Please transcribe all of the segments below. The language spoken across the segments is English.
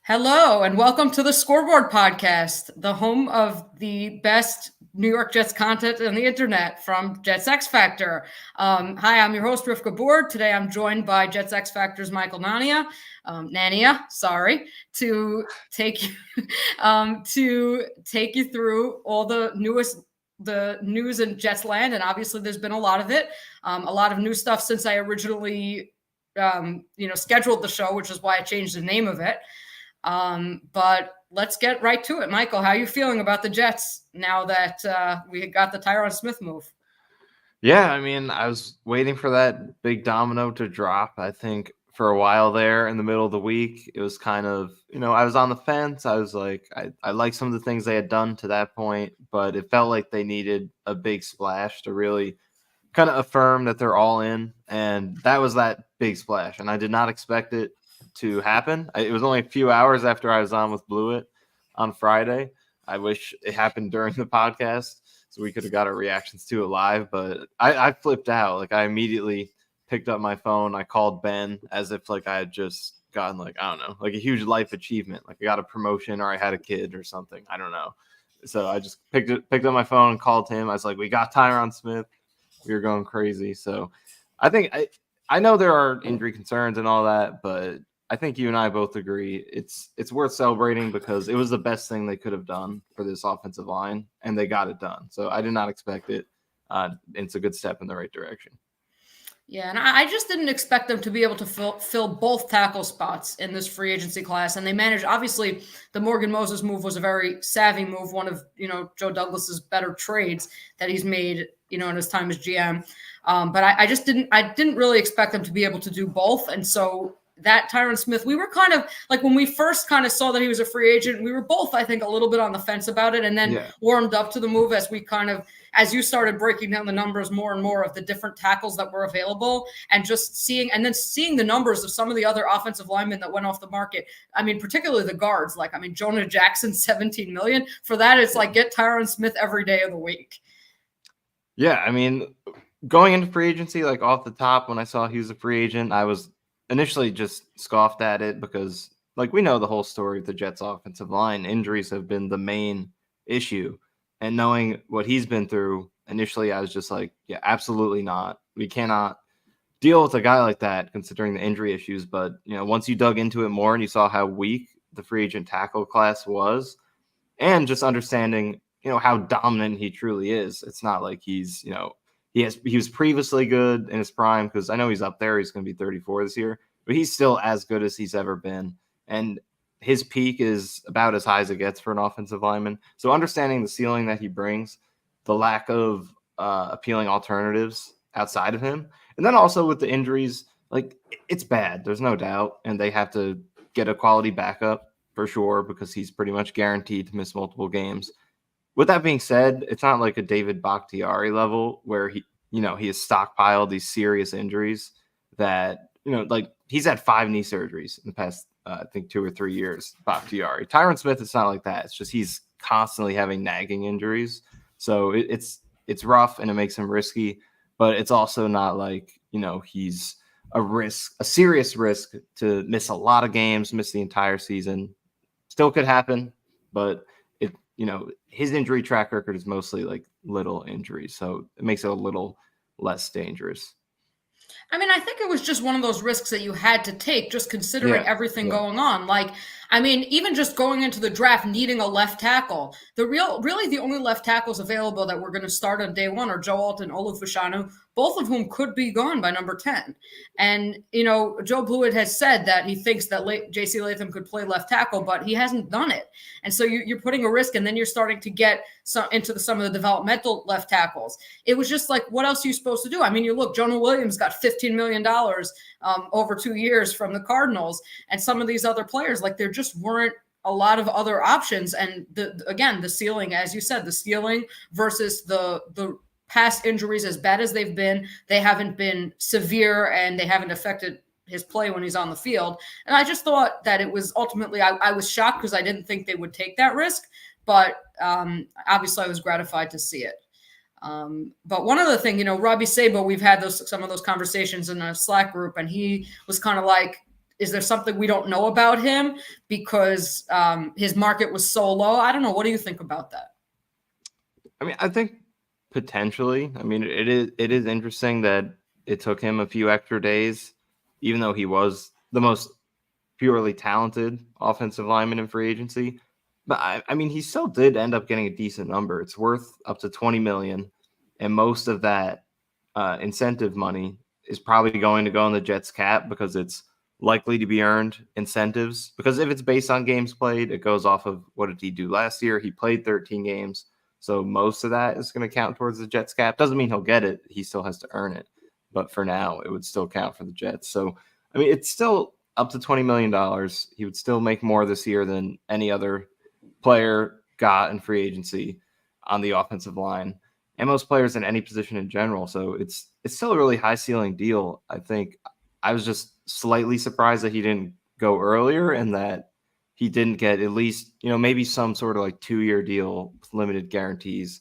Hello, and welcome to the Score Boord Podcast, the home of the best New York Jets content on the internet from Jets X Factor. Hi, I'm your host, Rivka Boord. Today I'm joined by Jets X Factor's Michael Nania, to take you through all the news in Jets land, and obviously there's been a lot of it, a lot of new stuff since I originally scheduled the show, which is why I changed the name of it. But let's get right to it. Michael, how are you feeling about the Jets now that we got the Tyron Smith move? Yeah, I mean, I was waiting for that big domino to drop. I think for a while there in the middle of the week, it was kind of, I was on the fence. I was like, I like some of the things they had done to that point, but it felt like they needed a big splash to really kind of affirm that they're all in. And that was that big splash. And I did not expect it to happen. It was only a few hours after I was on with Blewett on Friday. I wish it happened during the podcast so we could have got our reactions to it live, but I flipped out. Like, I immediately picked up my phone. I called Ben as if like I had just gotten like, I don't know, like a huge life achievement. Like I got a promotion or I had a kid or something. I don't know. So I just picked up my phone and called him. I was like, we got Tyron Smith. We were going crazy. So I think I know there are injury concerns and all that, but I think you and I both agree it's worth celebrating because it was the best thing they could have done for this offensive line, and they got it done. So I did not expect it. It's a good step in the right direction. Yeah, and I just didn't expect them to be able to fill both tackle spots in this free agency class, and they managed. Obviously, the Morgan Moses move was a very savvy move, one of Joe Douglas's better trades that he's made, in his time as GM. But I didn't really expect them to be able to do both, and so that Tyron Smith, we were kind of like when we first kind of saw that he was a free agent, we were both, I think, a little bit on the fence about it, and then warmed up to the move as you started breaking down the numbers more and more of the different tackles that were available, and seeing the numbers of some of the other offensive linemen that went off the market. I mean, particularly the guards, Jonah Jackson, $17 million. For that, it's like get Tyron Smith every day of the week. Yeah, I mean, going into free agency, like off the top, when I saw he was a free agent, I was initially just scoffed at it because, like, we know the whole story of the Jets offensive line. Injuries have been the main issue. And knowing what he's been through, initially I was just like, yeah, absolutely not. We cannot deal with a guy like that considering the injury issues. But, once you dug into it more and you saw how weak the free agent tackle class was, and just understanding, how dominant he truly is, it's not like he's, he was previously good in his prime, because I know he's up there. He's going to be 34 this year, but he's still as good as he's ever been. And his peak is about as high as it gets for an offensive lineman. So understanding the ceiling that he brings, the lack of appealing alternatives outside of him, and then also with the injuries, like, it's bad. There's no doubt. And they have to get a quality backup for sure, because he's pretty much guaranteed to miss multiple games. With that being said, it's not like a David Bakhtiari level where he has stockpiled these serious injuries that, like, he's had 5 knee surgeries in the past, I think 2 or 3 years, Bakhtiari. Tyron Smith, it's not like that. It's just he's constantly having nagging injuries. So it's rough and it makes him risky, but it's also not like, he's a serious risk to miss a lot of games, miss the entire season. Still could happen, but his injury track record is mostly like little injuries, so it makes it a little less dangerous. I mean, I think it was just one of those risks that you had to take, just considering everything going on. Like, I mean, even just going into the draft, needing a left tackle, really the only left tackles available that were going to start on day one are Joe Alt and Olufoshanu, both of whom could be gone by number 10. And, Joe Blewett has said that he thinks that J.C. Latham could play left tackle, but he hasn't done it. And so you're putting a risk, and then you're starting to get into some of the developmental left tackles. It was just like, what else are you supposed to do? I mean, you look, Jonah Williams got $15 million over 2 years from the Cardinals, and some of these other players, like, there just weren't a lot of other options. And the ceiling, as you said, the ceiling versus the past injuries, as bad as they've been, they haven't been severe and they haven't affected his play when he's on the field. And I just thought that it was ultimately, I was shocked because I didn't think they would take that risk, but obviously I was gratified to see it. But one other thing, Robbie Sabo, we've had some of those conversations in a Slack group, and he was kind of like, is there something we don't know about him because his market was so low? I don't know. What do you think about that? I mean, I think potentially. I mean, it is interesting that it took him a few extra days, even though he was the most purely talented offensive lineman in free agency. But I mean, he still did end up getting a decent number. It's worth up to $20 million, and most of that incentive money is probably going to go in the Jets cap because it's likely to be earned incentives. Because if it's based on games played, it goes off of what did he do last year? He played 13 games. So most of that is going to count towards the Jets cap. Doesn't mean he'll get it. He still has to earn it. But for now, it would still count for the Jets. So, I mean, it's still up to $20 million. He would still make more this year than any other player got in free agency on the offensive line, and most players in any position in general. So it's still a really high ceiling deal. I think I was just slightly surprised that he didn't go earlier and that he didn't get at least, maybe some sort of like 2-year deal with limited guarantees,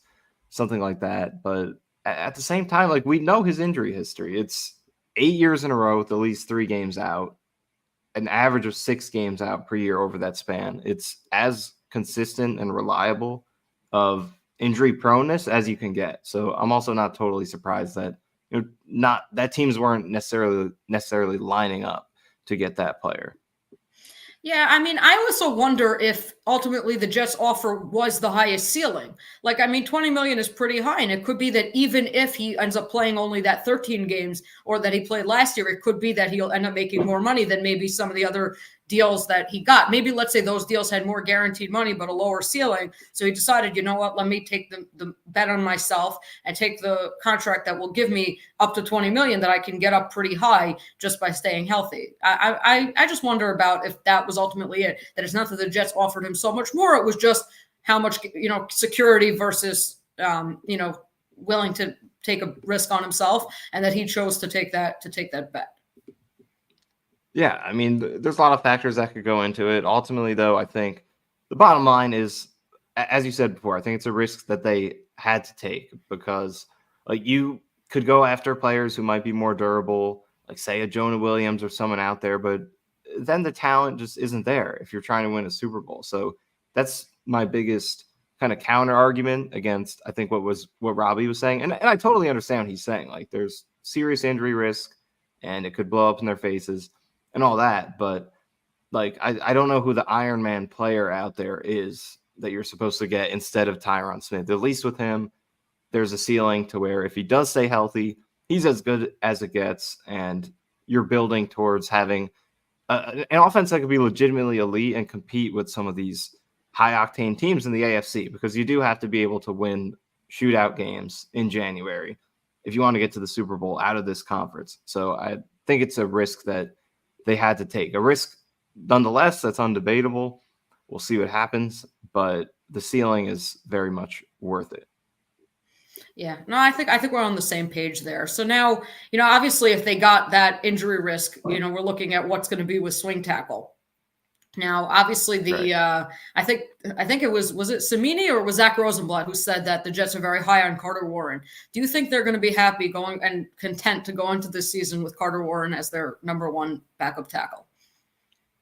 something like that. But at the same time, like we know his injury history. It's 8 years in a row with at least 3 games out, an average of 6 games out per year over that span. It's as consistent and reliable of injury proneness as you can get. So I'm also not totally surprised that not that teams weren't necessarily lining up to get that player. Yeah, I mean, I also wonder if ultimately the Jets offer was the highest ceiling. Like, I mean, 20 million is pretty high, and it could be that even if he ends up playing only that 13 games or that he played last year, it could be that he'll end up making more money than maybe some of the other deals that he got. Maybe let's say those deals had more guaranteed money but a lower ceiling. So he decided, you know what, let me take the bet on myself and take the contract that will give me up to 20 million that I can get up pretty high just by staying healthy. I just wonder about if that was ultimately it, that it's not that the Jets offered him so much more. It was just how much, security versus, willing to take a risk on himself, and that he chose to take that bet. Yeah, I mean, there's a lot of factors that could go into it. Ultimately, though, I think the bottom line is, as you said before, I think it's a risk that they had to take because, like, you could go after players who might be more durable, like, say, a Jonah Williams or someone out there, but then the talent just isn't there if you're trying to win a Super Bowl. So that's my biggest kind of counter argument against, I think, what Robbie was saying. And I totally understand what he's saying. Like, there's serious injury risk, and it could blow up in their faces and all that, but like I don't know who the Iron Man player out there is that you're supposed to get instead of Tyron Smith. At least with him, there's a ceiling to where if he does stay healthy, he's as good as it gets, and you're building towards having an offense that could be legitimately elite and compete with some of these high-octane teams in the AFC, because you do have to be able to win shootout games in January if you want to get to the Super Bowl out of this conference. So I think it's a risk that they had to take. A risk, nonetheless, that's undebatable. We'll see what happens, but the ceiling is very much worth it. Yeah, no, I think we're on the same page there. So now, obviously, if they got that injury risk, we're looking at what's going to be with swing tackle. Now, obviously, right. I think it was it Samini or was Zach Rosenblatt who said that the Jets are very high on Carter Warren. Do you think they're going to be happy going and content to go into this season with Carter Warren as their number one backup tackle?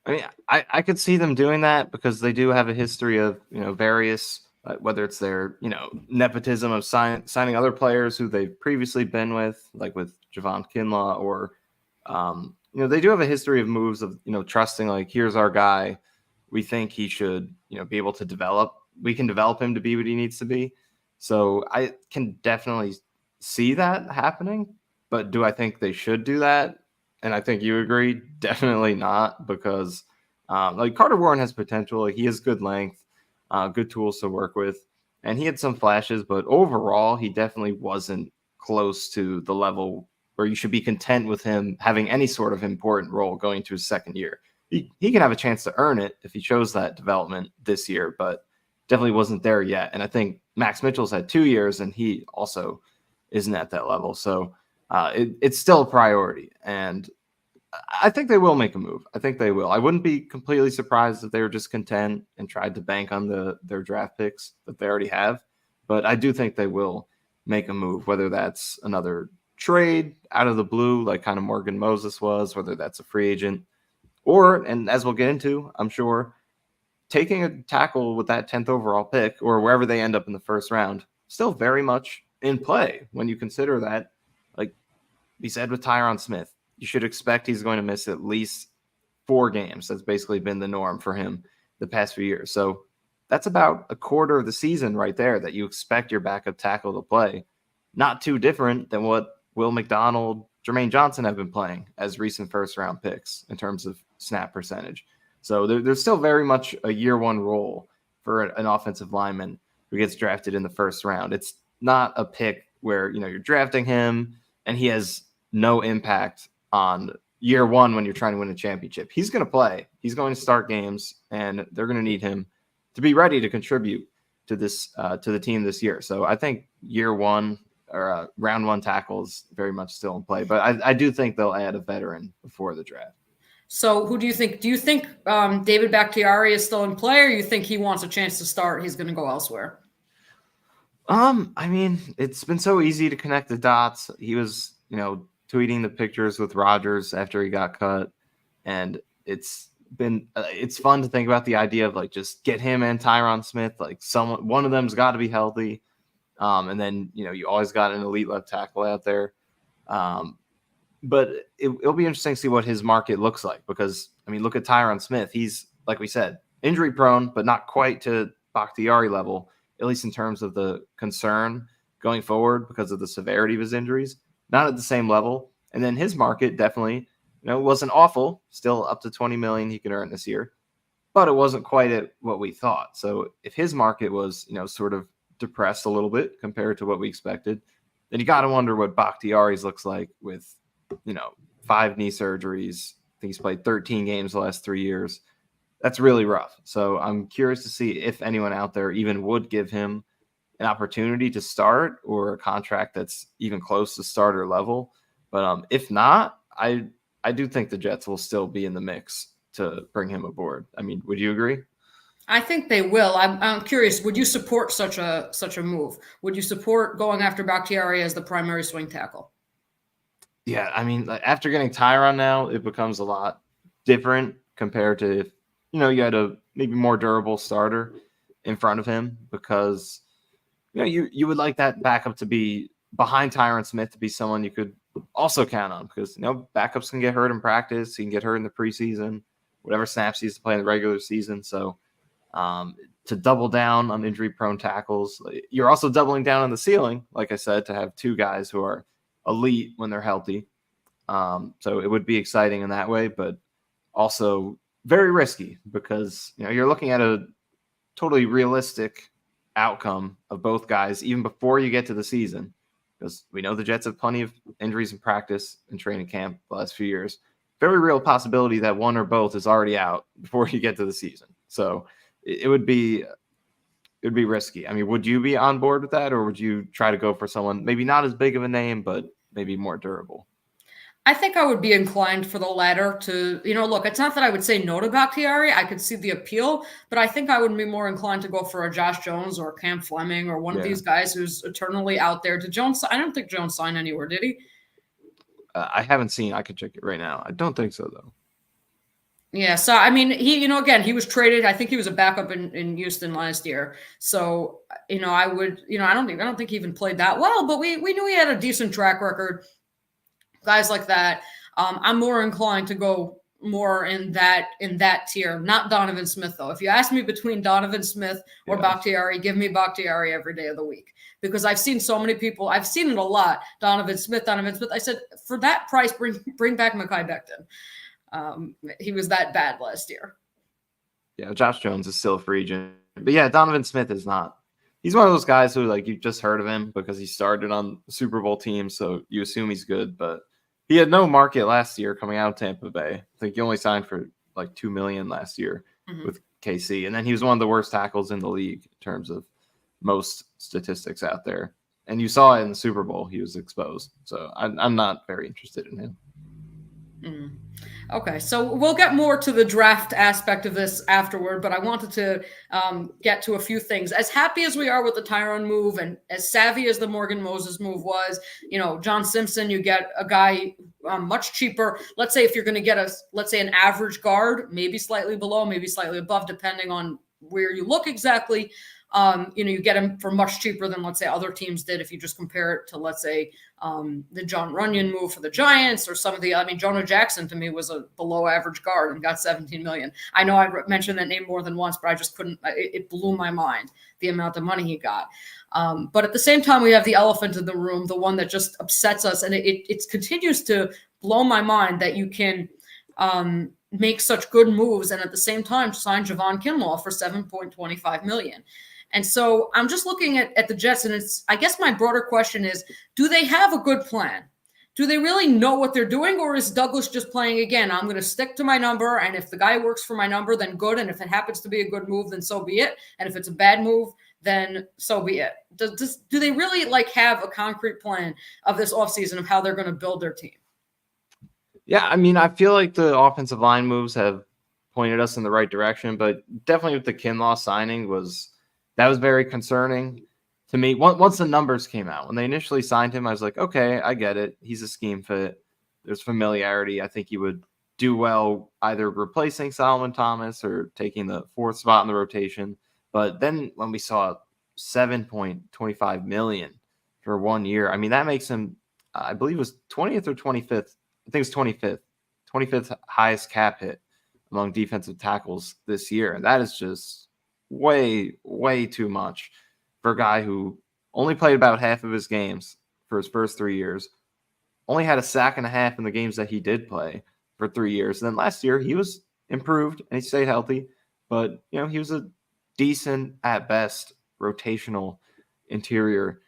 I mean, I could see them doing that because they do have a history of, various, whether it's their, nepotism of signing other players who they've previously been with, like with Javon Kinlaw, or, they do have a history of moves of, trusting, like, here's our guy. We think he should, be able to develop. We can develop him to be what he needs to be. So I can definitely see that happening. But do I think they should do that? And I think you agree, definitely not, because like Carter Warren has potential. Like, he has good length, good tools to work with, and he had some flashes, but overall, he definitely wasn't close to the level where you should be content with him having any sort of important role going to his second year. He can have a chance to earn it if he shows that development this year, but definitely wasn't there yet. And I think Max Mitchell's had 2 years, and he also isn't at that level. So it's still a priority, and I think they will make a move. I think they will. I wouldn't be completely surprised if they were just content and tried to bank on their draft picks that they already have, but I do think they will make a move, whether that's another trade out of the blue, like kind of Morgan Moses was, whether that's a free agent Or, and as we'll get into, I'm sure, taking a tackle with that 10th overall pick or wherever they end up in the first round, still very much in play when you consider that, like we said with Tyron Smith, you should expect he's going to miss at least 4 games. That's basically been the norm for him the past few years. So that's about a quarter of the season right there that you expect your backup tackle to play. Not too different than what Will McDonald, Jermaine Johnson have been playing as recent first-round picks in terms of snap percentage. So there's still very much a year one role for an offensive lineman who gets drafted in the first round. It's not a pick where, you're drafting him and he has no impact on year one when you're trying to win a championship. He's going to play. He's going to start games, and they're going to need him to be ready to contribute to this to the team this year. So I think year one or round one tackles very much still in play. But I do think they'll add a veteran before the draft. So who do you think? Do you think David Bakhtiari is still in play, or you think he wants a chance to start? He's going to go elsewhere. I mean, it's been so easy to connect the dots. He was, tweeting the pictures with Rodgers after he got cut, and it's fun to think about the idea of just get him and Tyron Smith. One of them's got to be healthy, and then you always got an elite left tackle out there. But it'll be interesting to see what his market looks like because, look at Tyron Smith. He's, like we said, injury prone, but not quite to Bakhtiari level, at least in terms of the concern going forward because of the severity of his injuries. Not at the same level. And then his market definitely, wasn't awful. Still up to $20 million he could earn this year. But it wasn't quite at what we thought. So if his market was, sort of depressed a little bit compared to what we expected, then you got to wonder what Bakhtiari's looks like with 5 knee surgeries. I think he's played 13 games the last 3 years. That's really rough. So I'm curious to see if anyone out there even would give him an opportunity to start or a contract that's even close to starter level. But if not, I do think the Jets will still be in the mix to bring him aboard. Would you agree? I think they will. I'm curious. Would you support such a move? Would you support going after Bakhtiari as the primary swing tackle? Yeah, after getting Tyron now, it becomes a lot different compared to if, you had a maybe more durable starter in front of him because, you would like that backup to be behind Tyron Smith to be someone you could also count on because, backups can get hurt in practice. He can get hurt in the preseason, whatever snaps he has to play in the regular season. So to double down on injury-prone tackles, you're also doubling down on the ceiling, like I said, to have 2 guys who are elite when they're healthy. So it would be exciting in that way, but also very risky because you're looking at a totally realistic outcome of both guys even before you get to the season because we know the Jets have plenty of injuries in practice and training camp the last few years. Very real possibility that one or both is already out before you get to the season. So it would be risky. Would you be on board with that, or would you try to go for someone maybe not as big of a name, but maybe more durable? I think I would be inclined for the latter to, look, it's not that I would say no to Bakhtiari. I could see the appeal, but I think I would be more inclined to go for a Josh Jones or Cam Fleming or one of these guys who's eternally out there. Did Jones? I don't think Jones signed anywhere, did he? I haven't seen. I could check it right now. I don't think so, though. Yeah, so he, again, he was traded. I think he was a backup in Houston last year. So, I would, I don't think he even played that well, but we knew he had a decent track record. Guys like that, I'm more inclined to go more in that tier. Not Donovan Smith though. If you ask me between Donovan Smith or Bakhtiari, give me Bakhtiari every day of the week because I've seen so many people. I've seen it a lot. Donovan Smith. I said for that price, bring back Mekhi Becton. He was that bad last year. Yeah, Josh Jones is still a free agent, but yeah, Donovan Smith is not. He's one of those guys who you've just heard of him because he started on the Super Bowl team, so you assume he's good, but he had no market last year coming out of Tampa Bay. I think he only signed for $2 million last year with KC. And then he was one of the worst tackles in the league in terms of most statistics out there. And you saw it in the Super Bowl. He was exposed. So I'm not very interested in him. Mm. Okay, so we'll get more to the draft aspect of this afterward, but I wanted to get to a few things. As happy as we are with the Tyron move and as savvy as the Morgan Moses move was, John Simpson, you get a guy much cheaper. Let's say if you're going to get let's say an average guard, maybe slightly below, maybe slightly above, depending on where you look exactly. You get him for much cheaper than, let's say, other teams did if you just compare it to, let's say, the John Runyon move for the Giants or some of the, Jonah Jackson to me was a below average guard and got $17 million. I know I mentioned that name more than once, but I just couldn't, it blew my mind, the amount of money he got. But at the same time, we have the elephant in the room, the one that just upsets us. And it continues to blow my mind that you can make such good moves and at the same time sign Javon Kinlaw for $7.25 million. And so I'm just looking at the Jets, and I guess my broader question is, do they have a good plan? Do they really know what they're doing, or is Douglas just playing again? I'm going to stick to my number, and if the guy works for my number, then good. And if it happens to be a good move, then so be it. And if it's a bad move, then so be it. Do they really have a concrete plan of this offseason of how they're going to build their team? Yeah, I feel like the offensive line moves have pointed us in the right direction, but definitely with the Kinlaw signing that was very concerning to me. Once the numbers came out, when they initially signed him, I was like, okay, I get it. He's a scheme fit. There's familiarity. I think he would do well either replacing Solomon Thomas or taking the fourth spot in the rotation. But then when we saw $7.25 million for 1 year, that makes him, I believe it was 20th or 25th. I think it's 25th highest cap hit among defensive tackles this year. And that is just way too much for a guy who only played about half of his games for his first 3 years, only had a sack and a half in the games that he did play for 3 years. And then last year he was improved and he stayed healthy, but he was a decent at best rotational interior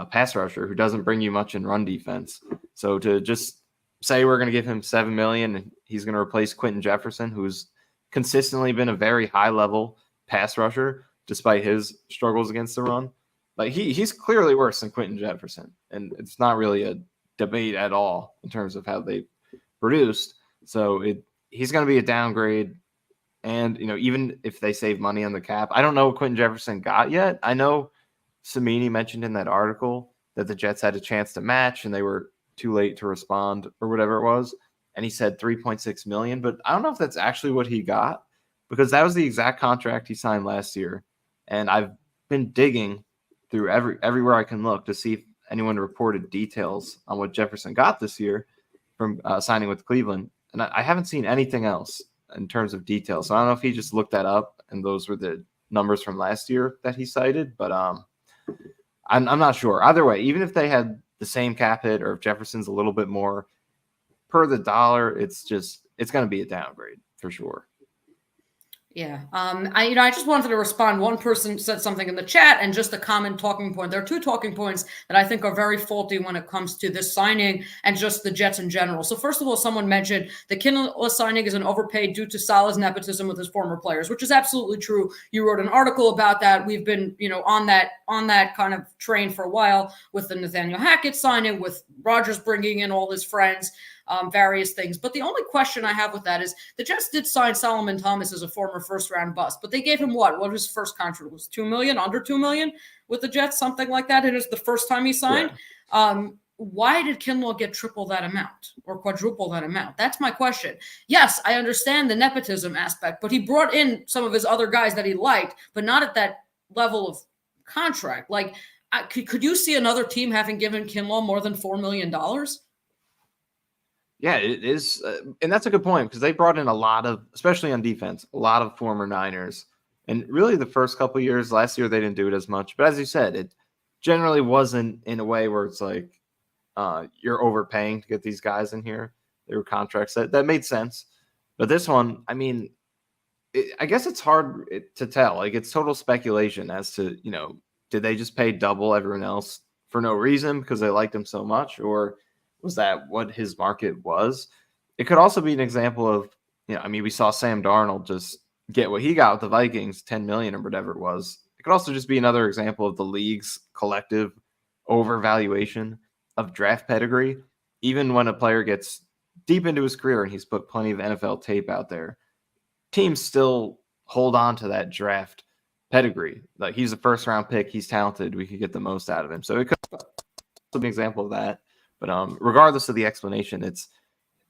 pass rusher who doesn't bring you much in run defense. So to just say we're going to give him $7 million and he's going to replace Quentin Jefferson, who's consistently been a very high level pass rusher despite his struggles against the run, he's clearly worse than Quentin Jefferson, and it's not really a debate at all in terms of how they produced. So he's going to be a downgrade. And even if they save money on the cap, I don't know what Quentin Jefferson got yet. I know Samini mentioned in that article that the Jets had a chance to match and they were too late to respond or whatever it was, and he said $3.6 million, but I don't know if that's actually what he got, because that was the exact contract he signed last year. And I've been digging through everywhere I can look to see if anyone reported details on what Jefferson got this year from signing with Cleveland. And I haven't seen anything else in terms of details. So I don't know if he just looked that up and those were the numbers from last year that he cited, but I'm not sure. Either way, even if they had the same cap hit or if Jefferson's a little bit more per the dollar, it's going to be a downgrade for sure. Yeah. I just wanted to respond. One person said something in the chat and just a common talking point. There are two talking points that I think are very faulty when it comes to this signing and just the Jets in general. So first of all, someone mentioned the Kinlaw signing is an overpaid due to Salah's nepotism with his former players, which is absolutely true. You wrote an article about that. We've been, on that kind of train for a while with the Nathaniel Hackett signing, with Rodgers bringing in all his friends. Various things. But the only question I have with that is the Jets did sign Solomon Thomas as a former first-round bust, but they gave him what was his first contract? Was $2 million, under $2 million with the Jets, something like that. It is the first time he signed. Yeah. Why did Kinlaw get triple that amount or quadruple that amount? That's my question. Yes, I understand the nepotism aspect, but he brought in some of his other guys that he liked, but not at that level of contract. Could you see another team having given Kinlaw more than $4 million? Yeah, it is. And that's a good point because they brought in a lot of, especially on defense, a lot of former Niners. And really the first couple of years, last year, they didn't do it as much. But as you said, it generally wasn't in a way where it's like you're overpaying to get these guys in here. They were contracts that made sense. But this one, I guess it's hard to tell. It's total speculation as to, did they just pay double everyone else for no reason because they liked him so much? Or was that what his market was? It could also be an example of, we saw Sam Darnold just get what he got with the Vikings, $10 million or whatever it was. It could also just be another example of the league's collective overvaluation of draft pedigree. Even when a player gets deep into his career and he's put plenty of NFL tape out there. Teams still hold on to that draft pedigree. Like, he's a first round pick. He's talented. We could get the most out of him. So it could be an example of that. But regardless of the explanation, it's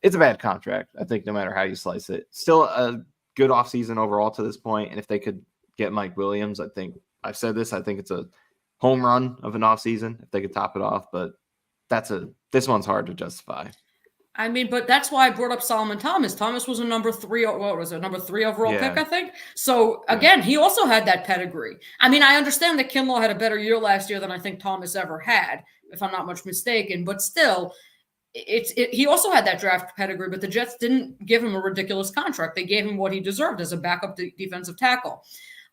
a bad contract, I think, no matter how you slice it. Still a good offseason overall to this point. And if they could get Mike Williams, I think I've said this, I think it's a home run of an offseason if they could top it off. But this one's hard to justify. I mean, but that's why I brought up Solomon Thomas. Thomas was a number 3 overall pick, I think. So again, he also had that pedigree. I mean, I understand that Kinlaw had a better year last year than I think Thomas ever had, if I'm not much mistaken. But still, he also had that draft pedigree, but the Jets didn't give him a ridiculous contract. They gave him what he deserved as a backup defensive tackle.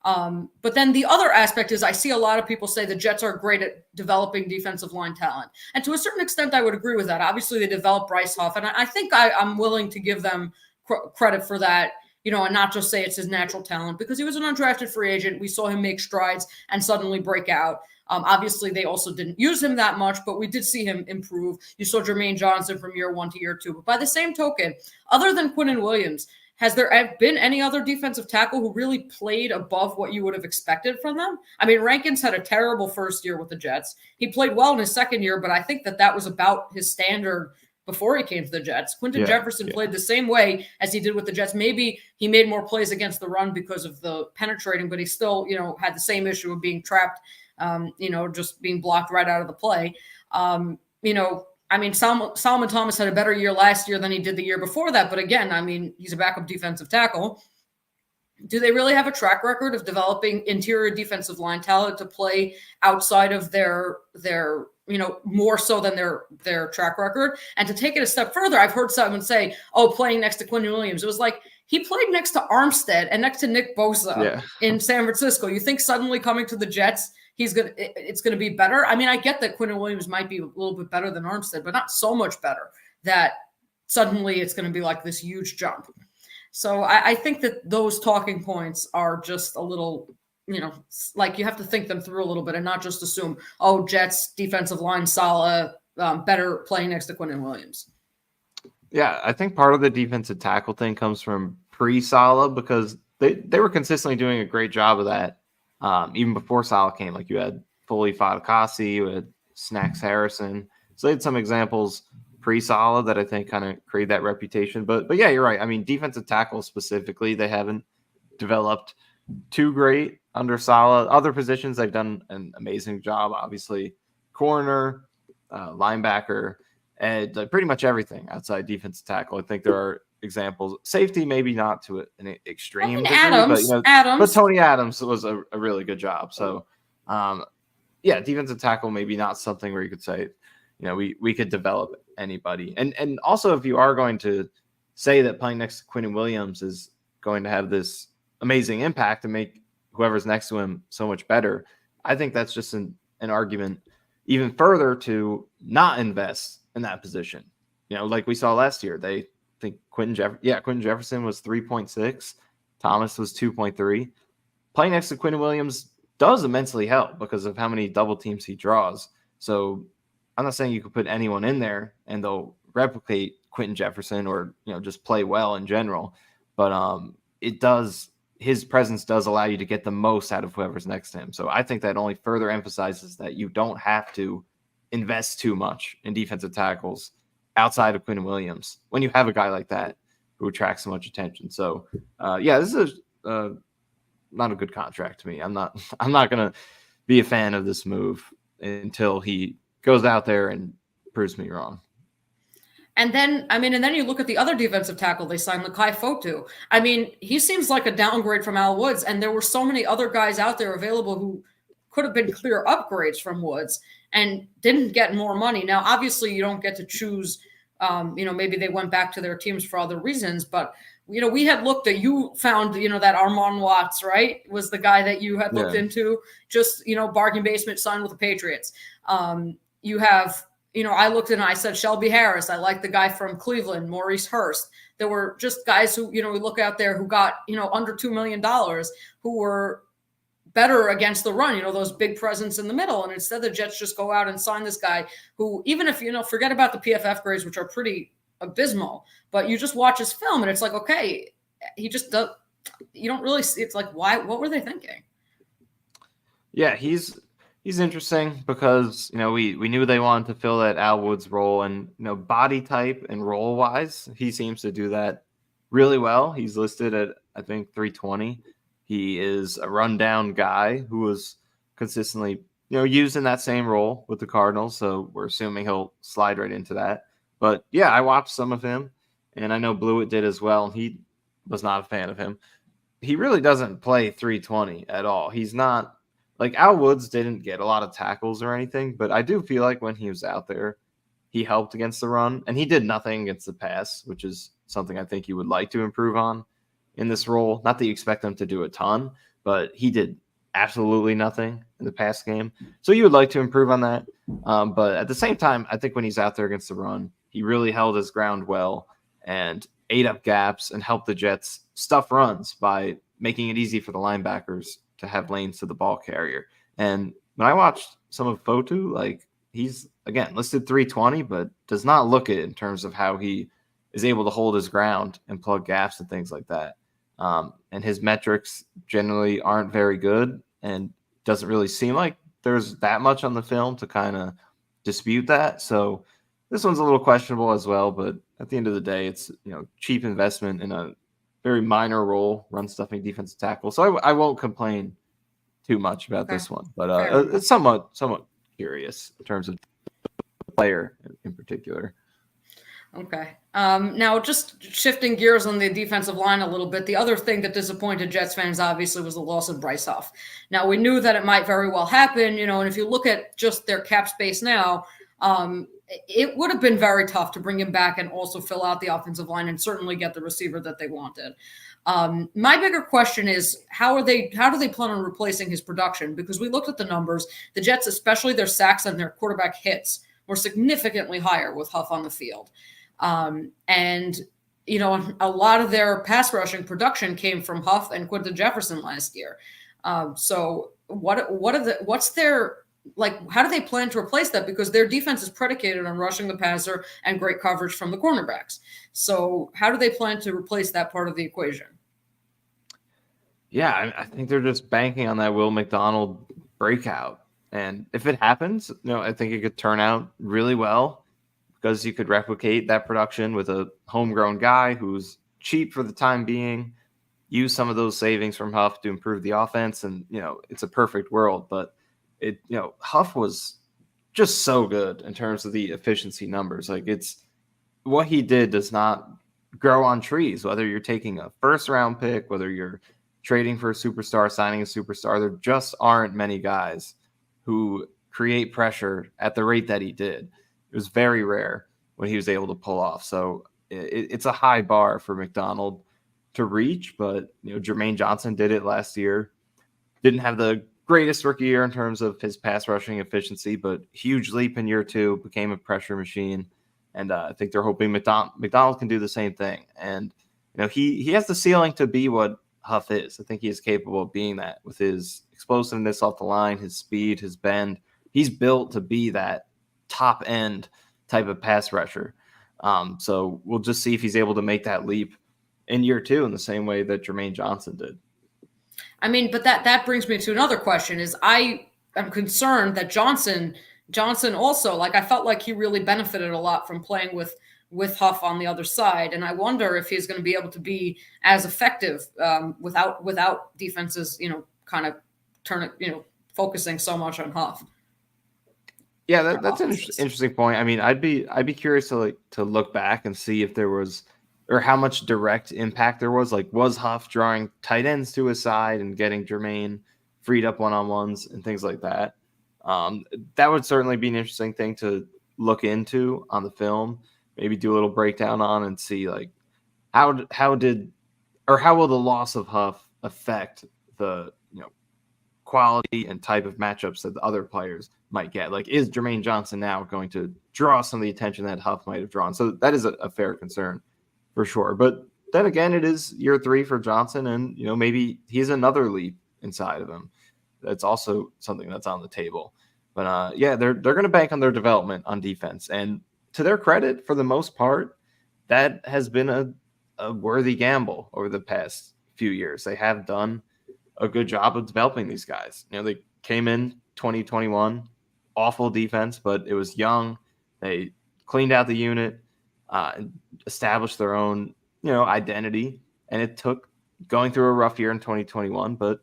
But then the other aspect is I see a lot of people say the Jets are great at developing defensive line talent. And to a certain extent, I would agree with that. Obviously, they developed Bryce Huff, and I think I'm willing to give them credit for that, and not just say it's his natural talent, because he was an undrafted free agent. We saw him make strides and suddenly break out. Obviously, they also didn't use him that much, but we did see him improve. You saw Jermaine Johnson from year 1 to year 2. But by the same token, other than Quinnen Williams, has there been any other defensive tackle who really played above what you would have expected from them? I mean, Rankins had a terrible first year with the Jets. He played well in his second year, but I think that was about his standard before he came to the Jets. Quinton Jefferson played the same way as he did with the Jets. Maybe he made more plays against the run because of the penetrating, but he still, had the same issue of being trapped, just being blocked right out of the play. I mean, Solomon Thomas had a better year last year than he did the year before that. But again, I mean, he's a backup defensive tackle. Do they really have a track record of developing interior defensive line talent to play outside of their more so than their track record? And to take it a step further, I've heard someone say, playing next to Quinnen Williams. It was like he played next to Armstead and next to Nick Bosa in San Francisco. You think suddenly coming to the Jets, it's going to be better? I mean, I get that Quinnen Williams might be a little bit better than Armstead, but not so much better that suddenly it's going to be like this huge jump. So I think that those talking points are just a little, like you have to think them through a little bit and not just assume, Jets defensive line solid, better playing next to Quinnen Williams. Yeah, I think part of the defensive tackle thing comes from pre-Saleh, because they were consistently doing a great job of that. Even before Saleh came, like you had Foley Fatukasi, you had Snacks Harrison. So they had some examples pre-Saleh that I think kind of create that reputation. But yeah, you're right. I mean, defensive tackle specifically, they haven't developed too great under Saleh. Other positions, they've done an amazing job. Obviously, corner, linebacker, and pretty much everything outside defensive tackle. I think there are examples. Safety, maybe not to an extreme degree, Adams. But Tony Adams was a really good job. So, defensive tackle maybe not something where you could say, we could develop anybody. And also, if you are going to say that playing next to Quinnen Williams is going to have this amazing impact and make whoever's next to him so much better, I think that's just an argument even further to not invest in that position. Like we saw last year, they think Quinton Jefferson was 3.6, Thomas was 2.3. Playing next to Quinnen Williams does immensely help because of how many double teams he draws. So I'm not saying you could put anyone in there and they'll replicate Quinton Jefferson or just play well in general, but his presence does allow you to get the most out of whoever's next to him. So I think that only further emphasizes that you don't have to invest too much in defensive tackles outside of Quinnen Williams when you have a guy like that who attracts so much attention. So this is not a good contract to me. I'm not going to be a fan of this move until he goes out there and proves me wrong. And then you look at the other defensive tackle they signed, Lakai Fotu. I mean, he seems like a downgrade from Al Woods, and there were so many other guys out there available who could have been clear upgrades from Woods and didn't get more money. Now, obviously, you don't get to choose. Maybe they went back to their teams for other reasons, but we had looked at, you found, that Armon Watts, right, was the guy that you had looked into, just, bargain basement signed with the Patriots. You have, I looked and I said Shelby Harris. I like the guy from Cleveland, Maurice Hurst. There were just guys who, we look out there who got, under $2 million, who were better against the run, those big presence in the middle. And instead the Jets just go out and sign this guy who, even if, forget about the PFF grades, which are pretty abysmal. But you just watch his film, and it's like, okay, he just does. You don't really see. It's like, why? What were they thinking? Yeah, he's interesting because we knew they wanted to fill that Al Woods role, and body type and role wise, he seems to do that really well. He's listed at I think 320. He is a rundown guy who was consistently used in that same role with the Cardinals, so we're assuming he'll slide right into that. But yeah, I watched some of him, and I know Blewett did as well, and he was not a fan of him. He really doesn't play 320 at all. He's not like Al Woods didn't get a lot of tackles or anything, but I do feel like when he was out there, he helped against the run, and he did nothing against the pass, which is something I think you would like to improve on in this role. Not that you expect him to do a ton, but he did absolutely nothing in the pass game. So you would like to improve on that. But at the same time, I think when he's out there against the run, he really held his ground well and ate up gaps and helped the Jets stuff runs by making it easy for the linebackers to have lanes to the ball carrier. And when I watched some of Fotu, like he's again listed 320, but does not look it in terms of how he is able to hold his ground and plug gaps and things like that. And his metrics generally aren't very good, and doesn't really seem like there's that much on the film to kind of dispute that. So this one's a little questionable as well, but at the end of the day, it's cheap investment in a very minor role, run stuffing defensive tackle. So I won't complain too much about this one, but it's somewhat curious in terms of the player in particular. Okay. Now, just shifting gears on the defensive line a little bit, the other thing that disappointed Jets fans obviously was the loss of Bryce Huff. Now, we knew that it might very well happen, and if you look at just their cap space now, it would have been very tough to bring him back and also fill out the offensive line and certainly get the receiver that they wanted. My bigger question is, how do they plan on replacing his production? Because we looked at the numbers, the Jets, especially their sacks and their quarterback hits, were significantly higher with Huff on the field. And a lot of their pass rushing production came from Huff and Quinton Jefferson last year. So what's their, like, how do they plan to replace that? Because their defense is predicated on rushing the passer and great coverage from the cornerbacks. So how do they plan to replace that part of the equation? Yeah, I think they're just banking on that Will McDonald breakout. And if it happens, I think it could turn out really well, because you could replicate that production with a homegrown guy who's cheap for the time being, use some of those savings from Huff to improve the offense. And, it's a perfect world, but Huff was just so good in terms of the efficiency numbers. Like, it's what he did does not grow on trees, whether you're taking a first round pick, whether you're trading for a superstar, signing a superstar. There just aren't many guys who create pressure at the rate that he did. It was very rare when he was able to pull off. So it's a high bar for McDonald to reach, but Jermaine Johnson did it last year. Didn't have the greatest rookie year in terms of his pass rushing efficiency, but huge leap in year 2, became a pressure machine. And I think they're hoping McDonald can do the same thing. And he has the ceiling to be what Huff is. I think he is capable of being that with his explosiveness off the line, his speed, his bend. He's built to be that top end type of pass rusher. So we'll just see if he's able to make that leap in year 2 in the same way that Jermaine Johnson did. I mean, but that brings me to another question. Is I am concerned that Johnson also, like, I felt like he really benefited a lot from playing with Huff on the other side, and I wonder if he's going to be able to be as effective without defenses, kind of focusing so much on Huff. Yeah, that's an interesting point. I mean, I'd be curious to look back and see if there was, or how much direct impact there was. Like, was Huff drawing tight ends to his side and getting Jermaine freed up one-on-ones and things like that? That would certainly be an interesting thing to look into on the film. Maybe do a little breakdown on and see, like, how will the loss of Huff affect the quality and type of matchups that the other players might get. Like, is Jermaine Johnson now going to draw some of the attention that Huff might have drawn? So that is a fair concern for sure. But then again, it is year 3 for Johnson, and maybe he's another leap inside of him. That's also something that's on the table. But yeah, they're going to bank on their development on defense, and to their credit, for the most part, that has been a worthy gamble over the past few years. They have done a good job of developing these guys. They came in 2021, awful defense, but it was young. They cleaned out the unit, established their own, identity, and it took going through a rough year in 2021, but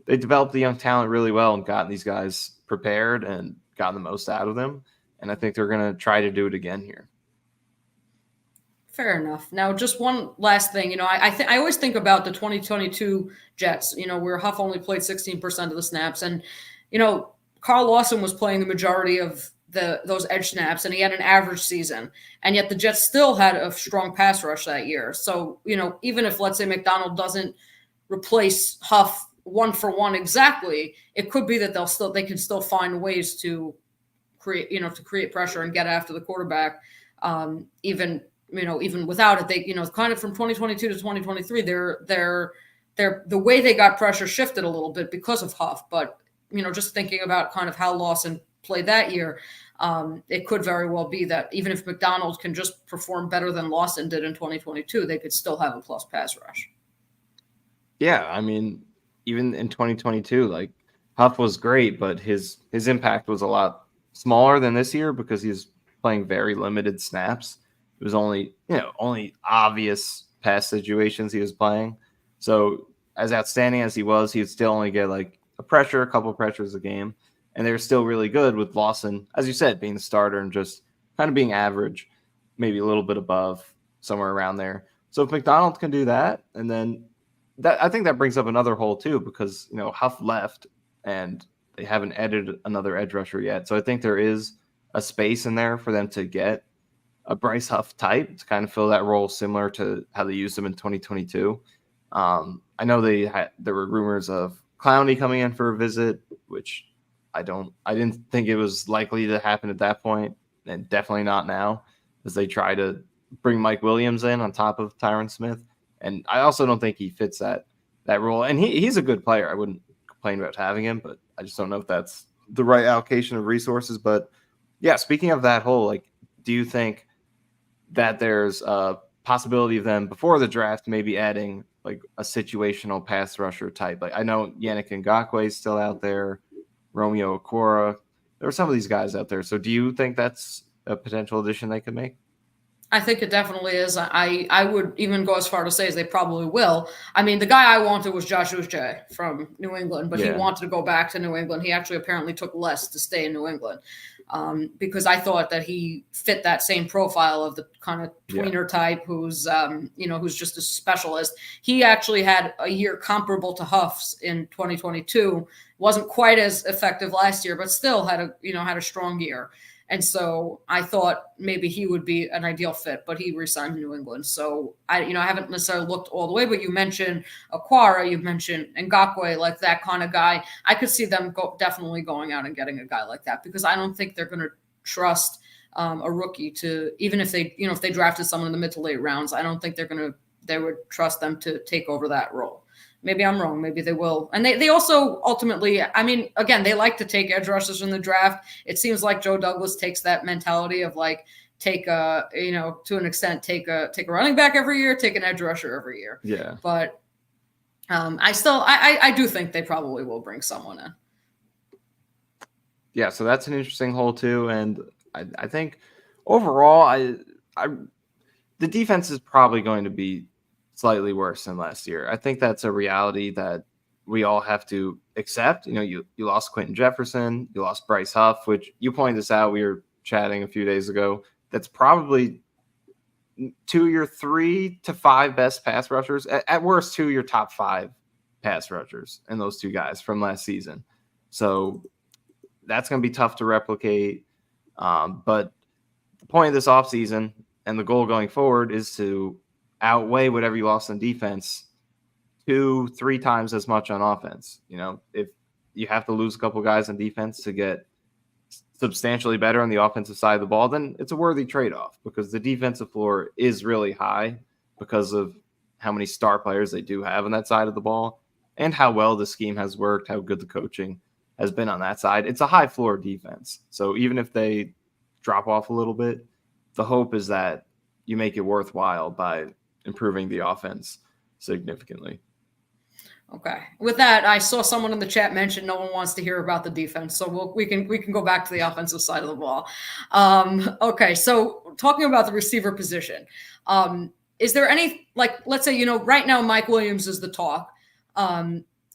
they developed the young talent really well and gotten these guys prepared and gotten the most out of them. And I think they're going to try to do it again here. Fair enough. Now, just one last thing. I always think about the 2022 Jets, where Huff only played 16% of the snaps. And, Carl Lawson was playing the majority of those edge snaps, and he had an average season. And yet the Jets still had a strong pass rush that year. So, even if, let's say, McDonald doesn't replace Huff 1-for-1 exactly, it could be that they can still find ways to create pressure and get after the quarterback, even without it. They, kind of from 2022 to 2023, they're the way they got pressure shifted a little bit because of Huff. But, just thinking about kind of how Lawson played that year, it could very well be that even if McDonald can just perform better than Lawson did in 2022, they could still have a plus pass rush. Yeah, I mean, even in 2022, like Huff was great, but his impact was a lot smaller than this year because he's playing very limited snaps. It was only obvious pass situations he was playing. So as outstanding as he was, he'd still only get like a couple pressures a game. And they're still really good with Lawson, as you said, being the starter and just kind of being average, maybe a little bit above, somewhere around there. So if McDonald can do that, and then I think that brings up another hole too, because Huff left and they haven't added another edge rusher yet. So I think there is a space in there for them to get a Bryce Huff type to kind of fill that role, similar to how they used him in 2022. I know there were rumors of Clowney coming in for a visit, which I didn't think it was likely to happen at that point, and definitely not now, as they try to bring Mike Williams in on top of Tyron Smith. And I also don't think he fits that role. And he's a good player. I wouldn't complain about having him, but I just don't know if that's the right allocation of resources. But yeah, speaking of that whole, like, do you think that there's a possibility of them before the draft maybe adding like a situational pass rusher type? Like, I know Yannick Ngakoue is still out there, Romeo Okwara. There are some of these guys out there. So do you think that's a potential addition they could make? I think it definitely is. I would even go as far to say as they probably will. I mean, the guy I wanted was Josh Uche from New England, but he wanted to go back to New England. He actually apparently took less to stay in New England because I thought that he fit that same profile of the kind of tweener type who's just a specialist. He actually had a year comparable to Huff's in 2022. Wasn't quite as effective last year, but still had a strong year. And so I thought maybe he would be an ideal fit, but he resigned to New England. So I haven't necessarily looked all the way, but you mentioned Okwara, you mentioned Ngakoue, like that kind of guy. I could see them definitely going out and getting a guy like that, because I don't think they're going to trust a rookie to, even if they drafted someone in the mid to late rounds, I don't think they would trust them to take over that role. Maybe I'm wrong. Maybe they will. And they also ultimately, I mean, again, they like to take edge rushers in the draft. It seems like Joe Douglas takes that mentality of like, to an extent, take a running back every year, take an edge rusher every year. Yeah. But I do think they probably will bring someone in. Yeah. So that's an interesting hole too. And I think overall, the defense is probably going to be slightly worse than last year. I think that's a reality that we all have to accept. You lost Quentin Jefferson, you lost Bryce Huff, which you pointed this out. We were chatting a few days ago. That's probably 2 of your 3 to 5 best pass rushers. At worst, 2 of your top 5 pass rushers, and those 2 guys from last season. So that's going to be tough to replicate. But the point of this offseason and the goal going forward is to outweigh whatever you lost on defense 2-3 times as much on offense. If you have to lose a couple guys on defense to get substantially better on the offensive side of the ball, then it's a worthy trade-off, because the defensive floor is really high because of how many star players they do have on that side of the ball and how well the scheme has worked, how good the coaching has been on that side. It's a high floor defense. So even if they drop off a little bit, the hope is that you make it worthwhile by improving the offense significantly. Okay. With that, I saw someone in the chat mention no one wants to hear about the defense, so we can go back to the offensive side of the ball. Okay, so talking about the receiver position, is there any, like, let's say, right now Mike Williams is the talk.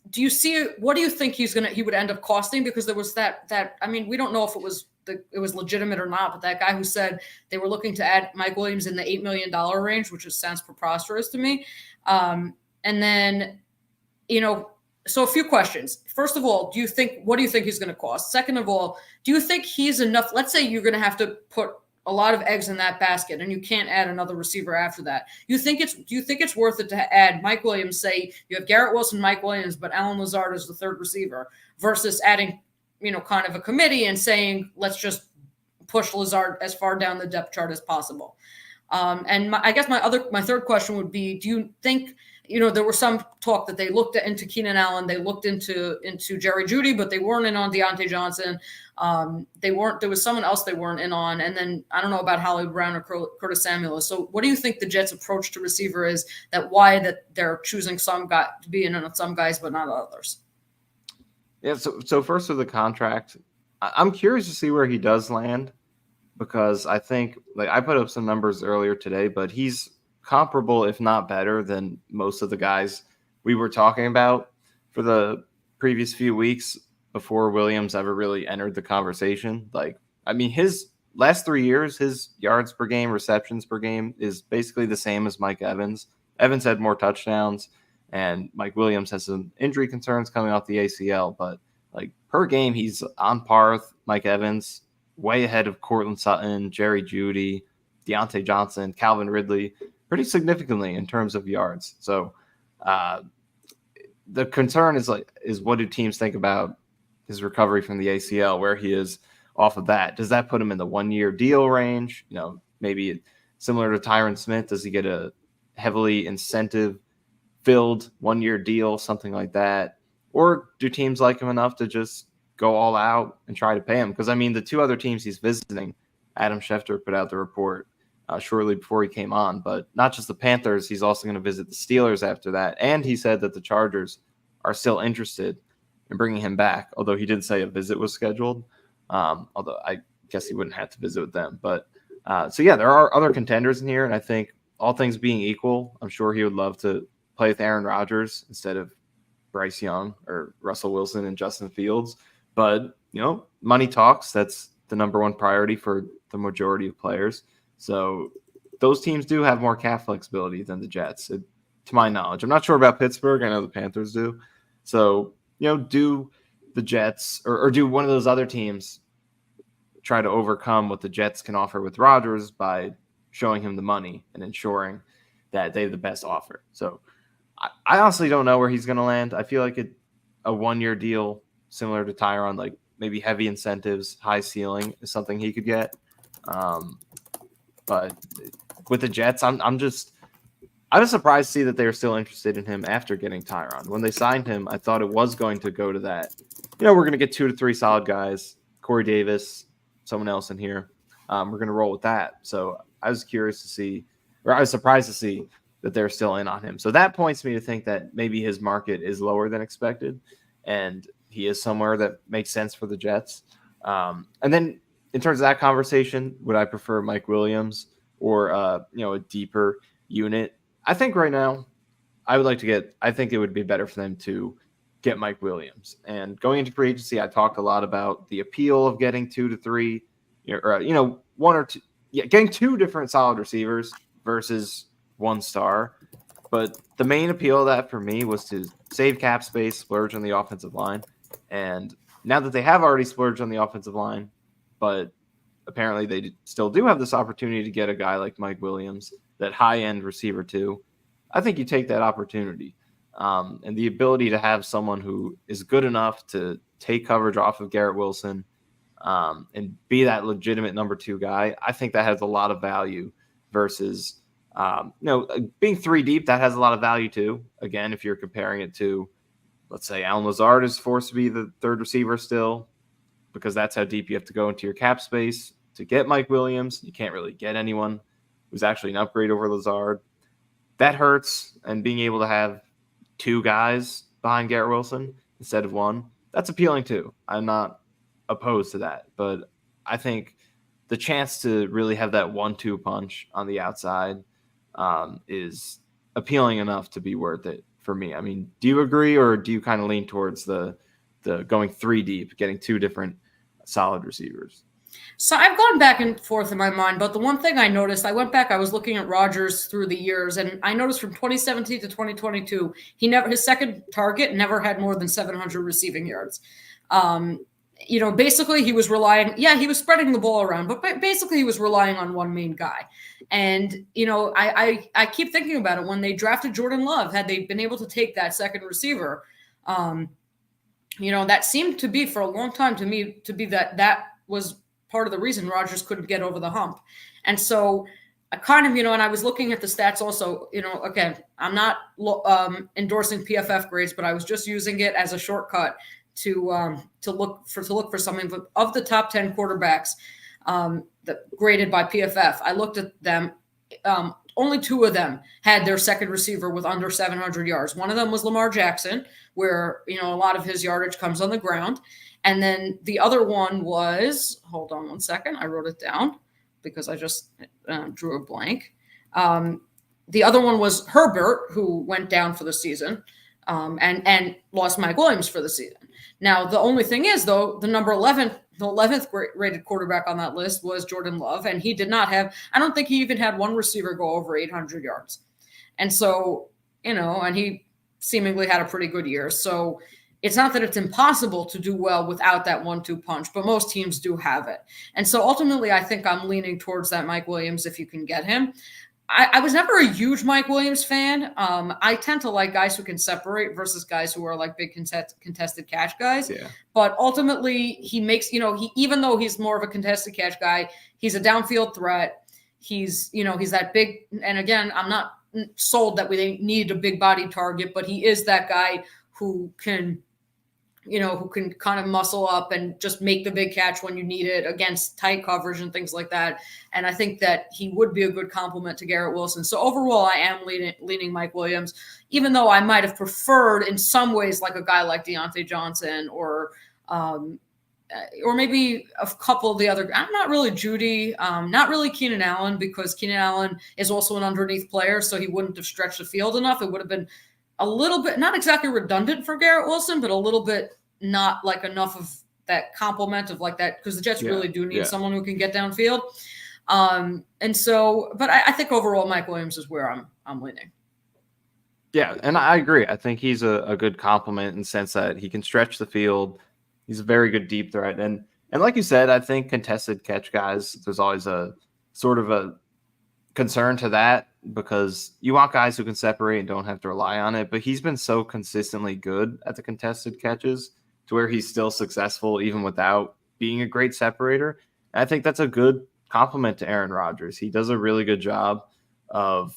Do you see, what do you think he would end up costing? Because there was that I mean, we don't know if it was legitimate or not, but that guy who said they were looking to add Mike Williams in the $8 million range, which sounds preposterous to me. And then, so a few questions. First of all, what do you think he's going to cost? Second of all, do you think he's enough? Let's say you're going to have to put a lot of eggs in that basket and you can't add another receiver after that. Do you think it's worth it to add Mike Williams? Say you have Garrett Wilson, Mike Williams, but Allen Lazard is the third receiver, versus adding, kind of a committee and saying, let's just push Lazard as far down the depth chart as possible. And I guess my third question would be, do you think, there was some talk that they looked into Keenan Allen, they looked into Jerry Jeudy, but they weren't in on Deontay Johnson. There was someone else they weren't in on. And then I don't know about Hollywood Brown or Curtis Samuel. So what do you think the Jets' approach to receiver is, that they're choosing some guy to be in on some guys, but not others? Yeah. So first with the contract, I'm curious to see where he does land, because I think, like, I put up some numbers earlier today, but he's comparable, if not better, than most of the guys we were talking about for the previous few weeks before Williams ever really entered the conversation. Like, I mean, his last 3 years, his yards per game, receptions per game is basically the same as Mike Evans. Evans had more touchdowns, and Mike Williams has some injury concerns coming off the ACL, but like per game, he's on par with Mike Evans, way ahead of Courtland Sutton, Jerry Jeudy, Deontay Johnson, Calvin Ridley, pretty significantly in terms of yards. So the concern is what do teams think about his recovery from the ACL, where he is off of that? Does that put him in the 1-year deal range? Maybe similar to Tyron Smith, does he get a heavily incentive filled 1-year deal, something like that? Or do teams like him enough to just go all out and try to pay him? Because, I mean, the two other teams he's visiting, Adam Schefter put out the report shortly before he came on, but not just the Panthers, he's also going to visit the Steelers after that. And he said that the Chargers are still interested in bringing him back, although he didn't say a visit was scheduled, although I guess he wouldn't have to visit with them. But so, yeah, there are other contenders in here, and I think all things being equal, I'm sure he would love to play with Aaron Rodgers instead of Bryce Young or Russell Wilson and Justin Fields. But, money talks. That's the number one priority for the majority of players. So those teams do have more cap flexibility than the Jets, to my knowledge. I'm not sure about Pittsburgh. I know the Panthers do. So, do the Jets or do one of those other teams try to overcome what the Jets can offer with Rodgers by showing him the money and ensuring that they have the best offer? So I honestly don't know where he's going to land. I feel like a 1-year deal similar to Tyron, like maybe heavy incentives, high ceiling is something he could get. But with the Jets, I was surprised to see that they were still interested in him after getting Tyron. When they signed him, I thought it was going to go to that. We're going to get 2 to 3 solid guys, Corey Davis, someone else in here. We're going to roll with that. So I was surprised to see that they're still in on him. So that points me to think that maybe his market is lower than expected, and he is somewhere that makes sense for the Jets. And then in terms of that conversation, would I prefer Mike Williams or a deeper unit? I think right now I think it would be better for them to get Mike Williams. And going into free agency, I talked a lot about the appeal of getting 2 to 3, or 1 or 2, getting 2 different solid receivers versus 1 star. But the main appeal of that for me was to save cap space, splurge on the offensive line. And now that they have already splurged on the offensive line, but apparently they still do have this opportunity to get a guy like Mike Williams, that high-end receiver too, I think you take that opportunity. And the ability to have someone who is good enough to take coverage off of Garrett Wilson and be that legitimate number 2 guy, I think that has a lot of value versus, being 3 deep, that has a lot of value too. Again, if you're comparing it to, let's say, Allen Lazard is forced to be the third receiver still, because that's how deep you have to go into your cap space to get Mike Williams. You can't really get anyone who's actually an upgrade over Lazard. That hurts, and being able to have two guys behind Garrett Wilson instead of one, that's appealing too. I'm not opposed to that, but I think the chance to really have that 1-2 punch on the outside is appealing enough to be worth it for me. I mean, do you agree, or do you kind of lean towards the going 3 deep, getting 2 different solid receivers? So I've gone back and forth in my mind, but the one thing I noticed, I went back, I was looking at Rodgers through the years, and I noticed from 2017 to 2022, his second target never had more than 700 receiving yards. Basically he was relying, he was spreading the ball around, but basically he was relying on one main guy. And, I keep thinking about it. When they drafted Jordan Love, had they been able to take that second receiver, that seemed to be for a long time to me to be that was part of the reason Rodgers couldn't get over the hump. And so I kind of, and I was looking at the stats also, again, I'm not endorsing PFF grades, but I was just using it as a shortcut to look for something. But of the top 10 quarterbacks that graded by PFF, I looked at them. Only 2 of them had their second receiver with under 700 yards. One of them was Lamar Jackson, where, a lot of his yardage comes on the ground. And then the other one was, hold on one second, I wrote it down because I just drew a blank. The other one was Herbert, who went down for the season and lost Mike Williams for the season. Now, the only thing is, though, the 11th rated quarterback on that list was Jordan Love, and he did not have, I don't think he even had one receiver go over 800 yards. And so, and he seemingly had a pretty good year. So it's not that it's impossible to do well without that 1-2 punch, but most teams do have it. And so ultimately, I think I'm leaning towards that Mike Williams if you can get him. I was never a huge Mike Williams fan. I tend to like guys who can separate versus guys who are like big contested catch guys. Yeah. But ultimately, he makes, even though he's more of a contested catch guy, he's a downfield threat. He's that big. And again, I'm not sold that we need a big body target, but he is that guy who can kind of muscle up and just make the big catch when you need it against tight coverage and things like that. And I think that he would be a good complement to Garrett Wilson. So overall, I am leaning Mike Williams, even though I might have preferred in some ways like a guy like Deontay Johnson or maybe a couple of the other. I'm not really Judy, not really Keenan Allen, because Keenan Allen is also an underneath player, so he wouldn't have stretched the field enough. It would have been a little bit, not exactly redundant for Garrett Wilson, but a little bit not like enough of that complement of like that, because the Jets really do need someone who can get downfield. And so, but I think overall Mike Williams is where I'm leaning. Yeah, and I agree. I think he's a good complement in the sense that he can stretch the field. He's a very good deep threat. And like you said, I think contested catch guys, there's always a sort of a concern to that, because you want guys who can separate and don't have to rely on it. But he's been so consistently good at the contested catches to where he's still successful even without being a great separator. And I think that's a good compliment to Aaron Rodgers. He does a really good job of,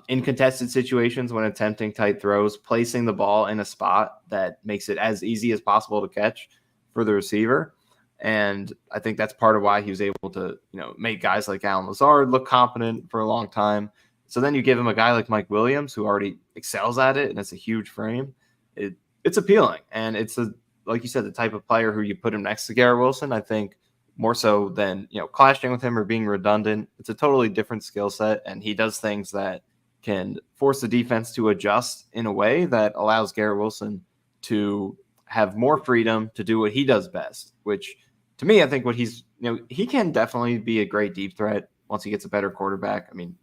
in contested situations when attempting tight throws, placing the ball in a spot that makes it as easy as possible to catch for the receiver. And I think that's part of why he was able to, make guys like Allen Lazard look competent for a long time. So then you give him a guy like Mike Williams, who already excels at it, and it's a huge frame. It's appealing. And it's, like you said, the type of player who you put him next to Garrett Wilson, I think more so than, clashing with him or being redundant. It's a totally different skill set, and he does things that can force the defense to adjust in a way that allows Garrett Wilson to have more freedom to do what he does best, which to me, I think what he's, he can definitely be a great deep threat once he gets a better quarterback. I mean,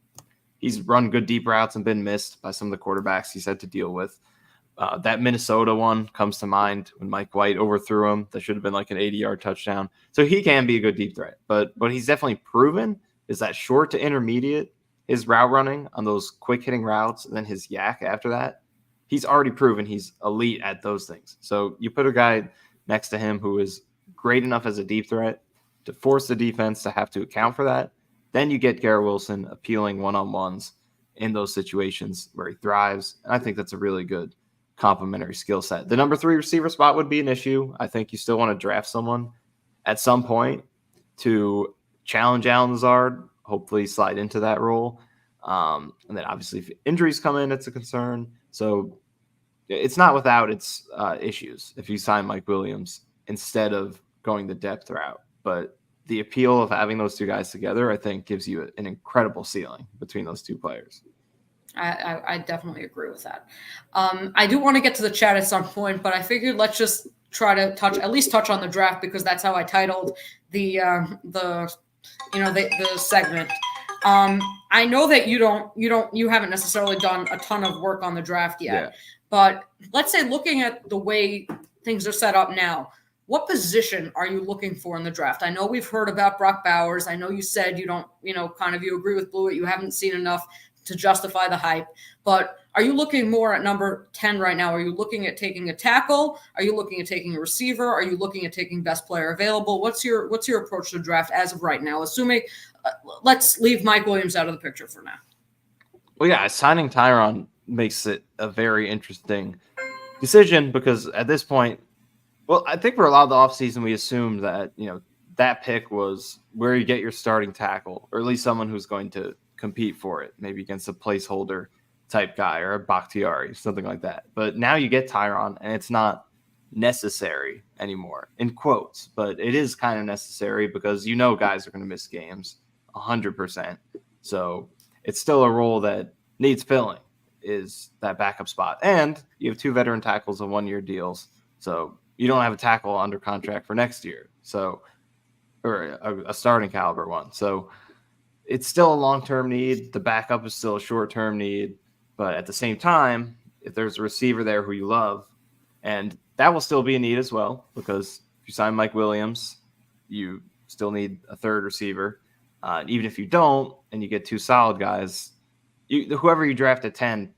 he's run good deep routes and been missed by some of the quarterbacks he's had to deal with. That Minnesota one comes to mind when Mike White overthrew him. That should have been like an 80-yard touchdown. So he can be a good deep threat. But he's definitely proven is that short to intermediate, his route running on those quick hitting routes, and then his yak after that, he's already proven he's elite at those things. So you put a guy next to him who is great enough as a deep threat to force the defense to have to account for that. Then you get Garrett Wilson appealing one-on-ones in those situations where he thrives. And I think that's a really good complementary skill set. The number 3 receiver spot would be an issue. I think you still want to draft someone at some point to challenge Allen Lazard hopefully slide into that role. And then obviously if injuries come in, it's a concern. So it's not without its issues if you sign Mike Williams instead of going the depth route. But the appeal of having those two guys together, I think, gives you an incredible ceiling between those two players. I definitely agree with that. I do want to get to the chat at some point, but I figured let's just try to touch on the draft, because that's how I titled the segment. I know that you haven't necessarily done a ton of work on the draft yet, but let's say looking at the way things are set up now, what position are you looking for in the draft? I know we've heard about Brock Bowers. I know you said you don't, you agree with Blewett. You haven't seen enough to justify the hype, but are you looking more at number 10 right now? Are you looking at taking a tackle? Are you looking at taking a receiver? Are you looking at taking best player available? What's your approach to the draft as of right now? Assuming, let's leave Mike Williams out of the picture for now. Well, yeah, signing Tyron makes it a very interesting decision, because at this point, well, I think for a lot of the offseason, we assumed that, that pick was where you get your starting tackle, or at least someone who's going to compete for it, maybe against a placeholder type guy or a Bakhtiari, something like that. But now you get Tyron, and it's not necessary anymore, in quotes, but it is kind of necessary, because guys are going to miss games 100%. So it's still a role that needs filling, is that backup spot. And you have 2 veteran tackles on 1-year deals. So you don't have a tackle under contract for next year. So, or a starting caliber one. So it's still a long-term need. The backup is still a short-term need. But at the same time, if there's a receiver there who you love, and that will still be a need as well, because if you sign Mike Williams, you still need a third receiver. Even if you don't, and you get 2 solid guys, whoever you draft at 10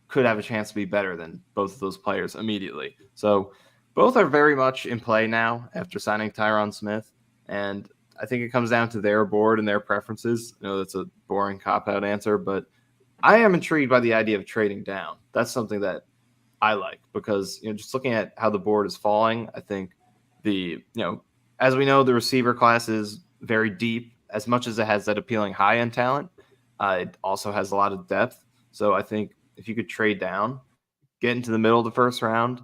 could have a chance to be better than both of those players immediately. So both are very much in play now after signing Tyron Smith. And I think it comes down to their board and their preferences. I know that's a boring cop-out answer, but I am intrigued by the idea of trading down. That's something that I like, because just looking at how the board is falling, I think as we know, the receiver class is very deep. As much as it has that appealing high-end talent, it also has a lot of depth. So I think if you could trade down, get into the middle of the first round,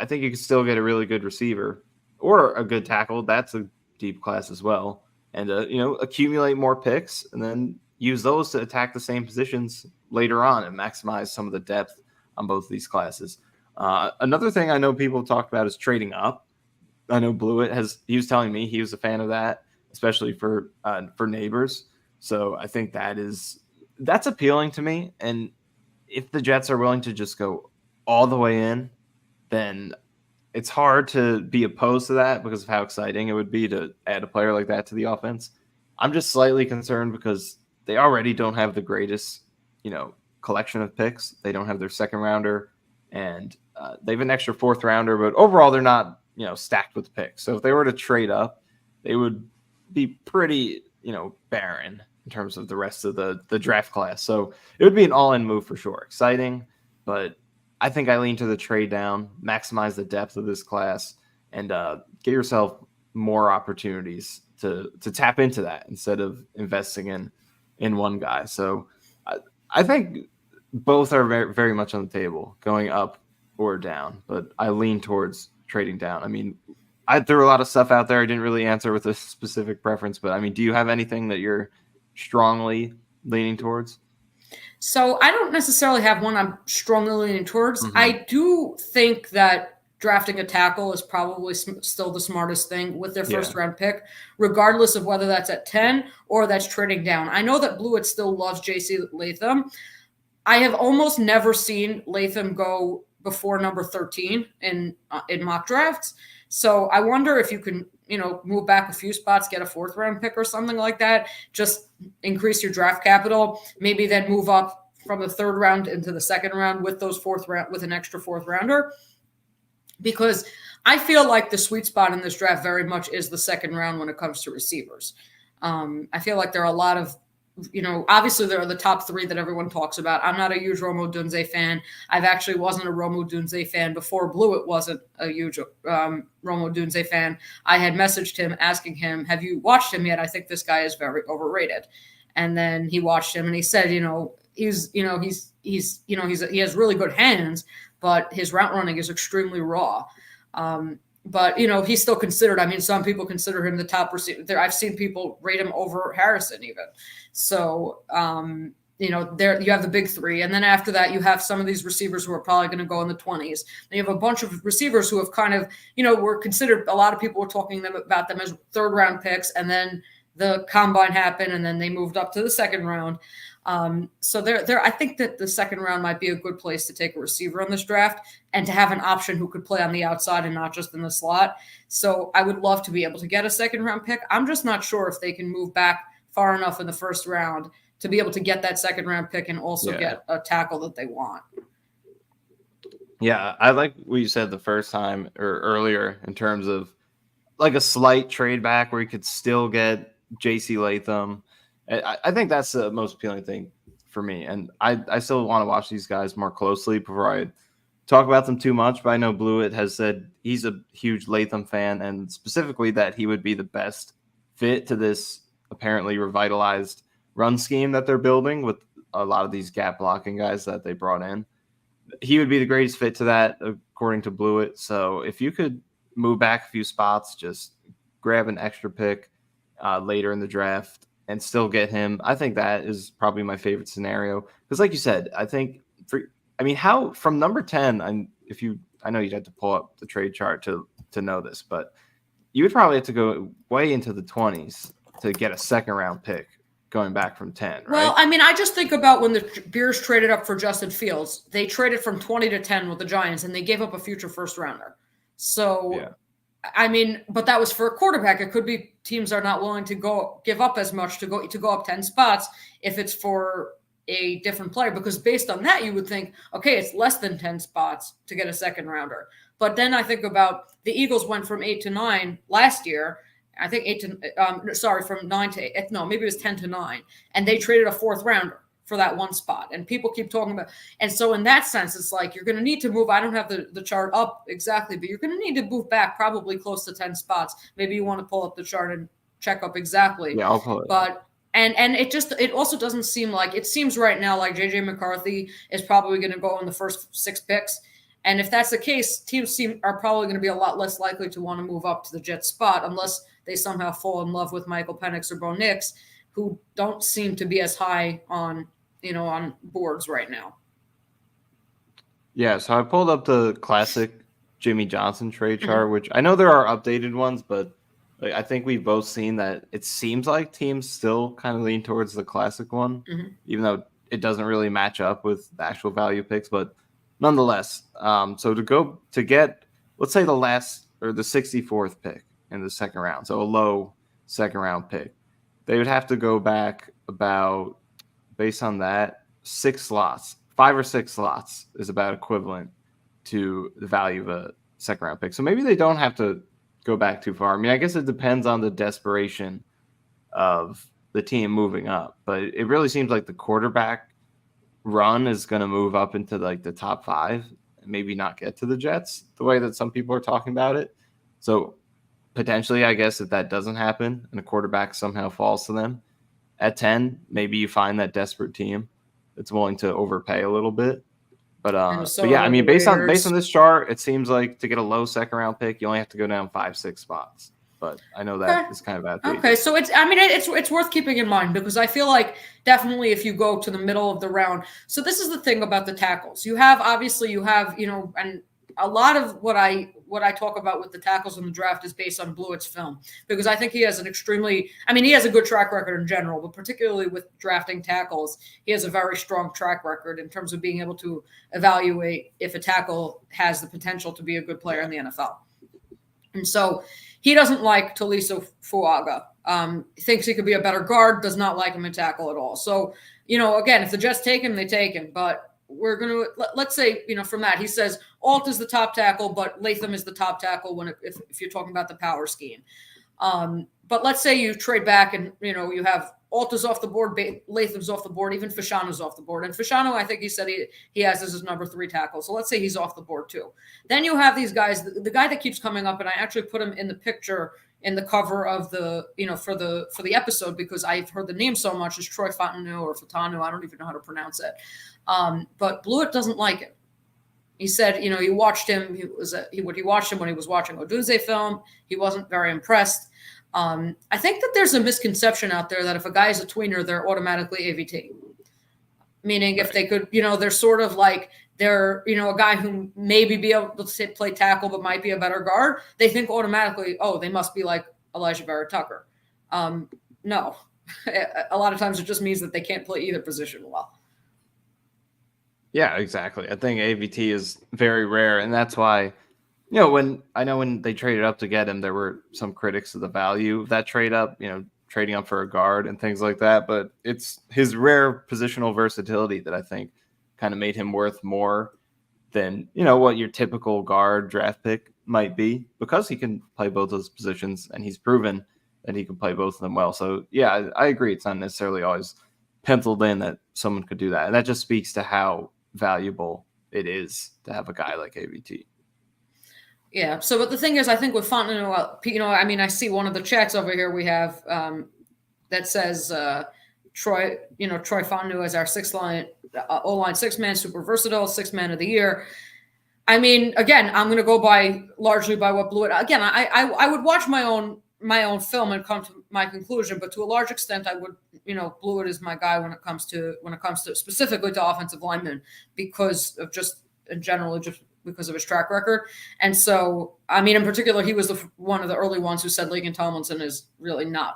I think you could still get a really good receiver or a good tackle. That's a deep class as well. And, accumulate more picks and then use those to attack the same positions later on and maximize some of the depth on both of these classes. Another thing I know people have talked about is trading up. I know Blewett he was telling me he was a fan of that, especially for neighbors. So I think that's appealing to me. And if the Jets are willing to just go all the way in, then it's hard to be opposed to that because of how exciting it would be to add a player like that to the offense. I'm just slightly concerned because they already don't have the greatest, collection of picks. They don't have their second rounder, and they have an extra 4th rounder, but overall they're not, stacked with picks. So if they were to trade up, they would be pretty, barren in terms of the rest of the draft class. So it would be an all-in move for sure. Exciting, but I think I lean to the trade down, maximize the depth of this class, and get yourself more opportunities to tap into that instead of investing in one guy. So I think both are very, very much on the table, going up or down, but I lean towards trading down. I mean, I threw a lot of stuff out there. I didn't really answer with a specific preference, but I mean, do you have anything that you're strongly leaning towards? So I don't necessarily have one I'm strongly leaning towards. Mm-hmm. I do think that drafting a tackle is probably still the smartest thing with their first round pick, regardless of whether that's at 10 or that's trading down. I know that Blewett still loves J.C. Latham. I have almost never seen Latham go before number 13 in mock drafts. So I wonder if you can, move back a few spots, get a 4th round pick or something like that, just increase your draft capital, maybe then move up from the 3rd round into the 2nd round with those 4th round, with an extra 4th rounder. Because I feel like the sweet spot in this draft very much is the 2nd round when it comes to receivers. I feel like there are a lot of obviously there are the top three that everyone talks about. I'm not a huge Rome Odunze fan. I've actually wasn't a Rome Odunze fan before Blewett wasn't a huge Rome Odunze fan. I had messaged him asking him, have you watched him yet? I think this guy is very overrated. And then he watched him and he said, he has really good hands, but his route running is extremely raw. But he's still considered. I mean, some people consider him the top receiver. I've seen people rate him over Harrison even. So there you have the big three, and then after that you have some of these receivers who are probably going to go in the 20s. Then you have a bunch of receivers who have kind of were considered. A lot of people were talking about them as third-round picks, and then the combine happened, and then they moved up to the second round. So I think that the second round might be a good place to take a receiver in this draft and to have an option who could play on the outside and not just in the slot. So I would love to be able to get a second round pick. I'm just not sure if they can move back far enough in the first round to be able to get that second round pick and also get a tackle that they want. Yeah, I like what you said the first time or earlier in terms of like a slight trade back where you could still get J.C. Latham. I think that's the most appealing thing for me. And I still want to watch these guys more closely before I talk about them too much. But I know Blewett has said he's a huge Latham fan, and specifically that he would be the best fit to this apparently revitalized run scheme that they're building with a lot of these gap blocking guys that they brought in. He would be the greatest fit to that, according to Blewett. So if you could move back a few spots, just grab an extra pick later in the draft and still get him, I think that is probably my favorite scenario. Because like you said, I think how from number 10, I know you'd have to pull up the trade chart to know this, but you would probably have to go way into the 20s to get a second round pick going back from 10, right? Well, I mean, I just think about when the Bears traded up for Justin Fields, they traded from 20 to 10 with the Giants and they gave up a future first rounder. So yeah. I mean, but that was for a quarterback. It could be teams are not willing to give up as much to go up 10 spots if it's for a different player, because based on that, you would think, okay, it's less than 10 spots to get a second rounder. But then I think about the Eagles went from 8 to 9 last year. I think from 9 to 8. No, maybe it was 10 to 9. And they traded a fourth rounder for that one spot. And people keep talking about, and so in that sense, it's like you're going to need to move. I don't have the chart up exactly, but you're going to need to move back probably close to 10 spots. Maybe you want to pull up the chart and check up exactly. Yeah, I'll pull it. But and it also doesn't seem like, it seems right now like JJ McCarthy is probably going to go in the first 6 picks. And if that's the case, teams are probably going to be a lot less likely to want to move up to the Jets spot unless they somehow fall in love with Michael Penix or Bo Nix, who don't seem to be as high on boards right now. Yeah, so I pulled up the classic Jimmy Johnson trade chart, which I know there are updated ones, but I think we've both seen that it seems like teams still kind of lean towards the classic one, even though it doesn't really match up with the actual value picks. But nonetheless, so to get, let's say the 64th pick in the second round, so a low second round pick, they would have to go back about, based on that, 6 slots, 5 or 6 slots is about equivalent to the value of a second round pick. So maybe they don't have to go back too far. I mean, I guess it depends on the desperation of the team moving up, but it really seems like the quarterback run is going to move up into like the top 5 and maybe not get to the Jets the way that some people are talking about it. So potentially, I guess if that doesn't happen and a quarterback somehow falls to them at 10, maybe you find that desperate team that's willing to overpay a little bit. But yeah, I mean, based on this chart, it seems like to get a low second round pick, you only have to go down 5-6 spots. But I know that is kind of outdated. Okay, so it's worth keeping in mind, because I feel like definitely if you go to the middle of the round. So this is the thing about the tackles. You have and a lot of what I talk about with the tackles in the draft is based on Blewett's film, because I think he has he has a good track record in general, but particularly with drafting tackles, he has a very strong track record in terms of being able to evaluate if a tackle has the potential to be a good player in the NFL. And so he doesn't like Taliso Fuaga. Thinks he could be a better guard, does not like him in tackle at all. So, again, if the Jets take him, they take him. But we're going to, let's say, from that, he says Alt is the top tackle, but Latham is the top tackle if you're talking about the power scheme. But let's say you trade back and, you have Alta's off the board, Latham's off the board, even Fashano's off the board. And Fashano, I think he said he has as his number 3 tackle. So let's say he's off the board too. Then you have these guys, the guy that keeps coming up, and I actually put him in the picture in the cover of the, for the episode, because I've heard the name so much, is Troy Fontenot or Fatanu. I don't even know how to pronounce it. But Blewett doesn't like it. He said, he watched him. He watched him when he was watching Odunze film. He wasn't very impressed. I think that there's a misconception out there that if a guy is a tweener, they're automatically AVT. Meaning if they could, they're sort of like they're, a guy who maybe be able to play tackle but might be a better guard. They think automatically, oh, they must be like Elijah Vera-Tucker. No. A lot of times it just means that they can't play either position well. Yeah, exactly. I think AVT is very rare, and that's why, when they traded up to get him, there were some critics of the value of that trade up, trading up for a guard and things like that. But it's his rare positional versatility that I think kind of made him worth more than, what your typical guard draft pick might be, because he can play both those positions, and he's proven that he can play both of them well. So, yeah, I agree. It's not necessarily always penciled in that someone could do that. And that just speaks to how valuable it is to have a guy like AVT. Yeah. So, but the thing is, I think with Fontenot, I see one of the chats over here we have that says Troy Fontenot as our O-line 6-man, super versatile, 6-man of the year. Again, I'm going to go largely by what Blewett. Again, I would watch my own film and come to my conclusion, but to a large extent, I would, Blewett is my guy when it comes to specifically to offensive linemen, because of just because of his track record. And so, in particular, he was one of the early ones who said Laken Tomlinson is really not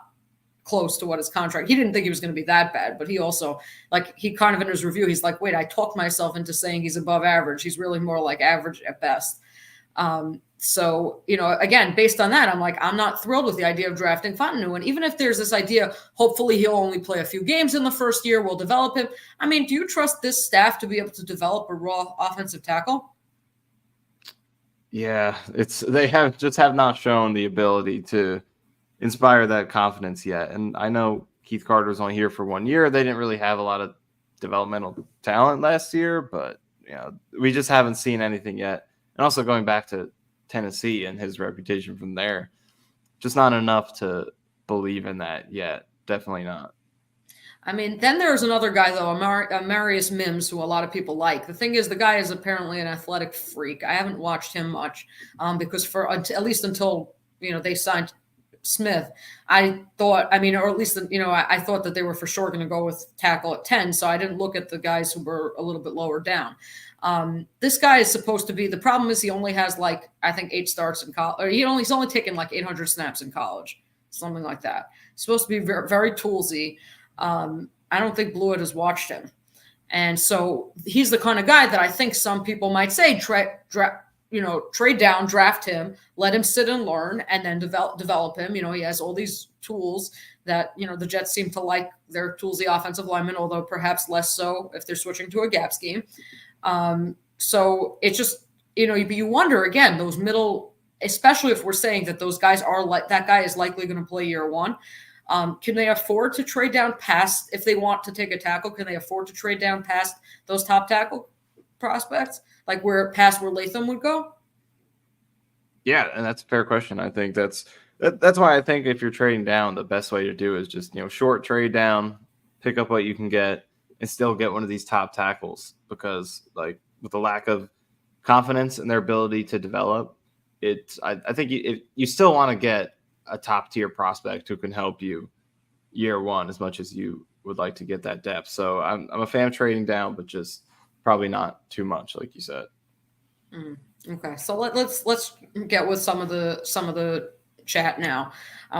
close to what his contract. He didn't think he was going to be that bad, but he also, he kind of in his review, he's like, wait, I talked myself into saying he's above average. He's really more like average at best. So, again, based on that, I'm like, I'm not thrilled with the idea of drafting Fontenot. And even if there's this idea, hopefully he'll only play a few games in the first year, we'll develop him. Do you trust this staff to be able to develop a raw offensive tackle? Yeah, they have not shown the ability to inspire that confidence yet. And I know Keith Carter was only here for 1 year. They didn't really have a lot of developmental talent last year, but we just haven't seen anything yet. And also going back to Tennessee and his reputation from there, just not enough to believe in that yet. Definitely not. Then there's another guy, though, Marius Mims, who a lot of people like. The thing is, the guy is apparently an athletic freak. I haven't watched him much because at least until, they signed Smith, I thought, or at least, I thought that they were for sure going to go with tackle at 10. So I didn't look at the guys who were a little bit lower down. This guy is supposed to be, the problem is he only has I think 8 starts in college, or he's only taken 800 snaps in college, something like that. He's supposed to be very, very toolsy. I don't think Blewett has watched him. And so he's the kind of guy that I think some people might say, trade down, draft him, let him sit and learn, and then develop him. He has all these tools that, the Jets seem to like their toolsy offensive linemen, although perhaps less so if they're switching to a gap scheme. So it's just, you wonder again, those middle, especially if we're saying that those guys that guy is likely going to play year one. Can they afford to trade down past, if they want to take a tackle, can they afford to trade down past those top tackle prospects, past where Latham would go? Yeah, and that's a fair question. I think that's why I think if you're trading down, the best way to do is just, short trade down, pick up what you can get, and still get one of these top tackles, because with the lack of confidence in their ability to develop, I think you still want to get a top tier prospect who can help you year one as much as you would like to get that depth. So I'm a fan of trading down, but just probably not too much, like you said. Okay, so let's get with some of the chat now.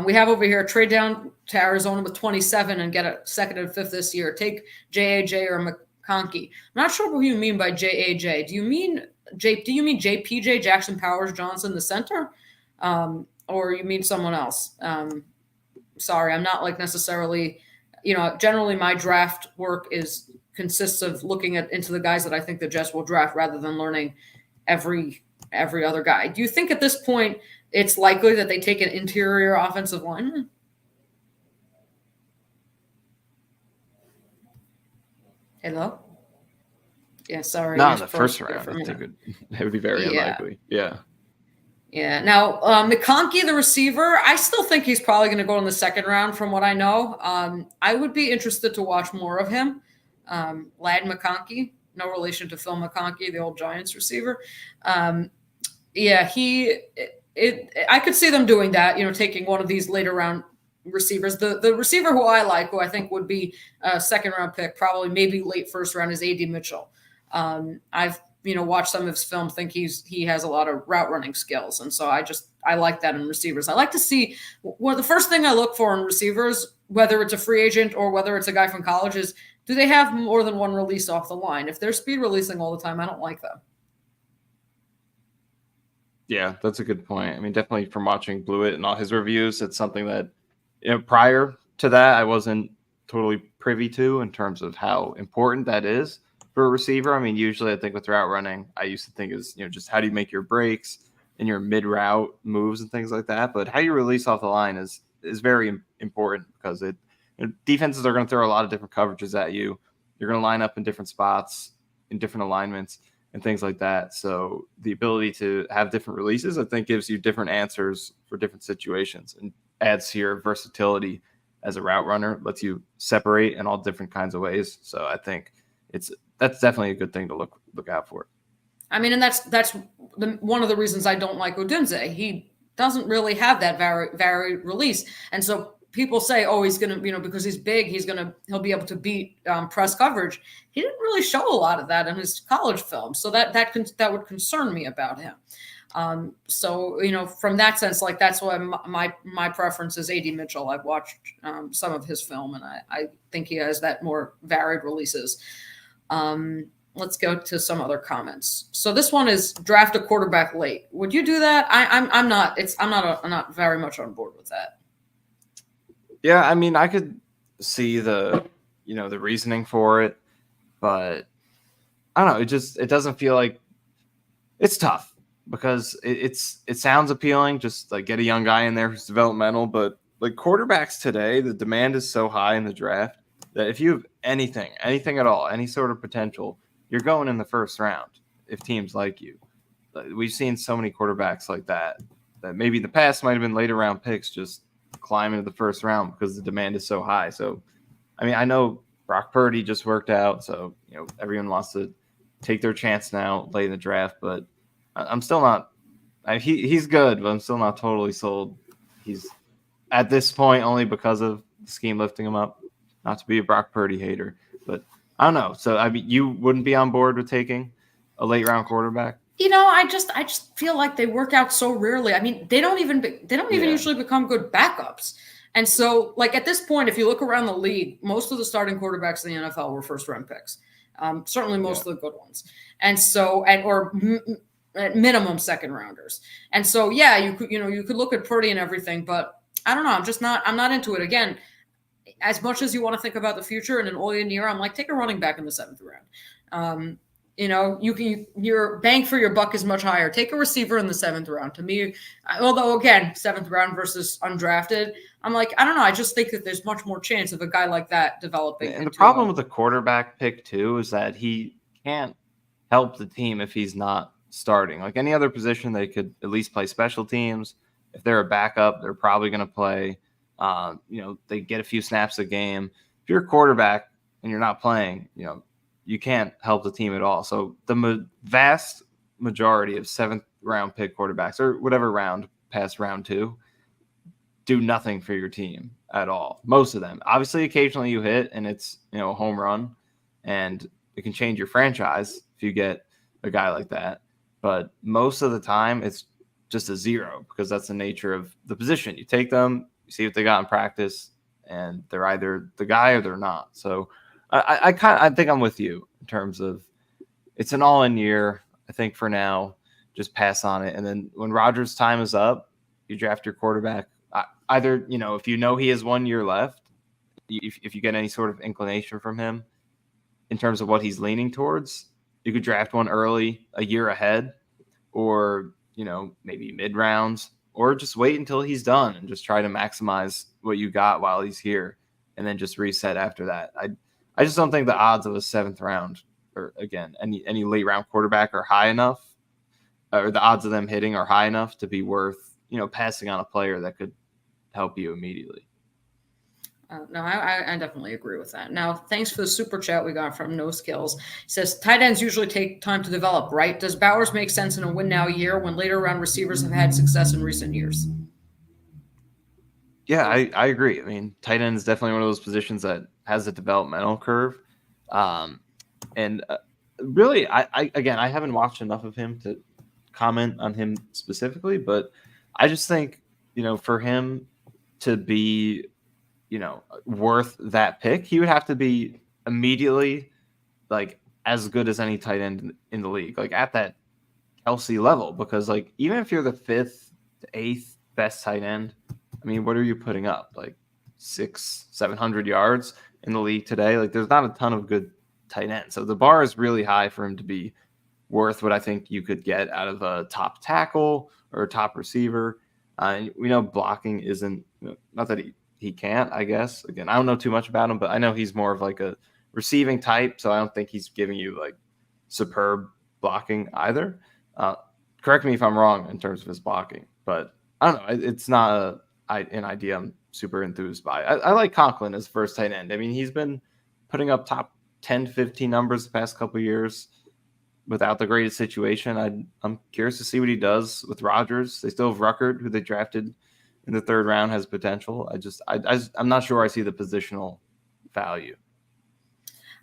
We have over here, trade down to Arizona with 27 and get a 2nd and 5th this year. Take JAJ or McConkey. I'm not sure what you mean by JAJ. Do you mean JPJ, Jackson Powers Johnson, the center? Or you mean someone else? Sorry, I'm not necessarily, generally my draft work consists of looking into the guys that I think the Jets will draft rather than learning every every other guy. Do you think at this point it's likely that they take an interior offensive lineman? Hello? Yeah, sorry. Not in the first round. I think it would be very unlikely. Yeah. Yeah. Now, McConkey, the receiver, I still think he's probably going to go in the second round from what I know. I would be interested to watch more of him. Lad McConkey, no relation to Phil McConkey, the old Giants receiver. I could see them doing that, taking one of these later round receivers. The receiver who I like, who I think would be a second round pick, probably maybe late first round, is A.D. Mitchell. I've watched some of his film, think he has a lot of route running skills, and so I like that in receivers. I like to see the first thing I look for in receivers, whether it's a free agent or whether it's a guy from college, is do they have more than one release off the line? If they're speed releasing all the time, I don't like them. Yeah, that's a good point. I mean, definitely from watching Blewett and all his reviews, it's something that prior to that I wasn't totally privy to in terms of how important that is for a receiver. I mean, usually I think with route running, I used to think is, just how do you make your breaks and your mid-route moves and things like that. But how you release off the line is very important because defenses are going to throw a lot of different coverages at you. You're going to line up in different spots, in different alignments and things like that. So the ability to have different releases, I think, gives you different answers for different situations and adds to your versatility as a route runner, lets you separate in all different kinds of ways. So I think that's definitely a good thing to look out for. I mean, and that's one of the reasons I don't like Odunze. He doesn't really have that varied release, and so people say, "Oh, he's going to, because he's big, he'll be able to beat press coverage." He didn't really show a lot of that in his college film, so that would concern me about him. So from that sense, like that's why my preference is A.D. Mitchell. I've watched some of his film, and I think he has that more varied releases. Let's go to some other comments. So this one is draft a quarterback late. Would you do that? I'm not very much on board with that. Yeah, I mean, I could see the reasoning for it, but I don't know. It doesn't feel like it's tough because it sounds appealing. Just like get a young guy in there who's developmental, but like quarterbacks today, the demand is so high in the draft that if you have anything at all, any sort of potential, you're going in the first round if teams like you. We've seen so many quarterbacks like that maybe in the past might have been later round picks just climb into the first round because the demand is so high. So, I mean, I know Brock Purdy just worked out, so everyone wants to take their chance now late in the draft, but I'm still not. He's good, but I'm still not totally sold. He's at this point only because of the scheme lifting him up. Not to be a Brock Purdy hater, but I don't know. So I mean, you wouldn't be on board with taking a late round quarterback? I just feel like they work out so rarely. I mean, they don't even usually become good backups. And so, like at this point, if you look around the league, most of the starting quarterbacks in the NFL were first round picks. Certainly most of the good ones. And so, or at minimum second rounders. And so, yeah, you could look at Purdy and everything, but I don't know. I'm not into it. Again, as much as you want to think about the future in an all-in year, I'm like, take a running back in the 7th round. Your bang for your buck is much higher. Take a receiver in the 7th round. To me, although again, 7th round versus undrafted, I'm like, I don't know. I just think that there's much more chance of a guy like that developing. And the problem with the quarterback pick too is that he can't help the team if he's not starting. Like any other position, they could at least play special teams. If they're a backup, they're probably going to play. They get a few snaps a game. If you're a quarterback and you're not playing, you can't help the team at all. So the vast majority of 7th round pick quarterbacks or whatever round past round 2 do nothing for your team at all. Most of them. Obviously, occasionally you hit and it's, a home run and it can change your franchise if you get a guy like that. But most of the time it's just a zero because that's the nature of the position. You take them, you see what they got in practice, and they're either the guy or they're not. So I think I'm with you in terms of it's an all-in year. I think for now, just pass on it. And then when Rodgers' time is up, you draft your quarterback. Either, if he has 1 year left, if you get any sort of inclination from him in terms of what he's leaning towards, you could draft one early, a year ahead, or, maybe mid rounds, or just wait until he's done and just try to maximize what you got while he's here and then just reset after that. I just don't think the odds of a 7th round or, again, any late round quarterback are high enough, or the odds of them hitting are high enough to be worth, passing on a player that could help you immediately. No, I definitely agree with that. Now, thanks for the super chat we got from No Skills. He says, tight ends usually take time to develop, right? Does Bowers make sense in a win now year when later round receivers have had success in recent years? Yeah, I agree. I mean, tight end is definitely one of those positions that has a developmental curve. Really, I haven't watched enough of him to comment on him specifically, but I just think, for him to be, worth that pick, he would have to be immediately like as good as any tight end in the league, like at that Kelsey level, because like even if you're the 5th to 8th best tight end, I mean, what are you putting up? Like 600-700 yards in the league today? Like there's not a ton of good tight ends. So the bar is really high for him to be worth what I think you could get out of a top tackle or a top receiver. We know blocking isn't, not that he can't, I guess. Again, I don't know too much about him, but I know he's more of like a receiving type, so I don't think he's giving you like superb blocking either. Correct me if I'm wrong in terms of his blocking, but I don't know. It's not an idea I'm super enthused by. I like Conklin as first tight end. I mean, he's been putting up top 10 to 15 numbers the past couple of years without the greatest situation. I'm curious to see what he does with Rodgers. They still have Ruckert, who they drafted in the 3rd round, has potential. I'm not sure I see the positional value.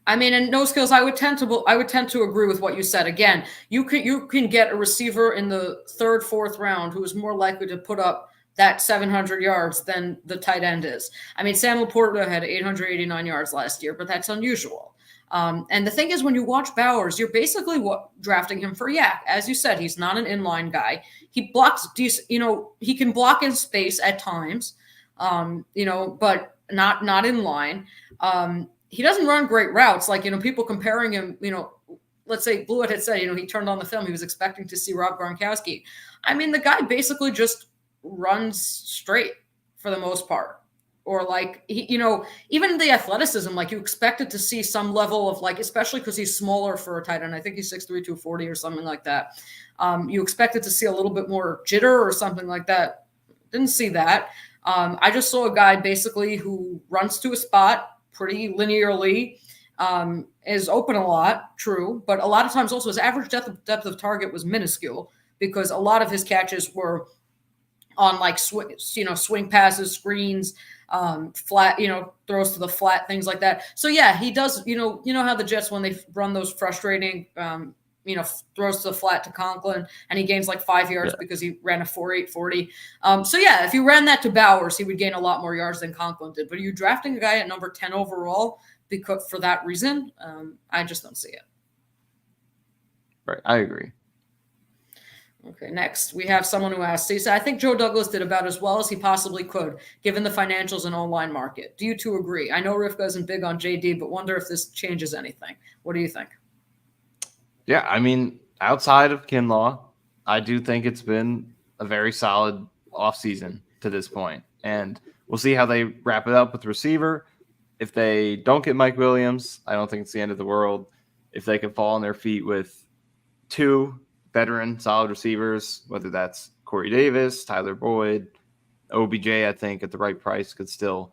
I mean, in No Skills, I would tend to agree with what you said. Again, you can get a receiver in the 3rd, 4th round who is more likely to put up that 700 yards than the tight end is. I mean, Sam Laporta had 889 yards last year, but that's unusual. And the thing is, when you watch Bowers, you're basically drafting him for yak. As you said, he's not an inline guy. He blocks decent, he can block in space at times, but not in line. He doesn't run great routes. Like, people comparing him, let's say Blewett had said, he turned on the film, he was expecting to see Rob Gronkowski. I mean, the guy basically just runs straight for the most part. Or like, even the athleticism, like you expected to see some level of like, especially because he's smaller for a tight end. I think he's 6'3", 240 or something like that. You expected to see a little bit more jitter or something like that. Didn't see that. I just saw a guy basically who runs to a spot pretty linearly, is open a lot, true, but a lot of times also his average depth of target was minuscule because a lot of his catches were on like swing passes, screens, flat, throws to the flat, things like that. So yeah, he does, how the Jets, when they run those frustrating, throws to the flat to Conklin and he gains like 5 yards because he ran a 4.8 40. So yeah, if you ran that to Bowers, he would gain a lot more yards than Conklin did. But are you drafting a guy at number 10 overall because for that reason? I just don't see it. Right. I agree. Okay, next we have someone who asked, he said, I think Joe Douglas did about as well as he possibly could, given the financials and online market. Do you two agree? I know Rivka isn't big on JD, but wonder if this changes anything. What do you think? Yeah, I mean, outside of Kinlaw, I do think it's been a very solid offseason to this point. And we'll see how they wrap it up with receiver. If they don't get Mike Williams, I don't think it's the end of the world. If they can fall on their feet with 2 veteran solid receivers, whether that's Corey Davis, Tyler Boyd, OBJ, I think at the right price could still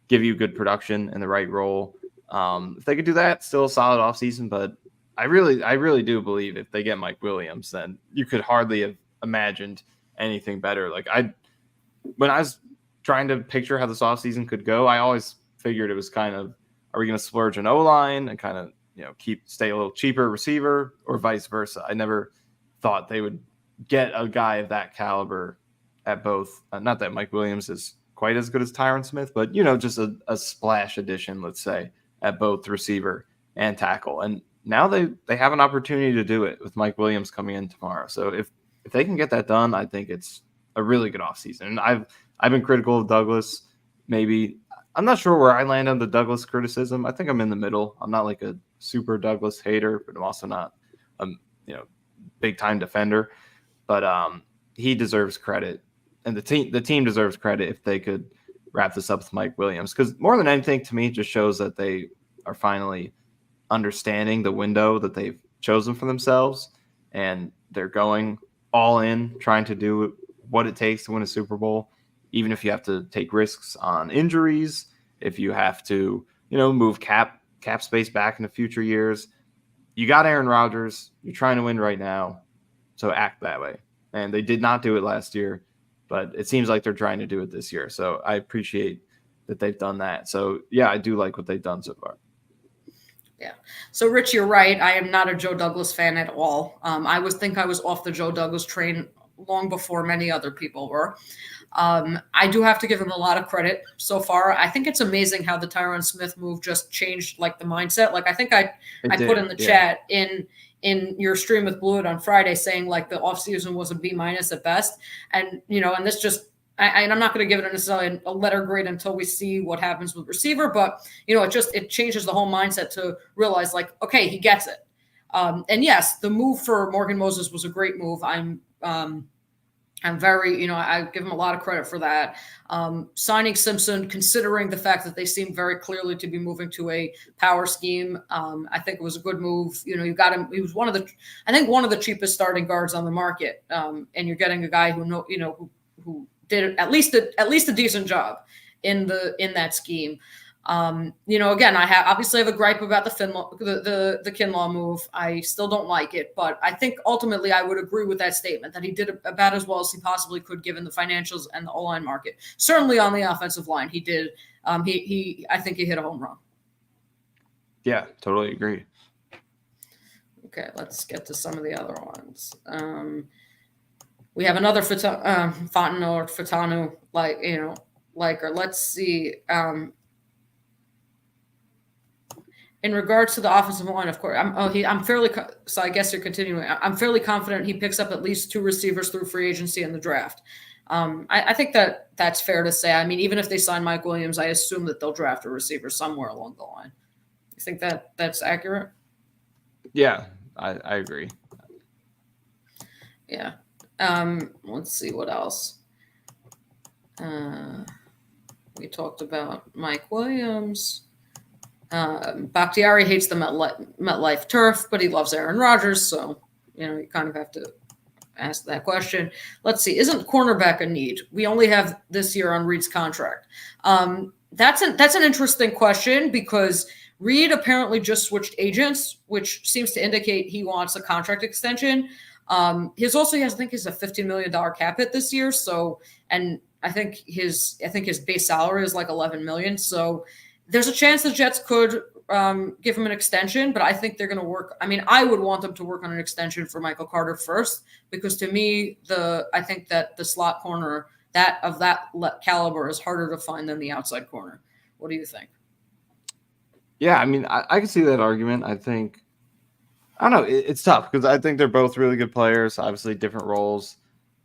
give you good production in the right role. If they could do that, still a solid offseason, but I really do believe if they get Mike Williams, then you could hardly have imagined anything better. Like when I was trying to picture how this offseason could go, I always figured it was kind of, are we going to splurge an O-line and kind of, stay a little cheaper receiver or vice versa? I never thought they would get a guy of that caliber at both. Not that Mike Williams is quite as good as Tyron Smith, but, just a splash addition, let's say, at both receiver and tackle. And now they have an opportunity to do it with Mike Williams coming in tomorrow. So if they can get that done, I think it's a really good offseason. And I've been critical of Douglas. Maybe I'm not sure where I land on the Douglas criticism. I think I'm in the middle. I'm not like a super Douglas hater, but I'm also not big time defender. but he deserves credit, and the team deserves credit if they could wrap this up with Mike Williams, because more than anything, to me, it just shows that they are finally understanding the window that they've chosen for themselves, and they're going all in, trying to do what it takes to win a Super Bowl, even if you have to take risks on injuries, if you have to, move cap space back into future years. You got Aaron Rodgers. You're trying to win right now, so act that way. And they did not do it last year, but it seems like they're trying to do it this year. So I appreciate that they've done that. So, yeah, I do like what they've done so far. Yeah. So, Rich, you're right. I am not a Joe Douglas fan at all. I was off the Joe Douglas train long before many other people were. I do have to give him a lot of credit so far. I think it's amazing how the Tyron Smith move just changed like the mindset. Like I think I put in the chat in your stream with Blewett on Friday saying like the offseason was a B- at best. And, and this just, I'm not going to give it necessarily a letter grade until we see what happens with receiver, but it changes the whole mindset to realize like, okay, he gets it. And yes, the move for Morgan Moses was a great move. I'm very, I give him a lot of credit for that. Signing Simpson, considering the fact that they seem very clearly to be moving to a power scheme, I think it was a good move. You got him. He was one of the cheapest starting guards on the market, and you're getting a guy who did at least a decent job in that scheme. Again, I obviously have a gripe about the Kinlaw move. I still don't like it, but I think ultimately I would agree with that statement that he did about as well as he possibly could given the financials and the O-line market. Certainly on the offensive line, he did. I think he hit a home run. Yeah, totally agree. Okay, let's get to some of the other ones. We have another Fontenot or Fatanu, liker. Let's see. In regards to the offensive line, of course, so I guess you're continuing. I'm fairly confident he picks up at least 2 receivers through free agency and the draft. I think that's fair to say. I mean, even if they sign Mike Williams, I assume that they'll draft a receiver somewhere along the line. You think that's accurate? Yeah, I agree. Yeah. Let's see what else. We talked about Mike Williams. Bakhtiari hates the MetLife turf, but he loves Aaron Rodgers, so you kind of have to ask that question. Let's see, isn't cornerback a need? We only have this year on Reed's contract. That's an interesting question because Reed apparently just switched agents, which seems to indicate he wants a contract extension. He has a $15 million cap hit this year, so and I think his base salary is like $11 million, so. There's a chance the Jets could give him an extension, but I think they're going to work. I mean, I would want them to work on an extension for Michael Carter first, because to me, I think that the slot corner of that caliber is harder to find than the outside corner. What do you think? Yeah, I mean, I can see that argument. I don't know. It's tough because I think they're both really good players, obviously different roles.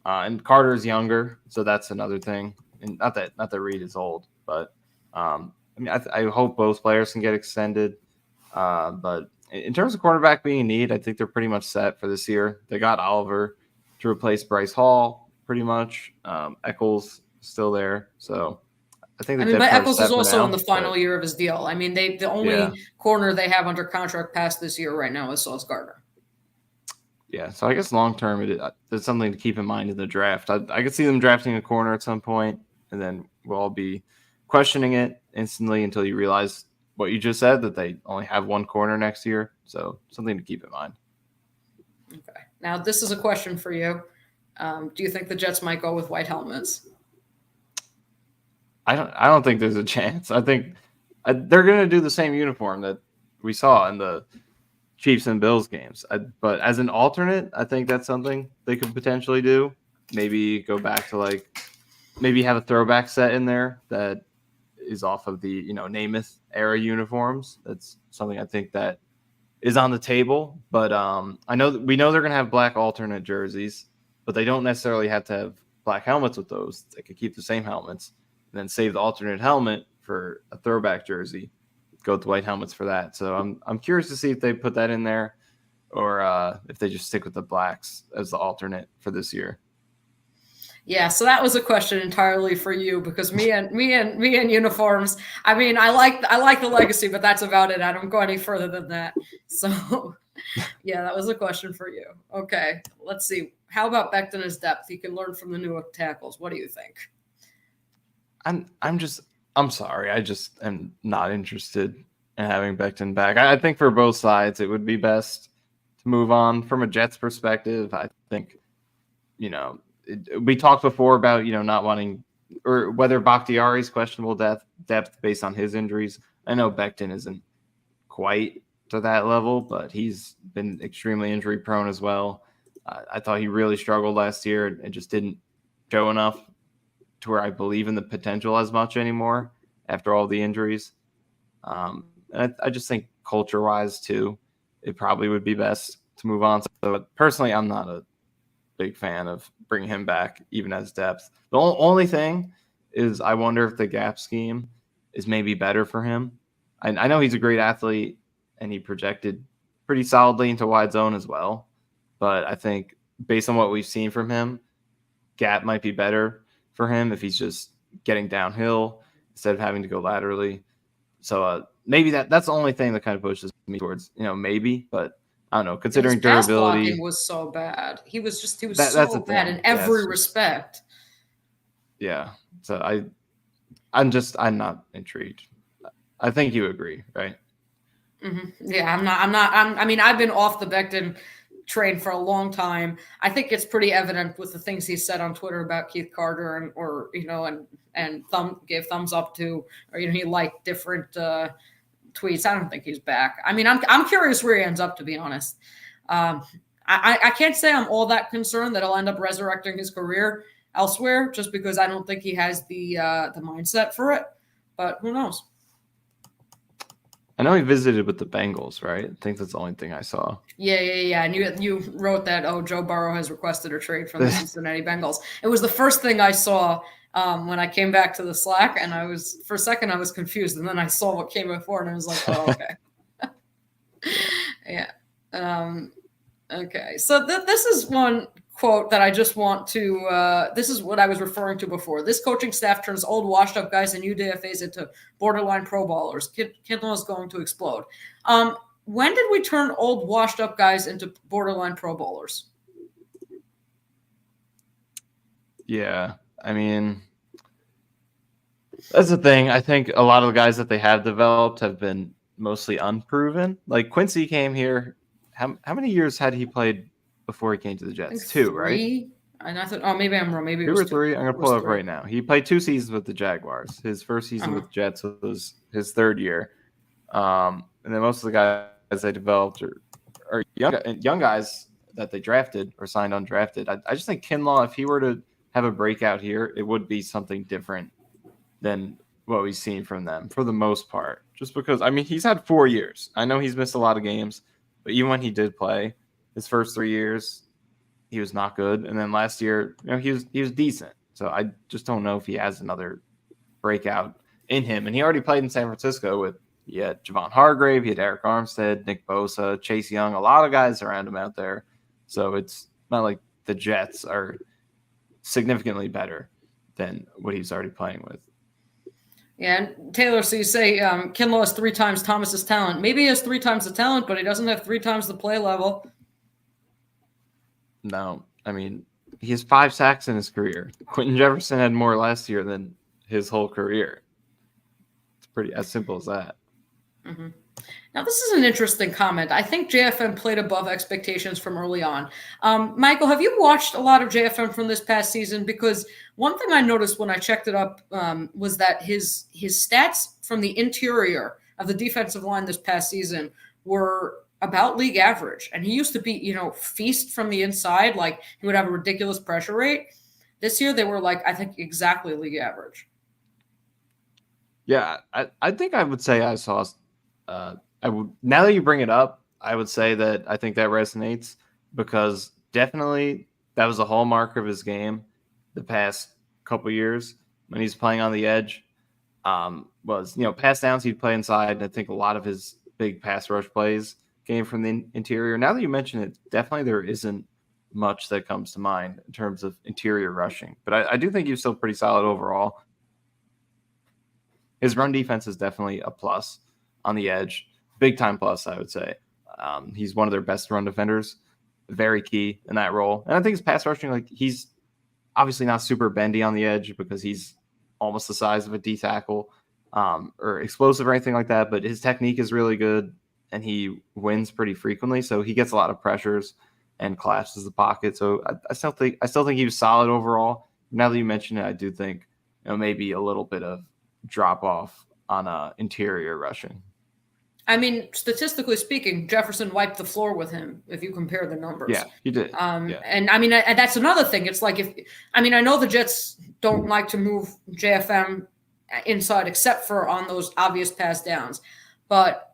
And Carter is younger, so that's another thing. And not that Reed is old, but I mean, I hope both players can get extended. But in terms of cornerback being in need, I think they're pretty much set for this year. They got Oliver to replace Bryce Hall, pretty much. Eccles still there, so I think. But Eccles is also in the final year of his deal. I mean, the only corner they have under contract past this year right now is Sauce Gardner. Yeah, so I guess long term, it's something to keep in mind in the draft. I could see them drafting a corner at some point, and then we'll all be questioning it instantly until you realize what you just said, that they only have one corner next year. So something to keep in mind. Okay. Now, this is a question for you. Do you think the Jets might go with white helmets? I don't think there's a chance. I think they're going to do the same uniform that we saw in the Chiefs and Bills games. But as an alternate, I think that's something they could potentially do. Maybe go back to maybe have a throwback set in there that is off of the Namath era uniforms. That's something I think that is on the table. But we know they're going to have black alternate jerseys, but they don't necessarily have to have black helmets with those. They could keep the same helmets and then save the alternate helmet for a throwback jersey. Go with the white helmets for that. So I'm curious to see if they put that in there. or if they just stick with the blacks as the alternate for this year. Yeah, so that was a question entirely for you because me and uniforms. I mean, I like the legacy, but that's about it. I don't go any further than that. So, yeah, that was a question for you. Okay, let's see. How about Becton as depth? He can learn from the newer tackles. What do you think? I'm sorry. I just am not interested in having Becton back. I think for both sides, it would be best to move on. From a Jets perspective, I think, we talked before about, not wanting, or whether Bakhtiari's questionable depth based on his injuries. I know Becton isn't quite to that level, but he's been extremely injury prone as well. I thought he really struggled last year and just didn't show enough to where I believe in the potential as much anymore after all the injuries. And I just think culture-wise, too, it probably would be best to move on. So personally, I'm not a big fan of bringing him back, even as depth. The only thing is I wonder if the gap scheme is maybe better for him. I know he's a great athlete, and he projected pretty solidly into wide zone as well. But I think based on what we've seen from him, gap might be better for him if he's just getting downhill instead of having to go laterally. So maybe that's the only thing that kind of pushes me towards, maybe, but I don't know, considering his pass durability. blocking was so bad. He was so bad in every respect. Yeah. So I'm not intrigued. I think you agree, right? Mm-hmm. Yeah, I mean, I've been off the Becton train for a long time. I think it's pretty evident with the things he said on Twitter about Keith Carter and gave thumbs up to, or he liked different tweets. I don't think he's back. I mean, I'm curious where he ends up, to be honest. I can't say I'm all that concerned that he'll end up resurrecting his career elsewhere, just because I don't think he has the mindset for it. But who knows? I know he visited with the Bengals, right? I think that's the only thing I saw. Yeah. And you wrote that, Joe Burrow has requested a trade from the Cincinnati Bengals. It was the first thing I saw when I came back to the Slack, and for a second I was confused, and then I saw what came before, and I was like, oh, okay. Yeah. Okay. So this is one quote that I just want to, this is what I was referring to before. This coaching staff turns old washed up guys and UDFAs into borderline pro ballers. Kindle is going to explode. When did we turn old washed up guys into borderline pro ballers? Yeah. I mean, that's the thing. I think a lot of the guys that they have developed have been mostly unproven. Like Quincy came here. How many years had he played before he came to the Jets? 2, right? And I thought, maybe I'm wrong. Maybe it 2 was or 3. I'm going to pull it up right now. He played 2 seasons with the Jaguars. His first season with the Jets was his 3rd year. And then most of the guys they developed are young guys that they drafted or signed undrafted. I just think Kinlaw, if he were to have a breakout here, it would be something different than what we've seen from them for the most part. Just because, I mean, he's had 4 years. I know he's missed a lot of games, but even when he did play, his first 3 years, he was not good. And then last year, he was decent. So I just don't know if he has another breakout in him. And he already played in San Francisco he had Javon Hargrave, he had Eric Armstead, Nick Bosa, Chase Young, a lot of guys around him out there. So it's not like the Jets are significantly better than what he's already playing with. Yeah, and Taylor, so you say Kinlaw has 3 times Thomas's talent. Maybe he has 3 times the talent, but he doesn't have 3 times the play level. No, I mean, he has 5 sacks in his career. Quentin Jefferson had more last year than his whole career. It's pretty as simple as that. Mm-hmm. Now, this is an interesting comment. I think JFM played above expectations from early on. Michael, have you watched a lot of JFM from this past season? Because one thing I noticed when I checked it up was that his stats from the interior of the defensive line this past season were about league average. And he used to be, feast from the inside. Like, he would have a ridiculous pressure rate. This year, they were I think exactly league average. Yeah, I think I would say I saw now that you bring it up, I would say that I think that resonates because definitely that was a hallmark of his game the past couple years when he's playing on the edge. Was pass downs he'd play inside, and I think a lot of his big pass rush plays game from the interior. Now that you mention it, definitely there isn't much that comes to mind in terms of interior rushing. But I do think he's still pretty solid overall. His run defense is definitely a plus on the edge. Big time plus, I would say. He's one of their best run defenders. Very key in that role. And I think his pass rushing, like, he's obviously not super bendy on the edge because he's almost the size of a D tackle or explosive or anything like that. But his technique is really good and he wins pretty frequently. So he gets a lot of pressures and collapses the pocket. So I still think he was solid overall. Now that you mention it, I do think maybe a little bit of drop off on interior rushing. I mean, statistically speaking, Jefferson wiped the floor with him if you compare the numbers. Yeah, he did. And I mean, that's another thing. It's like I know the Jets don't like to move JFM inside except for on those obvious pass downs. But,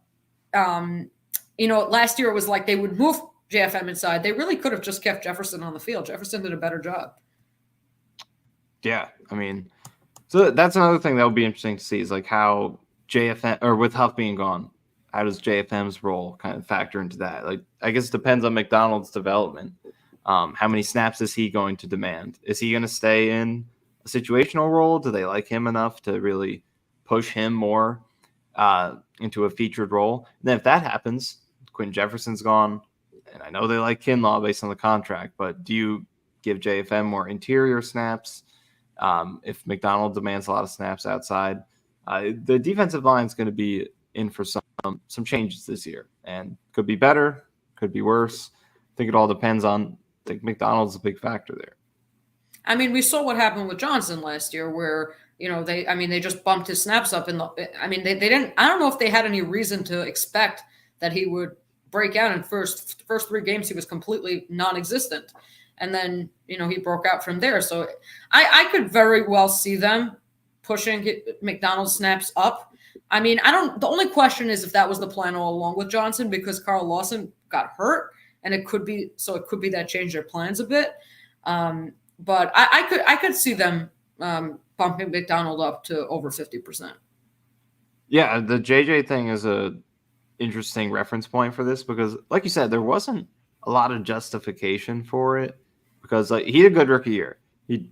last year it was like they would move JFM inside. They really could have just kept Jefferson on the field. Jefferson did a better job. Yeah, I mean, so that's another thing that would be interesting to see is like how JFM, or with Huff being gone, how does JFM's role kind of factor into that? Like, I guess it depends on McDonald's development. How many snaps is he going to demand? Is he going to stay in a situational role? Do they like him enough to really push him more into a featured role? And then if that happens, Quentin Jefferson's gone, and I know they like Kinlaw based on the contract, but do you give JFM more interior snaps? If McDonald demands a lot of snaps outside, the defensive line is going to be in for some changes this year, and could be better, could be worse. I think it all depends on. I think McDonald's a big factor there. I mean, we saw what happened with Johnson last year, where they just bumped his snaps up, and they didn't. I don't know if they had any reason to expect that he would break out in first 3 games. He was completely non-existent, and then he broke out from there. So I could very well see them pushing McDonald's snaps up. I mean, the only question is if that was the plan all along with Johnson, because Carl Lawson got hurt, and it could be that changed their plans a bit. But I could see them bumping McDonald up to over 50%. Yeah, the JJ thing is a interesting reference point for this because, like you said, there wasn't a lot of justification for it because he had a good rookie year. He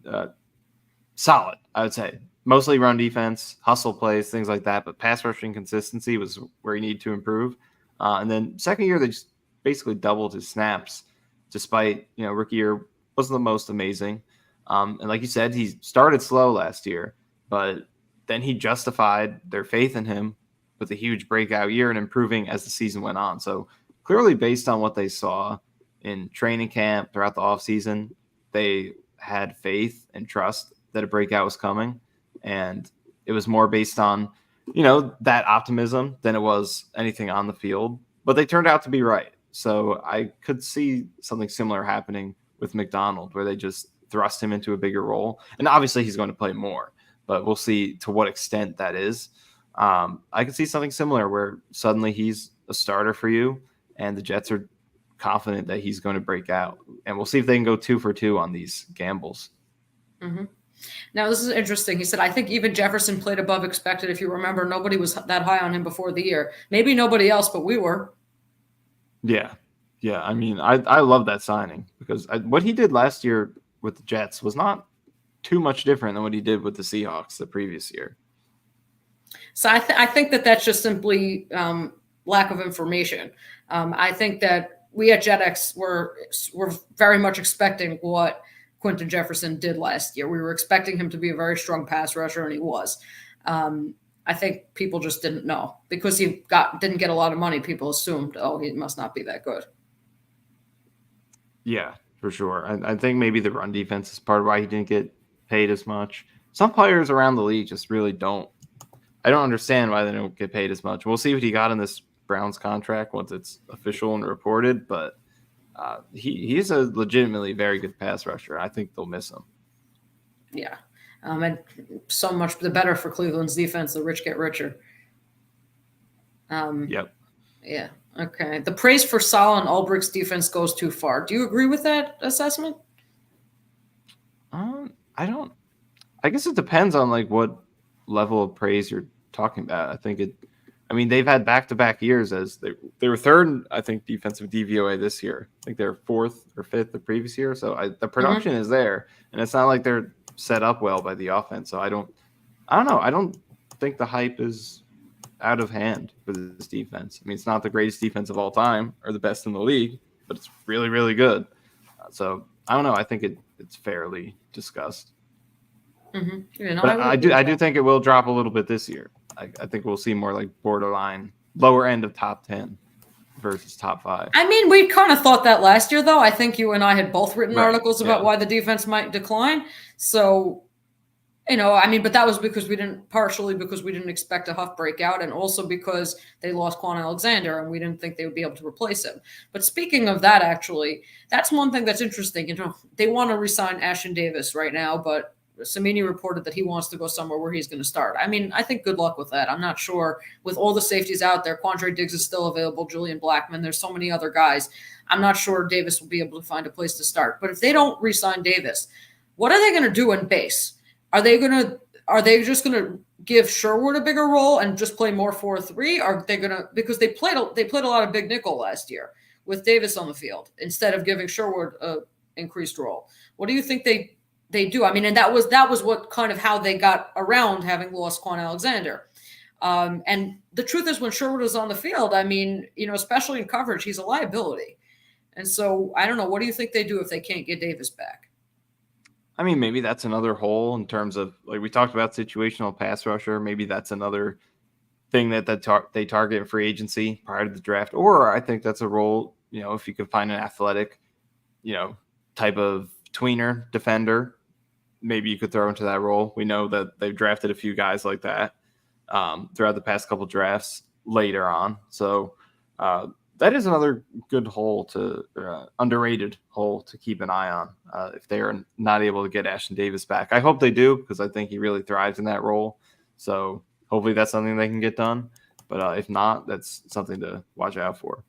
solid, I would say. Mostly run defense, hustle plays, things like that. But pass rushing consistency was where he needed to improve. And then second year, they just basically doubled his snaps, despite, rookie year wasn't the most amazing. And like you said, he started slow last year, but then he justified their faith in him with a huge breakout year and improving as the season went on. So clearly based on what they saw in training camp throughout the offseason, they had faith and trust that a breakout was coming. And it was more based on, that optimism than it was anything on the field. But they turned out to be right. So I could see something similar happening with McDonald, where they just thrust him into a bigger role. And obviously he's going to play more, but we'll see to what extent that is. I could see something similar where suddenly he's a starter for you and the Jets are confident that he's going to break out. And we'll see if they can go 2 for 2 on these gambles. Mm-hmm. Now, this is interesting. He said, I think even Jefferson played above expected. If you remember, nobody was that high on him before the year. Maybe nobody else, but we were. Yeah. Yeah. I mean, I love that signing because what he did last year with the Jets was not too much different than what he did with the Seahawks the previous year. So I think that that's just simply lack of information. I think that we at JetX were very much expecting what Quentin Jefferson did last year. We were expecting him to be a very strong pass rusher, and he was. I think people just didn't know because he didn't get a lot of money. People assumed, he must not be that good. Yeah, for sure. I think maybe the run defense is part of why he didn't get paid as much. Some players around the league just really don't. I don't understand why they don't get paid as much. We'll see what he got in this Browns contract once it's official and reported, but he's a legitimately very good pass rusher. I think they'll miss him. Yeah. And so much the better for Cleveland's defense. The rich get richer. Yep. Yeah. Okay. The praise for Saleh and Ulbricht's defense goes too far. Do you agree with that assessment? I don't. I guess it depends on what level of praise you're talking about. I think it I mean, they've had back-to-back years as they were third, I think, defensive DVOA this year. I think they were fourth or fifth the previous year. So the production is there, and it's not like they're set up well by the offense. So I don't know. I don't think the hype is out of hand for this defense. I mean, it's not the greatest defense of all time or the best in the league, but it's really, really good. So I don't know. I think it's fairly discussed. Mm-hmm. Yeah, no, but I do think it will drop a little bit this year. I think we'll see more like borderline lower end of top 10 versus top 5. I mean, we kind of thought that last year, though. I think you and I had both written articles about why the defense might decline. So, I mean, but that was because partially because we didn't expect a Huff breakout, and also because they lost Quan Alexander and we didn't think they would be able to replace him. But speaking of that, actually, that's one thing that's interesting. They want to re-sign Ashton Davis right now, but Samini reported that he wants to go somewhere where he's going to start. I mean, I think good luck with that. I'm not sure with all the safeties out there. Quandre Diggs is still available. Julian Blackmon. There's so many other guys. I'm not sure Davis will be able to find a place to start. But if they don't re-sign Davis, what are they going to do in base? Are they just going to give Sherwood a bigger role and just play more 4-3? Are they going to, because they played a lot of big nickel last year with Davis on the field instead of giving Sherwood a increased role? What do you think they do? I mean, and that was what kind of how they got around having lost Quan Alexander. And the truth is, when Sherwood was on the field, I mean, especially in coverage, he's a liability. And so I don't know. What do you think they do if they can't get Davis back? I mean, maybe that's another hole in terms of, like we talked about, situational pass rusher. Maybe that's another thing that they target in free agency prior to the draft. Or I think that's a role, if you could find an athletic, type of tweener defender, maybe you could throw into that role. We know that they've drafted a few guys like that throughout the past couple drafts later on. So that is another good hole underrated hole to keep an eye on if they are not able to get Ashton Davis back. I hope they do, because I think he really thrives in that role. So hopefully that's something they can get done. But if not, that's something to watch out for.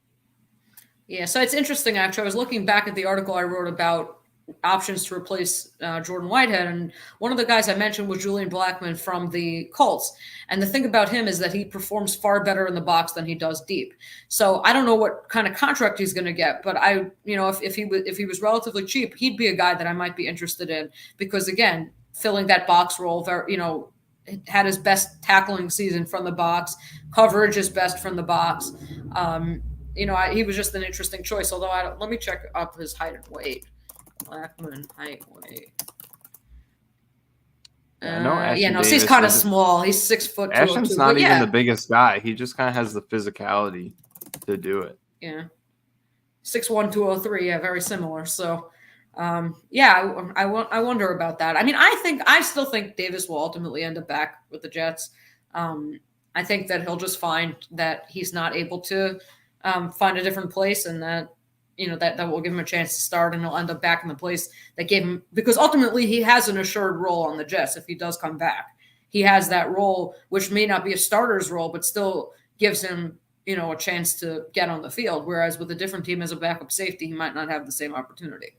Yeah, so it's interesting, actually. I was looking back at the article I wrote about options to replace Jordan Whitehead, and one of the guys I mentioned was Julian Blackmon from the Colts. And the thing about him is that he performs far better in the box than he does deep. So I don't know what kind of contract he's going to get, but if he was relatively cheap, he'd be a guy that I might be interested in, because again, filling that box role, had his best tackling season from the box, coverage is best from the box. He was just an interesting choice. Although let me check up his height and weight. Blackmon height, weight. He's kind of small. He's 6 foot. Ashton's not even the biggest guy. He just kind of has the physicality to do it. Yeah, 6'1", 203. Yeah, very similar. So, I wonder about that. I mean, I still think Davis will ultimately end up back with the Jets. I think that he'll just find that he's not able to find a different place, and that that will give him a chance to start, and he'll end up back in the place that gave him, because ultimately he has an assured role on the Jets. If he does come back, he has that role, which may not be a starter's role, but still gives him, a chance to get on the field. Whereas with a different team as a backup safety, he might not have the same opportunity.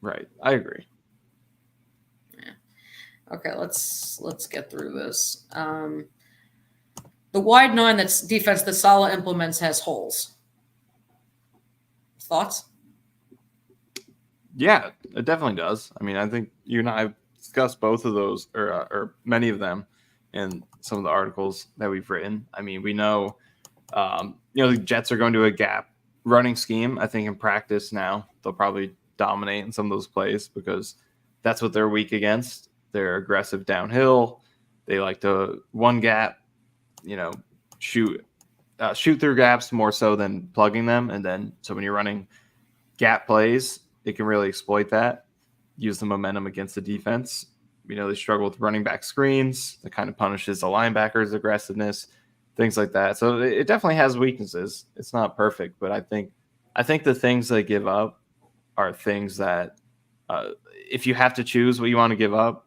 Right. I agree. Yeah. Okay. Let's get through this. The wide 9 that's defense that Saleh implements has holes. Thoughts? Yeah, it definitely does. I mean, I think you and I have discussed both of those, or many of them, in some of the articles that we've written. I mean, we know, the Jets are going to a gap running scheme. I think in practice now they'll probably dominate in some of those plays, because that's what they're weak against. They're aggressive downhill. They like to one gap, shoot through gaps more so than plugging them. And then, so when you're running gap plays, they can really exploit that, use the momentum against the defense. They struggle with running back screens. That kind of punishes the linebackers' aggressiveness, things like that. So it definitely has weaknesses. It's not perfect, but I think the things they give up are things that if you have to choose what you want to give up,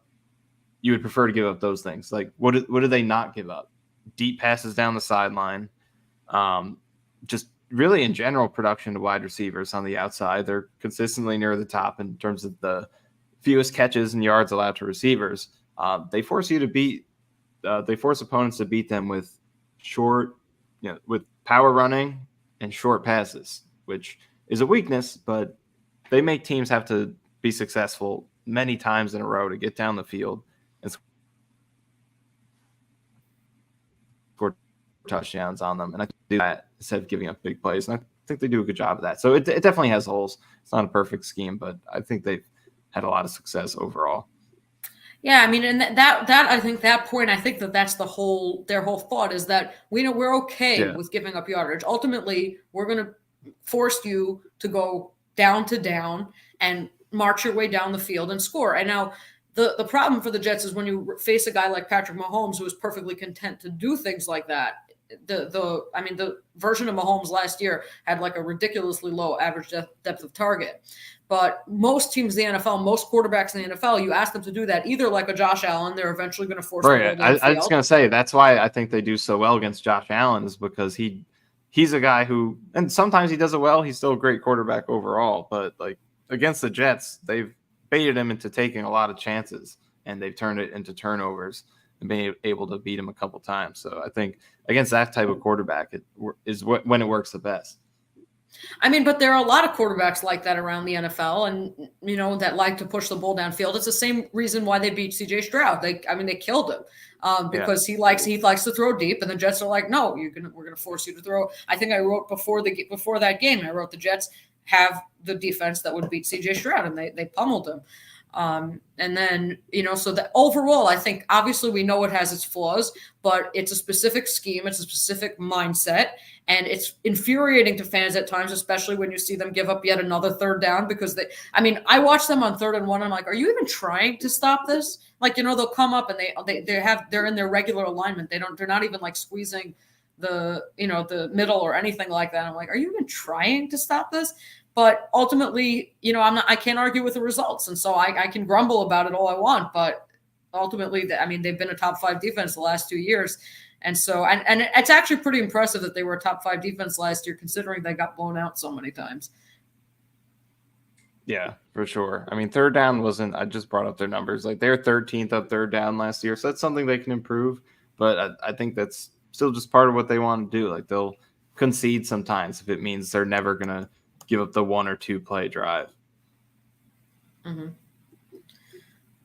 you would prefer to give up those things. Like what do they not give up? Deep passes down the sideline. Just really in general production to wide receivers on the outside. They're consistently near the top in terms of the fewest catches and yards allowed to receivers. They force opponents to beat them with short, with power running and short passes, which is a weakness, but they make teams have to be successful many times in a row to get down the field and score touchdowns on them. And I do that instead of giving up big plays. And I think they do a good job of that. So it definitely has holes. It's not a perfect scheme, but I think they've had a lot of success overall. Yeah, I mean, and that I think that point, I think that's their whole thought is that we're okay with giving up yardage. Ultimately, we're going to force you to go down to down and march your way down the field and score. And now the problem for the Jets is when you face a guy like Patrick Mahomes, who is perfectly content to do things like that. The version of Mahomes last year had like a ridiculously low average depth of target. But most teams in the NFL, most quarterbacks in the NFL, you ask them to do that, either like a Josh Allen, they're eventually going to force the ball down the field. I was going to say, that's why I think they do so well against Josh Allen, is because he's a guy who, and sometimes he does it well, he's still a great quarterback overall, but like against the Jets, they've baited him into taking a lot of chances, and they've turned it into turnovers and been able to beat him a couple times. So I think against that type of quarterback, it is when it works the best. I mean, but there are a lot of quarterbacks like that around the NFL, and that like to push the ball downfield. It's the same reason why they beat C.J. Stroud. They killed him because he likes to throw deep, and the Jets are like, no, we're gonna force you to throw. I think I wrote before that game, I wrote the Jets have the defense that would beat C.J. Stroud, and they pummeled him. And then, so that overall, I think obviously we know it has its flaws, but it's a specific scheme. It's a specific mindset, and it's infuriating to fans at times, especially when you see them give up yet another third down because I watch them on 3rd and 1. I'm like, are you even trying to stop this? Like, they'll come up and they're in their regular alignment. They're not even like squeezing the middle or anything like that. I'm like, are you even trying to stop this? But ultimately, I can't argue with the results. And so I can grumble about it all I want. But ultimately, they've been a top 5 defense the last 2 years. And so, and it's actually pretty impressive that they were a top 5 defense last year, considering they got blown out so many times. Yeah, for sure. Third down I just brought up their numbers. Like, they're 13th on third down last year. So that's something they can improve. But I think that's still just part of what they want to do. Like, they'll concede sometimes if it means they're never going to give up the 1 or 2 play drive. Mm-hmm.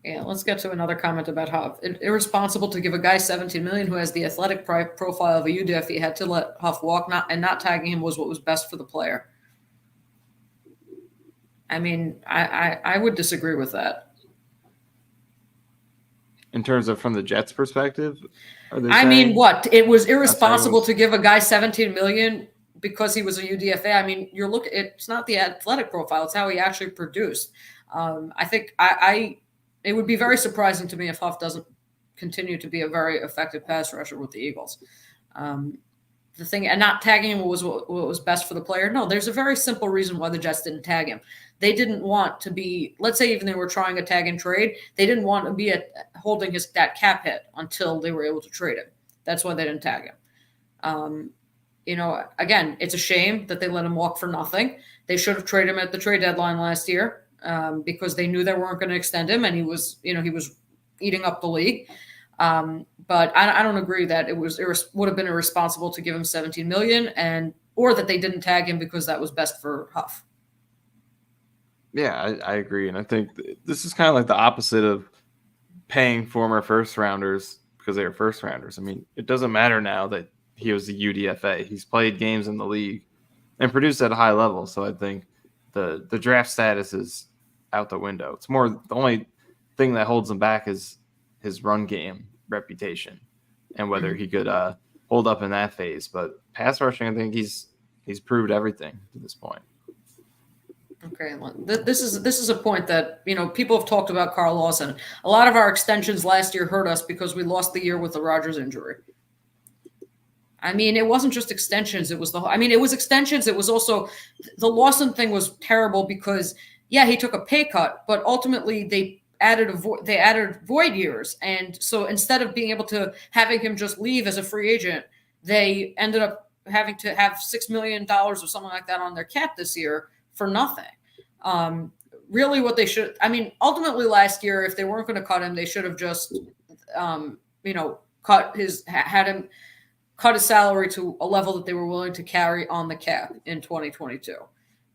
Yeah, let's get to another comment about Huff. Irresponsible to give a guy $17 million who has the athletic profile of a UDF. He had to let Huff walk, not tagging him was what was best for the player. I would disagree with that. In terms of from the Jets' perspective? What? It was irresponsible to give a guy $17 million because he was a UDFA. It's not the athletic profile, it's how he actually produced. I think it would be very surprising to me if Huff doesn't continue to be a very effective pass rusher with the Eagles. The thing, and not tagging him was what was best for the player. No, there's a very simple reason why the Jets didn't tag him. They didn't want to be, let's say even they were trying a tag and trade, they didn't want to be holding that cap hit until they were able to trade him. That's why they didn't tag him. Again, it's a shame that they let him walk for nothing. They should have traded him at the trade deadline last year because they knew they weren't going to extend him, and he was eating up the league. But I don't agree that it would have been irresponsible to give him $17 million or that they didn't tag him because that was best for Huff. Yeah, I agree. And I think this is kind of like the opposite of paying former first rounders because they were first rounders. It doesn't matter now that he was a UDFA. He's played games in the league and produced at a high level. So I think the draft status is out the window. It's more the only thing that holds him back is his run game reputation and whether he could hold up in that phase. But pass rushing, I think he's proved everything to this point. Okay, this is a point that people have talked about Carl Lawson. A lot of our extensions last year hurt us because we lost the year with the Rodgers injury. It wasn't just extensions. It was it was extensions. It was also the Lawson thing was terrible because he took a pay cut, but ultimately they added void years, and so instead of being able to having him just leave as a free agent, they ended up having to have $6 million or something like that on their cap this year for nothing. Really what they should, ultimately last year, if they weren't going to cut him, they should have just, had him cut his salary to a level that they were willing to carry on the cap in 2022,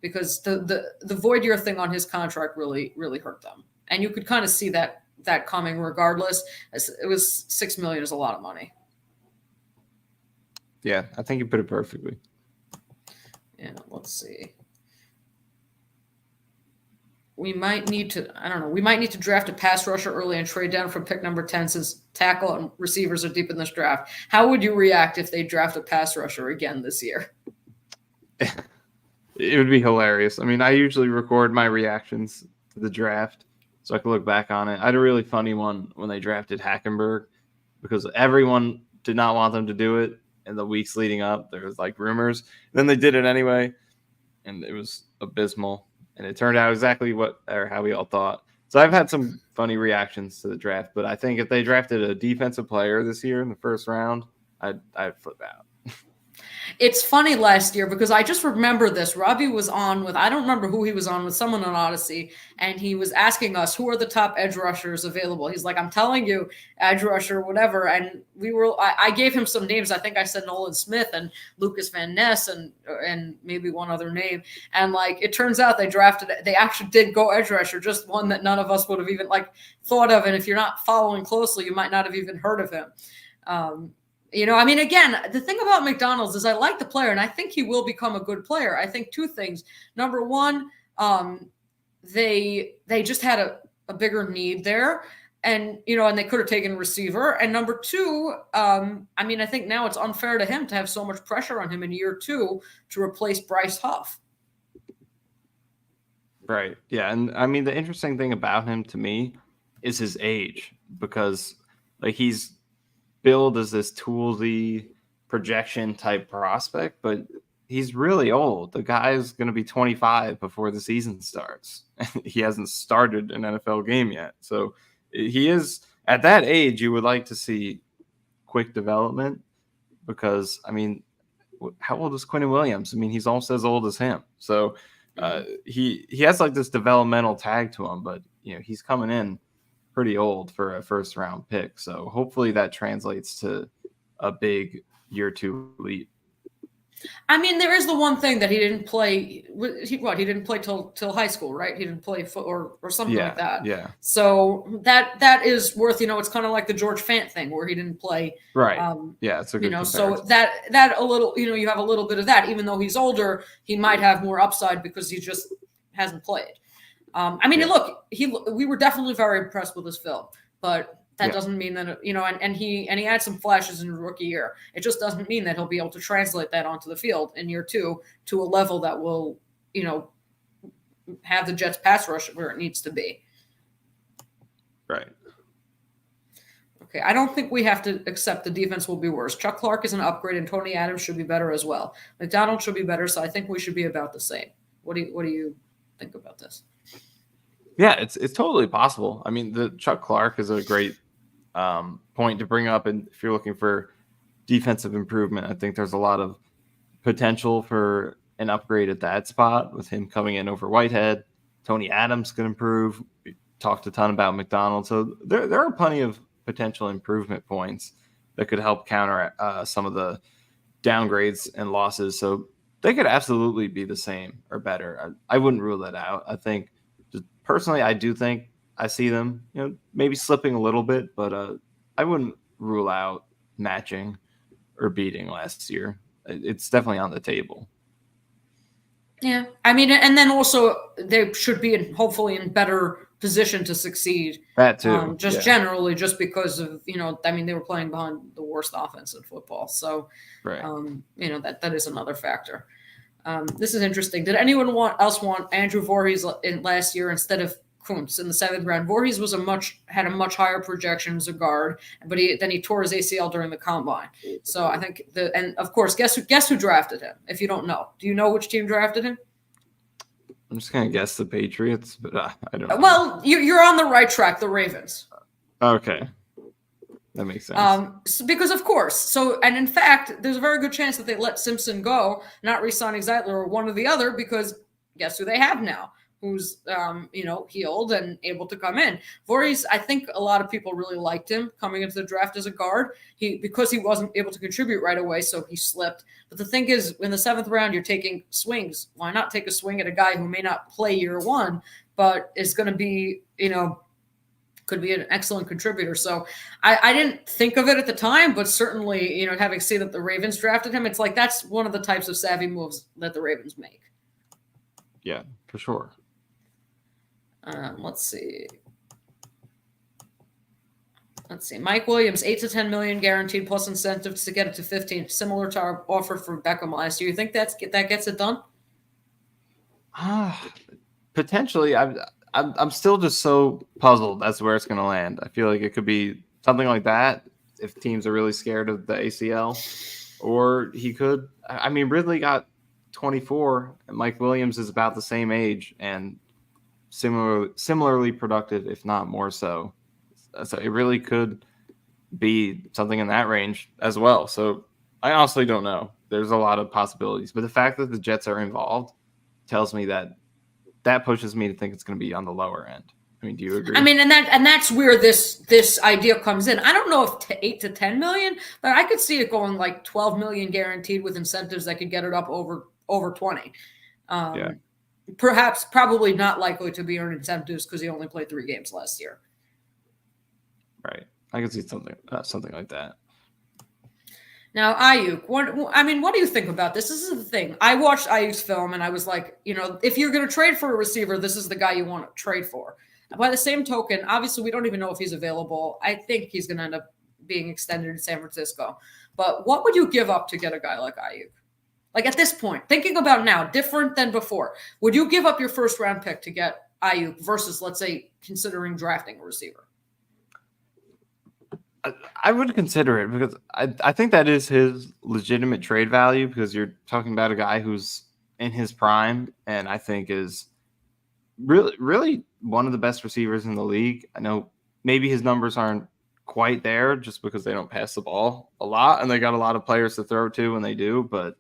because the void year thing on his contract really hurt them, and you could kind of see that coming regardless. It was $6 million is a lot of money. Yeah, I think you put it perfectly. Yeah, let's see. We might need to draft a pass rusher early and trade down from pick number 10 since tackle and receivers are deep in this draft. How would you react if they draft a pass rusher again this year? It would be hilarious. I mean, I usually record my reactions to the draft so I can look back on it. I had a really funny one when they drafted Hackenberg because everyone did not want them to do it. In the weeks leading up, there was like rumors. Then they did it anyway, and it was abysmal. And it turned out exactly how we all thought. So I've had some funny reactions to the draft, but I think if they drafted a defensive player this year in the first round, I'd flip out. It's funny last year because I just remember this. Robbie was on with, I don't remember who he was on with, someone on Odyssey, and he was asking us, who are the top edge rushers available? He's like, I'm telling you, edge rusher, whatever. And I gave him some names. I think I said Nolan Smith and Lucas Van Ness and maybe one other name. And like, it turns out they actually did go edge rusher, just one that none of us would have even like thought of. And if you're not following closely, you might not have even heard of him. I mean, again, the thing about McDonald's is I like the player, and I think he will become a good player. I think two things. Number one, they just had a bigger need there, and they could have taken a receiver. And number two, I mean, I think now it's unfair to him to have so much pressure on him in year 2 to replace Bryce Huff. Right. Yeah, and I mean, the interesting thing about him to me is his age, because like he's billed as this toolsy projection type prospect, but he's really old. The guy is going to be 25 before the season starts. He hasn't started an NFL game yet. So he is at that age. You would like to see quick development because, I mean, how old is Quinnen Williams? I mean, he's almost as old as him. So he has like this developmental tag to him, but he's coming in pretty old for a first round pick. So hopefully that translates to a big year 2 leap. I mean, there is the one thing that he didn't play. He didn't play till high school, right? He didn't play or something like that. Yeah. So that is worth. It's kind of like the George Fant thing where he didn't play. Right. Yeah, it's a good comparison. So that a little. You have a little bit of that. Even though he's older, he might have more upside because he just hasn't played. I mean, look, we were definitely very impressed with his film, but that doesn't mean that, and he had some flashes in his rookie year. It just doesn't mean that he'll be able to translate that onto the field in year 2 to a level that will, have the Jets pass rush where it needs to be. Right. Okay. I don't think we have to accept the defense will be worse. Chuck Clark is an upgrade and Tony Adams should be better as well. McDonald should be better. So I think we should be about the same. What do you think about this? Yeah, it's totally possible. I mean, the Chuck Clark is a great point to bring up, and if you're looking for defensive improvement, I think there's a lot of potential for an upgrade at that spot with him coming in over Whitehead. Tony Adams can improve. We talked a ton about McDonald, so there are plenty of potential improvement points that could help counter some of the downgrades and losses. So they could absolutely be the same or better. I wouldn't rule that out. I think. Personally, I do think I see them, maybe slipping a little bit, but I wouldn't rule out matching or beating last year. It's definitely on the table. Yeah, I mean, and then also they should be hopefully in better position to succeed. That too. Generally, just because of I mean, they were playing behind the worst offense in football, so right. That is another factor. This is interesting. Did anyone else want Andrew Voorhees in last year instead of Kuntz in the 7th round? Voorhees had a much higher projection as a guard, but then he tore his ACL during the combine. So I think and of course, guess who drafted him? If you don't know, do you know which team drafted him? I'm just gonna guess the Patriots, but I don't know. Well, you're on the right track. The Ravens. Okay. That makes sense. Because of course. So, and in fact, there's a very good chance that they let Simpson go, not re-signing Zeitler or one or the other, because guess who they have now? who's healed and able to come in. Voorhees, I think a lot of people really liked him coming into the draft as a guard. Because he wasn't able to contribute right away, so he slipped. But the thing is, in the 7th round, you're taking swings. Why not take a swing at a guy who may not play year one, but is going to be, could be an excellent contributor. So I didn't think of it at the time, but certainly, having seen that the Ravens drafted him, it's like that's one of the types of savvy moves that the Ravens make. Yeah, for sure. Let's see. Mike Williams, 8 to 10 million guaranteed plus incentives to get it to 15, similar to our offer for Beckham last year. You think that gets it done? Potentially. I'm still just so puzzled as to where it's going to land. I feel like it could be something like that if teams are really scared of the ACL, or he could. I mean, Ridley got 24, and Mike Williams is about the same age and similarly productive, if not more so. So it really could be something in that range as well. So I honestly don't know. There's a lot of possibilities, but the fact that the Jets are involved tells me that pushes me to think it's going to be on the lower end. I mean, do you agree? I mean, and that's where this idea comes in. I don't know if 8 to 10 million, but I could see it going like 12 million guaranteed with incentives that could get it up over 20. Probably not likely to be earned incentives because he only played 3 games last year. Right. I could see something like that. Now, Ayuk, what do you think about this? This is the thing. I watched Ayuk's film and I was like, if you're going to trade for a receiver, this is the guy you want to trade for. By the same token, obviously, we don't even know if he's available. I think he's going to end up being extended in San Francisco. But what would you give up to get a guy like Ayuk? Like at this point, thinking about now, different than before, would you give up your first round pick to get Ayuk versus, let's say, considering drafting a receiver? I would consider it because I think that is his legitimate trade value, because you're talking about a guy who's in his prime and I think is really one of the best receivers in the league. I know maybe his numbers aren't quite there just because they don't pass the ball a lot and they got a lot of players to throw to when they do. But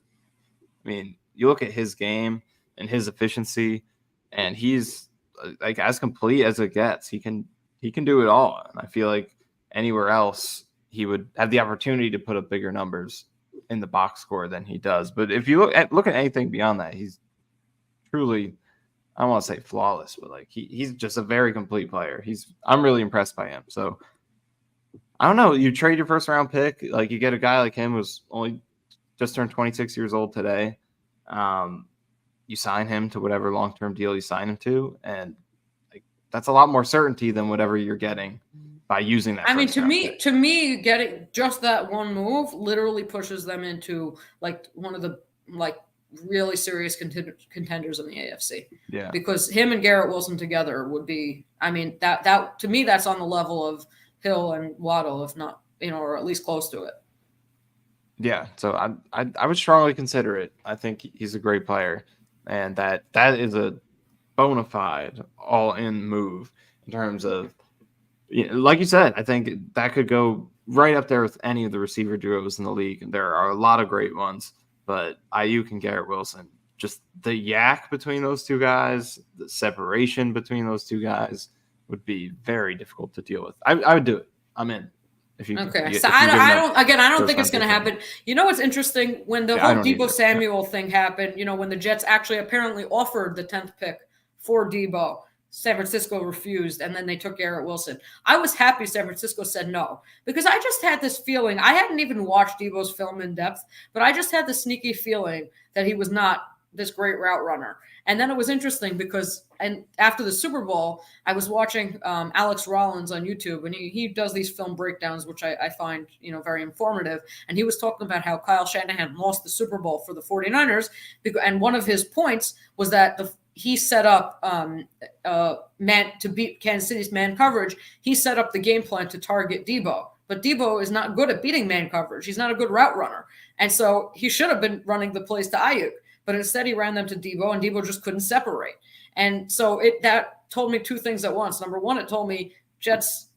I mean, you look at his game and his efficiency and he's like as complete as it gets. He can do it all. And I feel like anywhere else, he would have the opportunity to put up bigger numbers in the box score than he does. But if you look at anything beyond that, he's truly, I don't want to say flawless, but like he's just a very complete player. I'm really impressed by him. So I don't know. You trade your first round pick, like you get a guy like him who's only just turned 26 years old today. You sign him to whatever long-term deal you sign him to, and like that's a lot more certainty than whatever you're getting by using that. I mean, to me, getting just that one move literally pushes them into like one of the like really serious contenders in the AFC. Yeah. Because him and Garrett Wilson together would be, I mean, that to me, that's on the level of Hill and Waddle, if not, or at least close to it. Yeah. So I would strongly consider it. I think he's a great player, and that is a bona fide all-in move in terms of, like you said, I think that could go right up there with any of the receiver duos in the league. And there are a lot of great ones, but Ayuk and Garrett Wilson, just the yak between those two guys, the separation between those two guys would be very difficult to deal with. I would do it. I'm in. Okay. So I don't think it's going to happen. You know what's interesting? When the whole Deebo Samuel thing happened, when the Jets actually apparently offered the 10th pick for Deebo, San Francisco refused, and then they took Garrett Wilson. I was happy San Francisco said no, because I just had this feeling. I hadn't even watched Deebo's film in depth, but I just had the sneaky feeling that he was not this great route runner. And then it was interesting because after the Super Bowl, I was watching Alex Rollins on YouTube, and he does these film breakdowns, which I find very informative. And he was talking about how Kyle Shanahan lost the Super Bowl for the 49ers, and one of his points was that he set up man to beat Kansas City's man coverage. He set up the game plan to target Deebo, but Deebo is not good at beating man coverage. He's not a good route runner, and so he should have been running the plays to Ayuk, but instead he ran them to Deebo, and Deebo just couldn't separate. And so that told me two things at once. Number one, it told me Jets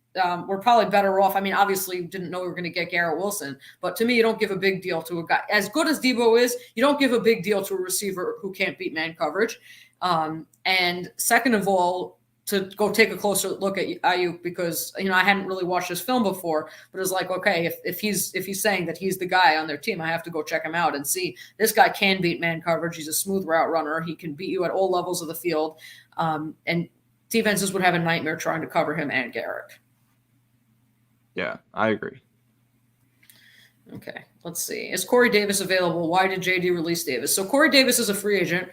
we're probably better off. I mean, obviously, you didn't know we were going to get Garrett Wilson, but to me, you don't give a big deal to a guy as good as Debo is. You don't give a big deal to a receiver who can't beat man coverage. And second of all, to go take a closer look at Ayuk, because I hadn't really watched this film before, but it's like, okay, if he's saying that he's the guy on their team, I have to go check him out and see this guy can beat man coverage. He's a smooth route runner. He can beat you at all levels of the field, and defenses would have a nightmare trying to cover him and Garrett. Yeah, I agree. Okay, let's see. Is Corey Davis available? Why did JD release Davis? So Corey Davis is a free agent.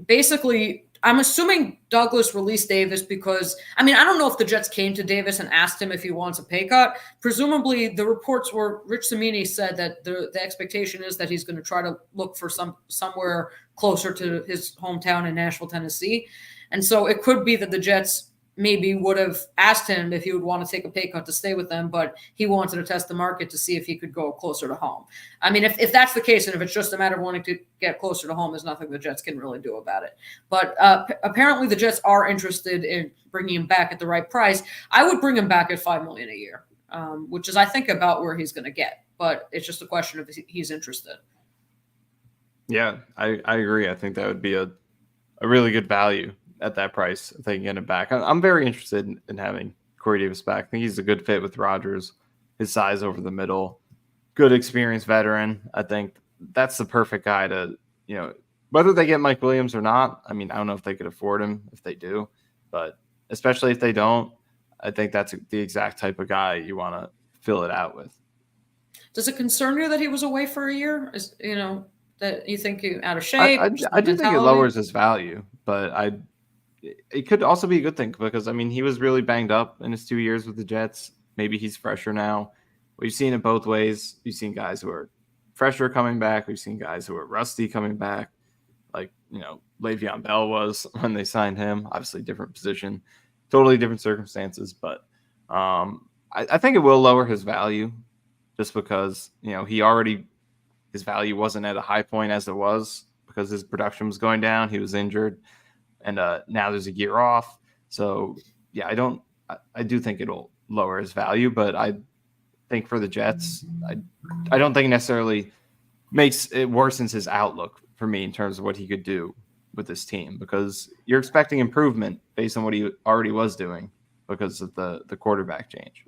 Basically, I'm assuming Douglas released Davis because, I don't know if the Jets came to Davis and asked him if he wants a pay cut. Presumably, the reports were Rich Cimini said that the expectation is that he's going to try to look for somewhere closer to his hometown in Nashville, Tennessee. And so it could be that the Jets maybe would have asked him if he would want to take a pay cut to stay with them, but he wanted to test the market to see if he could go closer to home. If that's the case, and if it's just a matter of wanting to get closer to home, there's nothing the Jets can really do about it. But apparently the Jets are interested in bringing him back at the right price. I would bring him back at $5 million a year, which is, I think, about where he's going to get. But it's just a question of if he's interested. Yeah, I agree. I think that would be a really good value at that price if they can get him back. I'm very interested in having Corey Davis back. I think he's a good fit with Rodgers, his size over the middle, good experienced veteran. I think that's the perfect guy to, whether they get Mike Williams or not. I don't know if they could afford him if they do, but especially if they don't, I think that's the exact type of guy you want to fill it out with. Does it concern you that he was away for a year? That you think you're out of shape? I do think it lowers his value, but it could also be a good thing because, he was really banged up in his 2 years with the Jets. Maybe he's fresher now. We've seen it both ways. We've seen guys who are fresher coming back. We've seen guys who are rusty coming back, like, Le'Veon Bell was when they signed him. Obviously, different position, totally different circumstances. But I think it will lower his value just because, his value wasn't at a high point as it was because his production was going down. He was injured. And now there's a year off. So, yeah, I do think it'll lower his value, but I think for the Jets, I don't think it necessarily makes it worsens his outlook for me in terms of what he could do with this team because you're expecting improvement based on what he already was doing because of the quarterback change.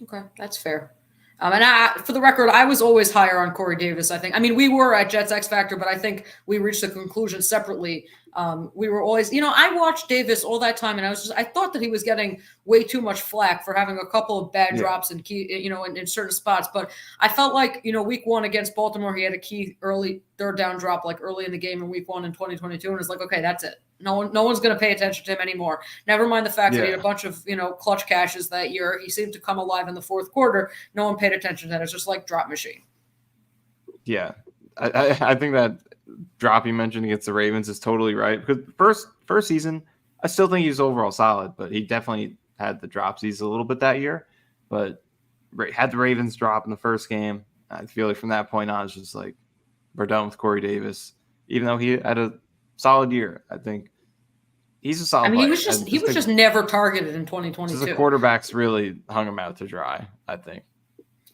Okay, that's fair. And for the record, I was always higher on Corey Davis, I think. We were at Jets X Factor, but I think we reached a conclusion separately. We were always, I watched Davis all that time, and I thought that he was getting way too much flack for having a couple of bad drops in key, in certain spots. But I felt like, week one against Baltimore, he had a key early third down drop, like early in the game in week one in 2022. And it's like, okay, that's it. No one's going to pay attention to him anymore. Never mind the fact that he had a bunch of, clutch cashes that year. He seemed to come alive in the fourth quarter. No one paid attention to that. It's just like drop machine. Yeah. I think that drop you mentioned against the Ravens is totally right. Because first season, I still think he's overall solid, but he definitely had the dropsies a little bit that year. But had the Ravens drop in the first game. I feel like from that point on, it's just like we're done with Corey Davis. Even though he had a solid year, I think he's a solid player. He was just never targeted in 2022. The quarterbacks really hung him out to dry, I think.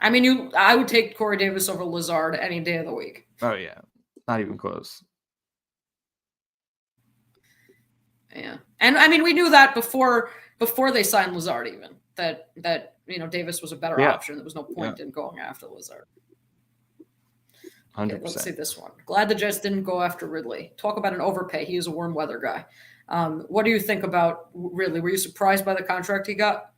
I would take Corey Davis over Lazard any day of the week. Oh yeah, not even close. Yeah, and we knew that before they signed Lazard, even that Davis was a better option. There was no point in going after Lazard. 100%. Okay, let's see this one. Glad the Jets didn't go after Ridley. Talk about an overpay. He is a warm weather guy. What do you think about Ridley? Were you surprised by the contract he got?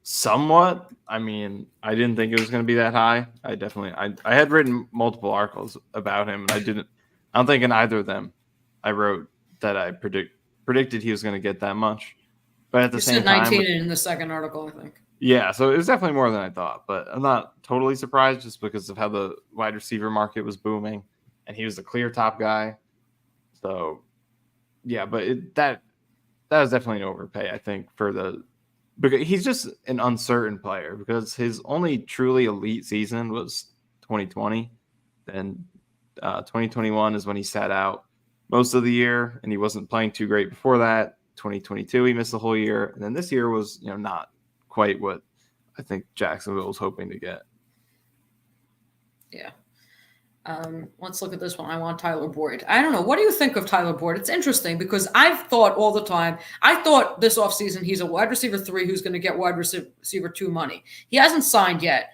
Somewhat. I didn't think it was going to be that high. I had written multiple articles about him, and I don't think in either of them I wrote that I predicted he was going to get that much. But at the same time, 19 in the second article, I think. Yeah, so it was definitely more than I thought, but I'm not totally surprised just because of how the wide receiver market was booming, and he was the clear top guy. So, yeah, but that was definitely an overpay, I think, because he's just an uncertain player because his only truly elite season was 2020. Then 2021 is when he sat out most of the year, and he wasn't playing too great before that. 2022, he missed the whole year. And then this year was, not quite what I think Jacksonville was hoping to get. Yeah. Let's look at this one. I want Tyler Boyd. I don't know. What do you think of Tyler Boyd? It's interesting because I've thought all the time, I thought this offseason he's a wide receiver 3 who's going to get wide receiver 2 money. He hasn't signed yet.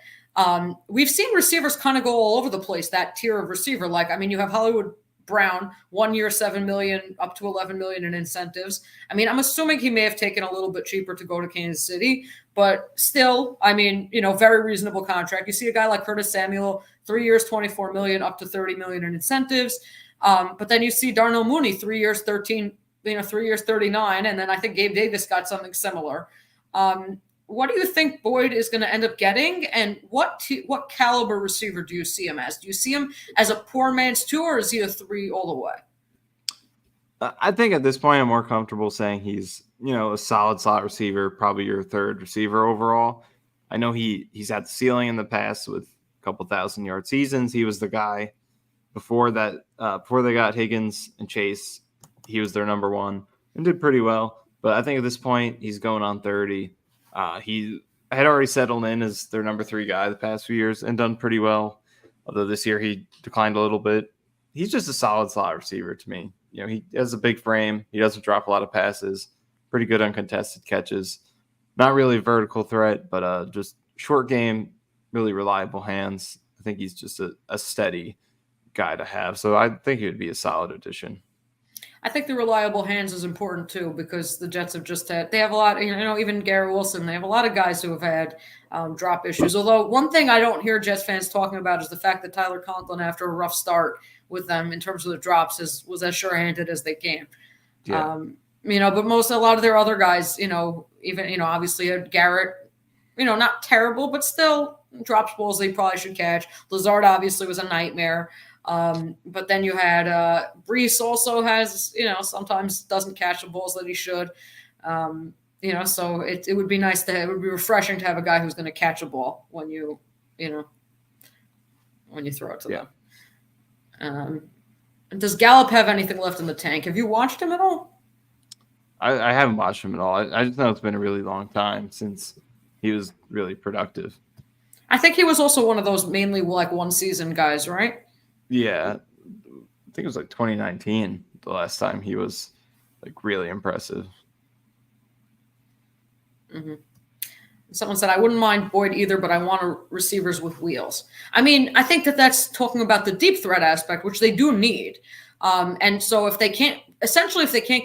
We've seen receivers kind of go all over the place, that tier of receiver. You have Hollywood Brown, 1 year, $7 million, up to $11 million in incentives. I'm assuming he may have taken a little bit cheaper to go to Kansas City, but still, very reasonable contract. You see a guy like Curtis Samuel, 3 years, $24 million, up to $30 million in incentives. But then you see Darnell Mooney, 3 years, 13, 3 years, 39. And then I think Gabe Davis got something similar. What do you think Boyd is going to end up getting, and what caliber receiver do you see him as? Do you see him as a poor man's 2, or is he a 3 all the way? I think at this point I'm more comfortable saying he's, a solid slot receiver, probably your 3rd receiver overall. I know he's had the ceiling in the past with a couple 1,000-yard seasons. He was the guy before that, before they got Higgins and Chase. He was their number 1 and did pretty well. But I think at this point he's going on 30. He had already settled in as their number 3 guy the past few years and done pretty well. Although this year he declined a little bit. He's just a solid slot receiver to me. He has a big frame. He doesn't drop a lot of passes. Pretty good uncontested catches. Not really a vertical threat, but just short game, really reliable hands. I think he's just a steady guy to have. So I think he would be a solid addition. I think the reliable hands is important too, because the Jets have they have a lot, even Gary Wilson, they have a lot of guys who have had drop issues. Although one thing I don't hear Jets fans talking about is the fact that Tyler Conklin, after a rough start with them in terms of the drops, was as sure-handed as they can. Yeah. But a lot of their other guys, even, obviously Garrett, not terrible, but still drops balls they probably should catch. Lazard obviously was a nightmare. But then you had Brees also has, sometimes doesn't catch the balls that he should. So it would be nice it would be refreshing to have a guy who's going to catch a ball when you throw it to them. Does Gallup have anything left in the tank? Have you watched him at all? I haven't watched him at all. I just know it's been a really long time since he was really productive. I think he was also one of those mainly one season guys, right? Yeah, I think it was 2019, the last time he was really impressive. Mm-hmm. Someone said, I wouldn't mind Boyd either, but I want receivers with wheels. I think that's talking about the deep threat aspect, which they do need. And so if they can't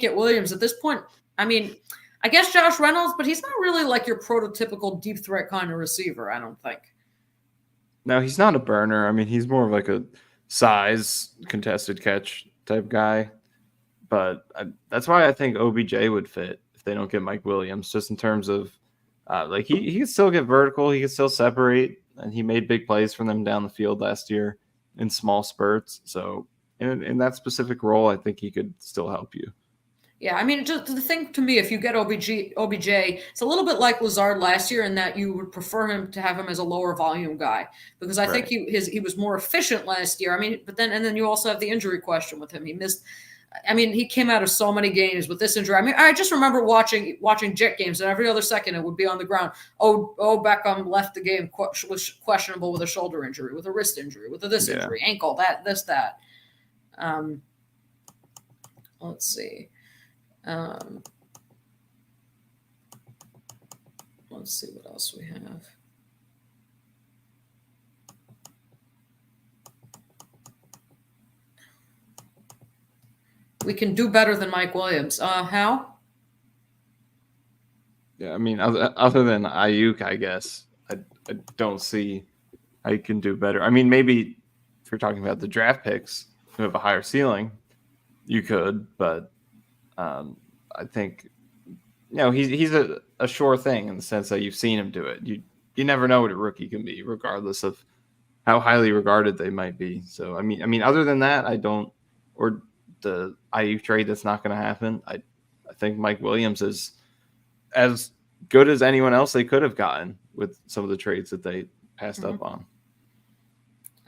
get Williams at this point, I guess Josh Reynolds, but he's not really your prototypical deep threat kind of receiver, I don't think. No, he's not a burner. He's more of a size contested catch type guy, but that's why I think OBJ would fit if they don't get Mike Williams, just in terms of he can still get vertical, he can still separate, and he made big plays for them down the field last year in small spurts. So in that specific role, I think he could still help you. Yeah, just the thing to me, if you get OBJ, it's a little bit like Lazard last year in that you would prefer him to have him as a lower volume guy, because I think he was more efficient last year. But then you also have the injury question with him. He missed. He came out of so many games with this injury. I just remember watching Jet games, and every other second it would be on the ground. Oh, Beckham left the game was questionable with a shoulder injury, with a wrist injury, with a injury, ankle, that. Let's see. Let's see what else we have. We can do better than Mike Williams. How? Yeah, other than Ayuk, I guess I don't see how you can do better. Maybe if you're talking about the draft picks who have a higher ceiling, you could, but I think he's a sure thing in the sense that you've seen him do it. You never know what a rookie can be, regardless of how highly regarded they might be. So other than that, I don't, or the Ayuk trade that's not going to happen. I think Mike Williams is as good as anyone else they could have gotten with some of the trades that they passed up on.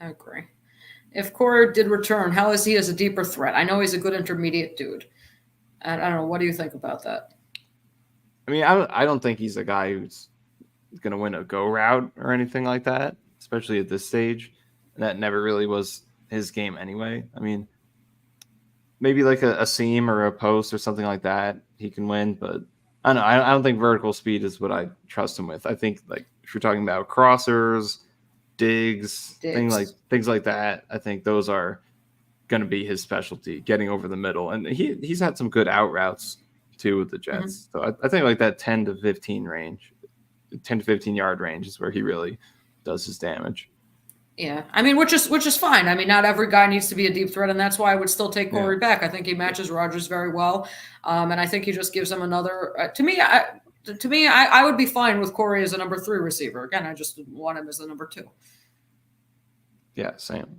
I agree. If Core did return, how is he as a deeper threat? I know he's a good intermediate dude. I don't know. What do you think about that? I mean, I don't think he's a guy who's going to win a go route or anything like that, especially at this stage. And that never really was his game anyway. I mean, maybe like a seam or a post or something like that, he can win. But I don't know. I don't think vertical speed is what I trust him with. I think like if you're talking about crossers, digs. Things like that, I think those are going to be his specialty, getting over the middle. And he's had some good out routes too with the Jets. Mm-hmm. So I think like that 10 to 15 range, 10 to 15 yard range is where he really does his damage. Yeah, I mean, which is fine. I mean, not every guy needs to be a deep threat, and that's why I would still take Corey back. I think he matches Rodgers very well, and I think he just gives him another. To me, I would be fine with Corey as a number 3 receiver. Again, I just want him as the number 2. Yeah, same.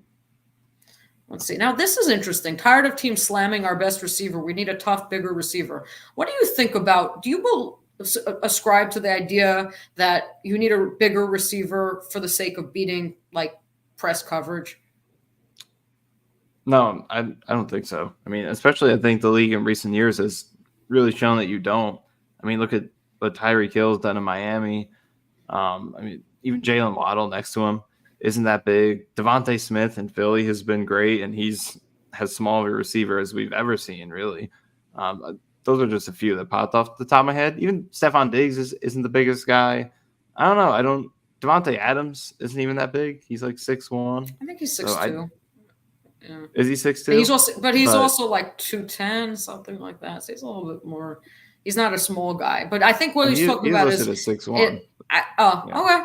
Let's see. Now, this is interesting. Tired of teams slamming our best receiver. We need a tough, bigger receiver. What do you think about? Do you ascribe to the idea that you need a bigger receiver for the sake of beating like press coverage? No, I don't think so. I mean, especially I think the league in recent years has really shown that you don't. I mean, look at what Tyreek Hill's done in Miami. I mean, even Jalen Waddle next to him isn't that big. Devontae Smith in Philly has been great, and he's as small of a receiver as we've ever seen, really. Those are just a few that popped off the top of my head. Even Stephon Diggs isn't the biggest guy. I don't know. Devontae Adams isn't even that big. He's like 6'1". I think he's 6'2". Yeah. Is he 6'2"? He's also like 210, something like that. So he's a little bit more. He's not a small guy, but I think what he's talking about is 6'1". Okay.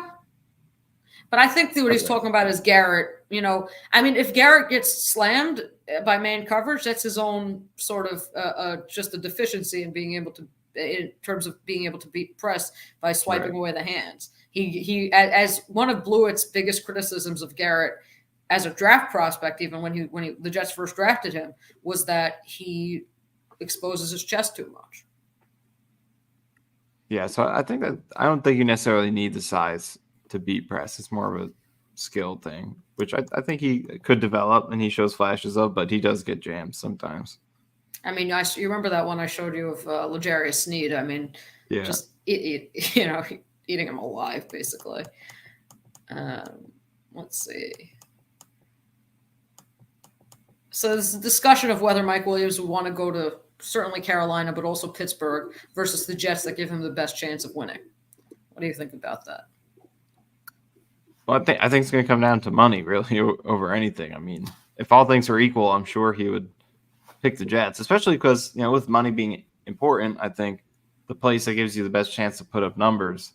But I think that what he's talking about is Garrett. You know, I mean, if Garrett gets slammed by man coverage, that's his own sort of just a deficiency in terms of being able to beat press by swiping away the hands. He as one of Blewett's biggest criticisms of Garrett as a draft prospect, even when the Jets first drafted him, was that he exposes his chest too much. Yeah, so I don't think you necessarily need the size to beat press. It's more of a skill thing, which I think he could develop and he shows flashes of, but he does get jammed sometimes. I mean, you remember that one I showed you of L'Jarius Sneed? I mean, just eating him alive, basically. Let's see. So there's a discussion of whether Mike Williams would want to go to certainly Carolina, but also Pittsburgh versus the Jets that give him the best chance of winning. What do you think about that? Well, I think it's going to come down to money, really, over anything. I mean, if all things were equal, I'm sure he would pick the Jets, especially because, with money being important, I think the place that gives you the best chance to put up numbers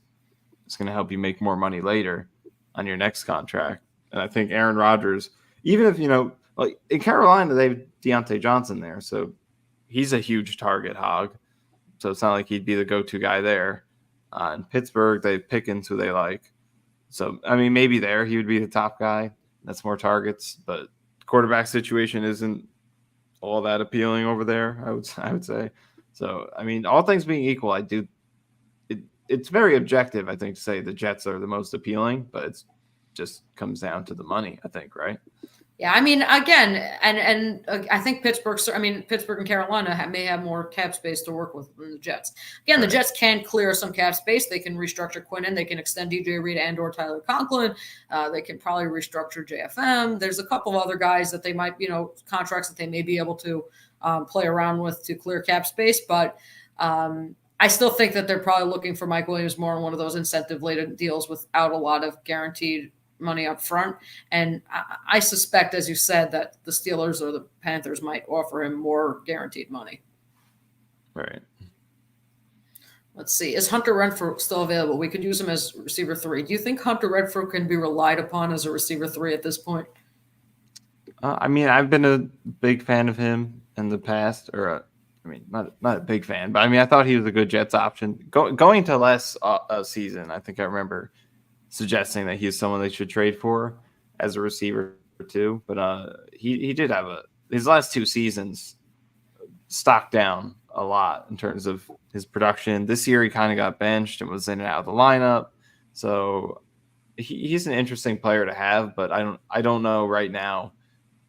is going to help you make more money later on your next contract. And I think Aaron Rodgers, even if, like in Carolina, they have Deontay Johnson there, so he's a huge target hog. So it's not like he'd be the go-to guy there. In Pittsburgh, they have Pickens, who they like. So, I mean, maybe there he would be the top guy. That's more targets, but the quarterback situation isn't all that appealing over there, I would say. So, I mean, all things being equal, it's very objective, I think, to say the Jets are the most appealing, but it just comes down to the money, I think, right? Yeah, I mean, again, and I think Pittsburgh and Carolina may have more cap space to work with than the Jets. Again, the Jets can clear some cap space. They can restructure Quinnen. They can extend DJ Reed and or Tyler Conklin. They can probably restructure JFM. There's a couple of other guys that they might, contracts that they may be able to play around with to clear cap space. But I still think that they're probably looking for Mike Williams more in one of those incentive-laden deals without a lot of guaranteed money up front. And I suspect, as you said, that the Steelers or the Panthers might offer him more guaranteed money. Right. Let's see. Is Hunter Renfrow still available? We could use him as receiver 3. Do you think Hunter Renfrow can be relied upon as a receiver 3 at this point? I mean, I've been a big fan of him in the past, not a big fan, but I mean, I thought he was a good Jets option. Going to last season, I think I remember suggesting that he's someone they should trade for as a receiver too. But he did have his last 2 seasons stocked down a lot in terms of his production. This year he kind of got benched and was in and out of the lineup. So he's an interesting player to have, but I don't know right now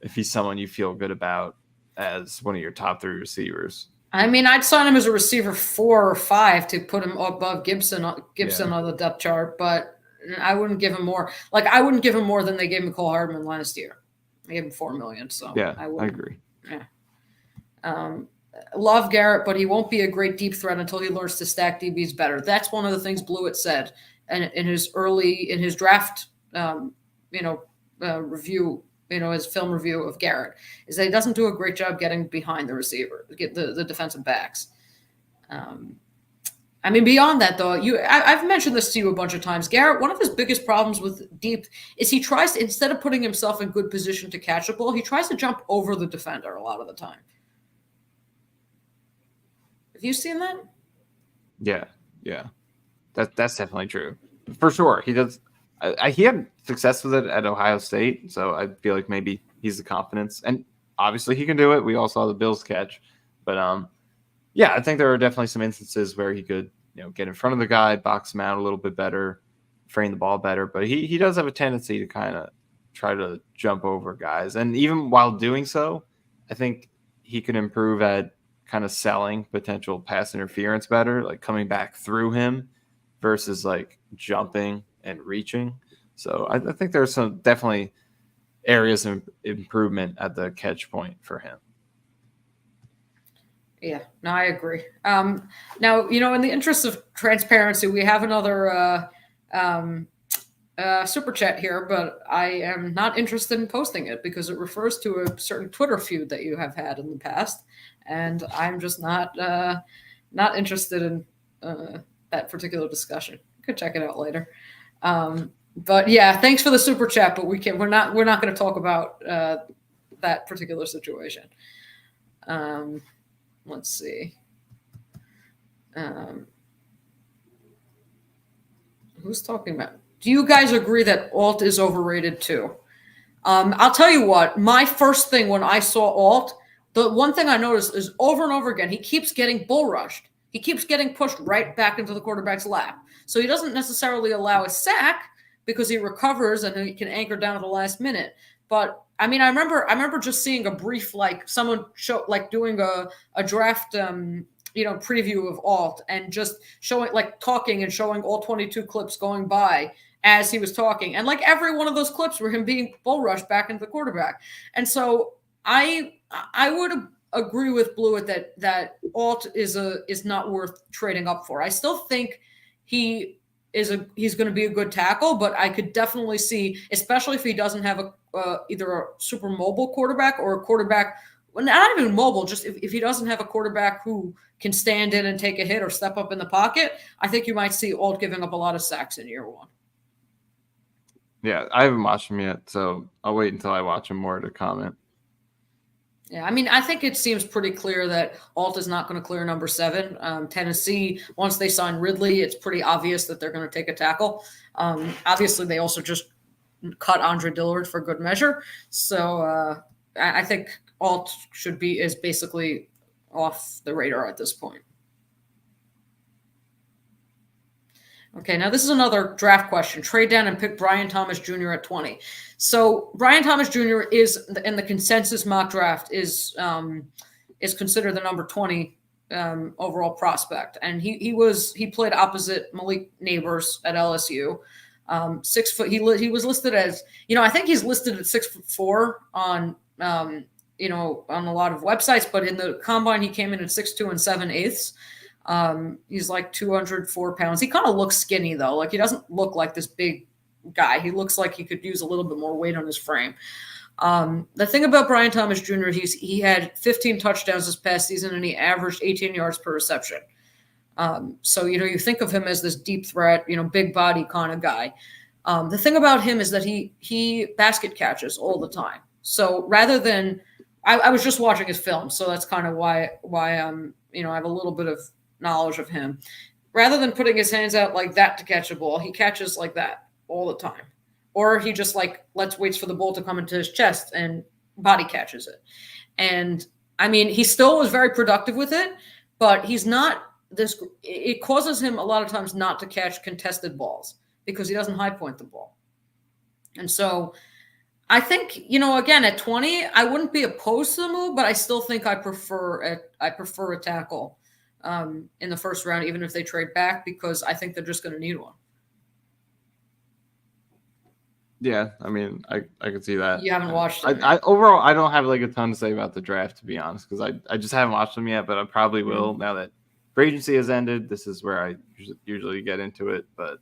if he's someone you feel good about as one of your top 3 receivers. I mean, I'd sign him as a receiver 4 or 5 to put him above Gibson on the depth chart, but I wouldn't give him more. Like, I wouldn't give him more than they gave Mecole Hardman last year. They gave him $4 million, so yeah, I agree. Yeah. Love Garrett, but he won't be a great deep threat until he learns to stack DBs better. That's one of the things Blewett said, and in his draft, review, his film review of Garrett, is that he doesn't do a great job getting behind the receiver, get the defensive backs. I mean, beyond that, though, I've mentioned this to you a bunch of times. Garrett, one of his biggest problems with deep is he tries to, instead of putting himself in good position to catch the ball, he tries to jump over the defender a lot of the time. Have you seen that? Yeah. That's definitely true. For sure. He does. He had success with it at Ohio State, so I feel like maybe he's the confidence. And obviously he can do it. We all saw the Bills catch. But, I think there are definitely some instances where he could, get in front of the guy, box him out a little bit better, frame the ball better. But he does have a tendency to kind of try to jump over guys. And even while doing so, I think he could improve at kind of selling potential pass interference better, like coming back through him versus like jumping and reaching. So I think there's some definitely areas of improvement at the catch point for him. Yeah, no, I agree. Now, in the interest of transparency, we have another super chat here, but I am not interested in posting it because it refers to a certain Twitter feud that you have had in the past, and I'm just not interested in that particular discussion. You could check it out later. But yeah, thanks for the super chat, but we're not going to talk about that particular situation. Let's see. Who's talking about? Do you guys agree that Alt is overrated too? I'll tell you what, my first thing when I saw Alt, the one thing I noticed is over and over again, he keeps getting bull rushed. He keeps getting pushed right back into the quarterback's lap. So he doesn't necessarily allow a sack because he recovers and he can anchor down at the last minute. But I mean, I remember just seeing a brief, like someone doing a draft, preview of Alt and just showing, like talking and showing all 22 clips going by as he was talking. And like every one of those clips were him being bull rushed back into the quarterback. And so I would agree with Blewett that Alt is not worth trading up for. I still think he's going to be a good tackle, but I could definitely see, especially if he doesn't have either a super mobile quarterback or a quarterback, well, not even mobile, just if he doesn't have a quarterback who can stand in and take a hit or step up in the pocket, I think you might see Alt giving up a lot of sacks in year one. Yeah, I haven't watched him yet, so I'll wait until I watch him more to comment. Yeah, I mean, I think it seems pretty clear that Alt is not going to clear number 7. Tennessee, once they sign Ridley, it's pretty obvious that they're going to take a tackle. Obviously, they also just cut Andre Dillard for good measure. So I think Alt is basically off the radar at this point. Okay, now this is another draft question. Trade down and pick Brian Thomas Jr. at 20. So Brian Thomas Jr. is, in the consensus mock draft, is considered the number 20 overall prospect, and he played opposite Malik Neighbors at LSU. 6 foot. He was listed as, I think he's listed at 6'4" on on a lot of websites, but in the combine he came in at 6'2" and 7/8. He's like 204 pounds. He kind of looks skinny though. Like he doesn't look like this big guy. He looks like he could use a little bit more weight on his frame. The thing about Brian Thomas Jr., he had 15 touchdowns this past season and he averaged 18 yards per reception. So, you think of him as this deep threat, big body kind of guy. The thing about him is that he basket catches all the time. So rather than, I was just watching his film. So that's kind of why I have a little bit of knowledge of him. Rather than putting his hands out like that to catch a ball, he catches like that all the time. Or he just waits for the ball to come into his chest and body catches it. And I mean, he still was very productive with it, but he's not it causes him a lot of times not to catch contested balls because he doesn't high point the ball. And so I think, again, at 20, I wouldn't be opposed to the move, but I still think I prefer a tackle in the first round, even if they trade back, because I think they're just going to need one. Yeah, I mean, I could see that. You haven't watched it. I overall, I don't have like a ton to say about the draft, to be honest, because I just haven't watched them yet, but I probably will now that free agency has ended. This is where I usually get into it, but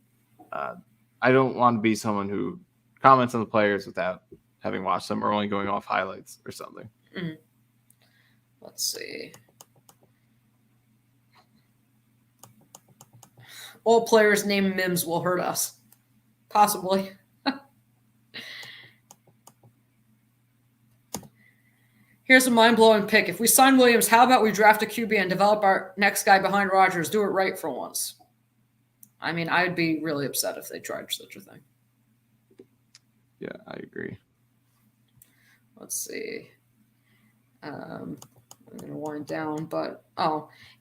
I don't want to be someone who comments on the players without having watched them or only going off highlights or something. Mm-hmm. Let's see. All players named Mims will hurt us. Possibly. Here's a mind-blowing pick. If we sign Williams, how about we draft a QB and develop our next guy behind Rodgers? Do it right for once. I mean, I'd be really upset if they tried such a thing. Yeah, I agree. Let's see. I'm going to wind down, but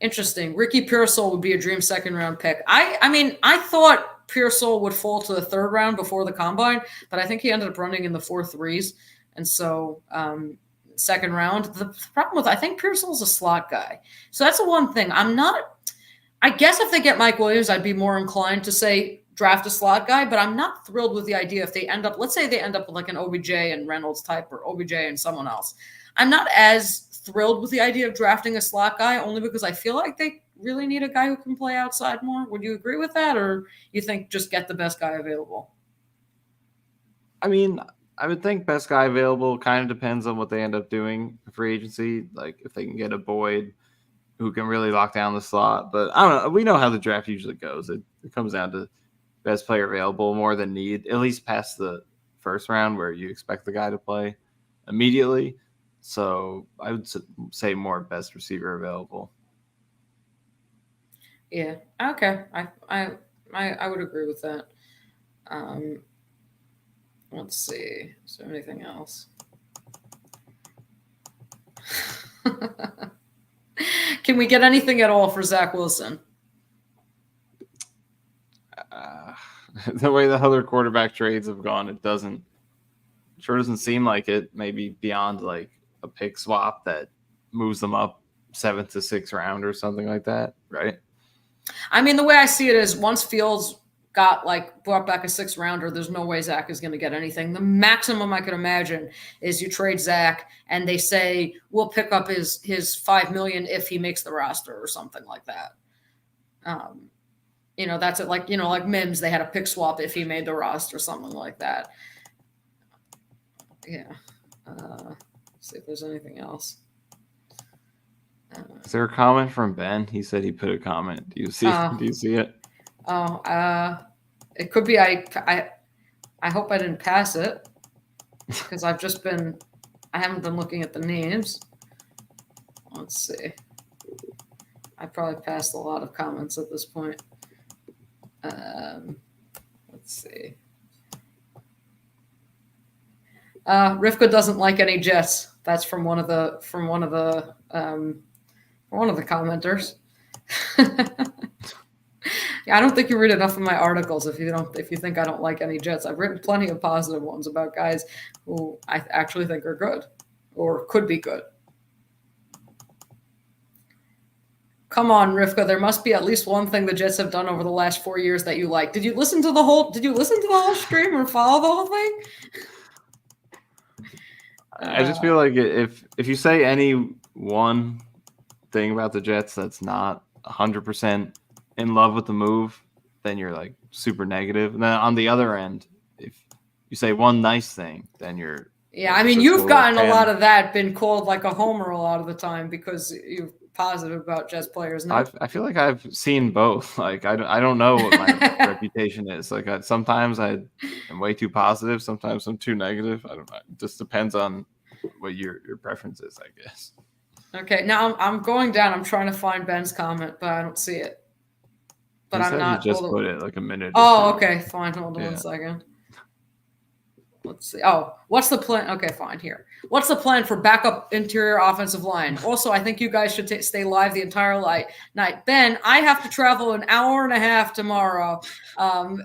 interesting. Ricky Pearsall would be a dream second-round pick. I thought Pearsall would fall to the third round before the combine, but I think he ended up running in the 4.3s, and so second round. The problem with I think Pearsall's a slot guy, so that's the one thing. I guess if they get Mike Williams, I'd be more inclined to say draft a slot guy, but I'm not thrilled with the idea if they end up, let's say they end up with like an OBJ and Reynolds type or OBJ and someone else. I'm not as thrilled with the idea of drafting a slot guy only because I feel like they really need a guy who can play outside more. Would you agree with that, or you think just get the best guy available? I mean, I would think best guy available kind of depends on what they end up doing for free agency. Like if they can get a Boyd who can really lock down the slot. But I don't know. We know how the draft usually goes. It comes down to best player available more than need, at least past the first round where you expect the guy to play immediately. So I would say more best receiver available. Yeah. Okay. I would agree with that. Let's see. Is there anything else? Can we get anything at all for Zach Wilson? The way the other quarterback trades have gone, it doesn't seem like it. Maybe beyond like a pick swap that moves them up 7th to 6th round or something like that, right? I mean, the way I see it is once Fields got brought back a 6th rounder, there's no way Zach is going to get anything. The maximum I could imagine is you trade Zach and they say we'll pick up his $5 million if he makes the roster or something like that. That's it. Like Mims, they had a pick swap if he made the roster, something like that. Yeah. See if there's anything else. Is there a comment from Ben? He said he put a comment. Do you see it? It could be. I hope I didn't pass it because I haven't been looking at the names. Let's see. I probably passed a lot of comments at this point. Let's see. Rivka doesn't like any Jets. That's from one of the commenters. Yeah, I don't think you read enough of my articles if you think I don't like any Jets. I've written plenty of positive ones about guys who I actually think are good or could be good. Come on, Rivka. There must be at least one thing the Jets have done over the last 4 years that you like. Did you listen to the whole stream or follow the whole thing? I just feel like if you say any one thing about the Jets that's not 100% in love with the move, then you're like super negative. And then on the other end, if you say one nice thing, then you're you've gotten a lot of that, been called like a homer a lot of the time because you're positive about Jets players. No? I feel like I've seen both. Like I don't know what my reputation is. Like sometimes I am way too positive, sometimes I'm too negative. I don't know. It just depends on what your preference is, I guess. Okay, now I'm going down. I'm trying to find Ben's comment, but I don't see it. But I'm not. He just put it like a minute. Okay, fine. Hold on 1 second. Let's see. Oh, what's the plan? Okay, fine. Here. What's the plan for backup interior offensive line? Also, I think you guys should stay live the entire night. Ben, I have to travel an hour and a half tomorrow, and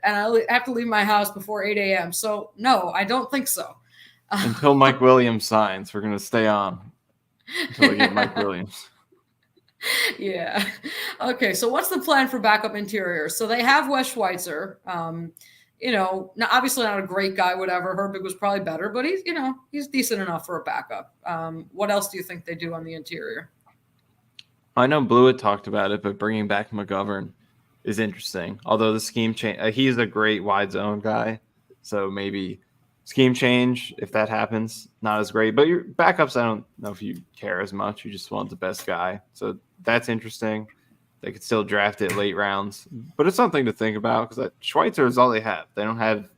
I have to leave my house before 8 a.m. So, no, I don't think so. Until Mike Williams signs, we're going to stay on until we get Mike Williams. Yeah. Okay, so what's the plan for backup interior? So they have Wes Schweitzer. Now obviously not a great guy, whatever. Herbig was probably better, but he's decent enough for a backup. What else do you think they do on the interior? I know Blewett talked about it, but bringing back McGovern is interesting. Although the scheme change, he's a great wide zone guy, so maybe scheme change, if that happens, not as great. But your backups, I don't know if you care as much. You just want the best guy. So that's interesting. They could still draft it late rounds. But it's something to think about because Schweitzer is all they have. They don't have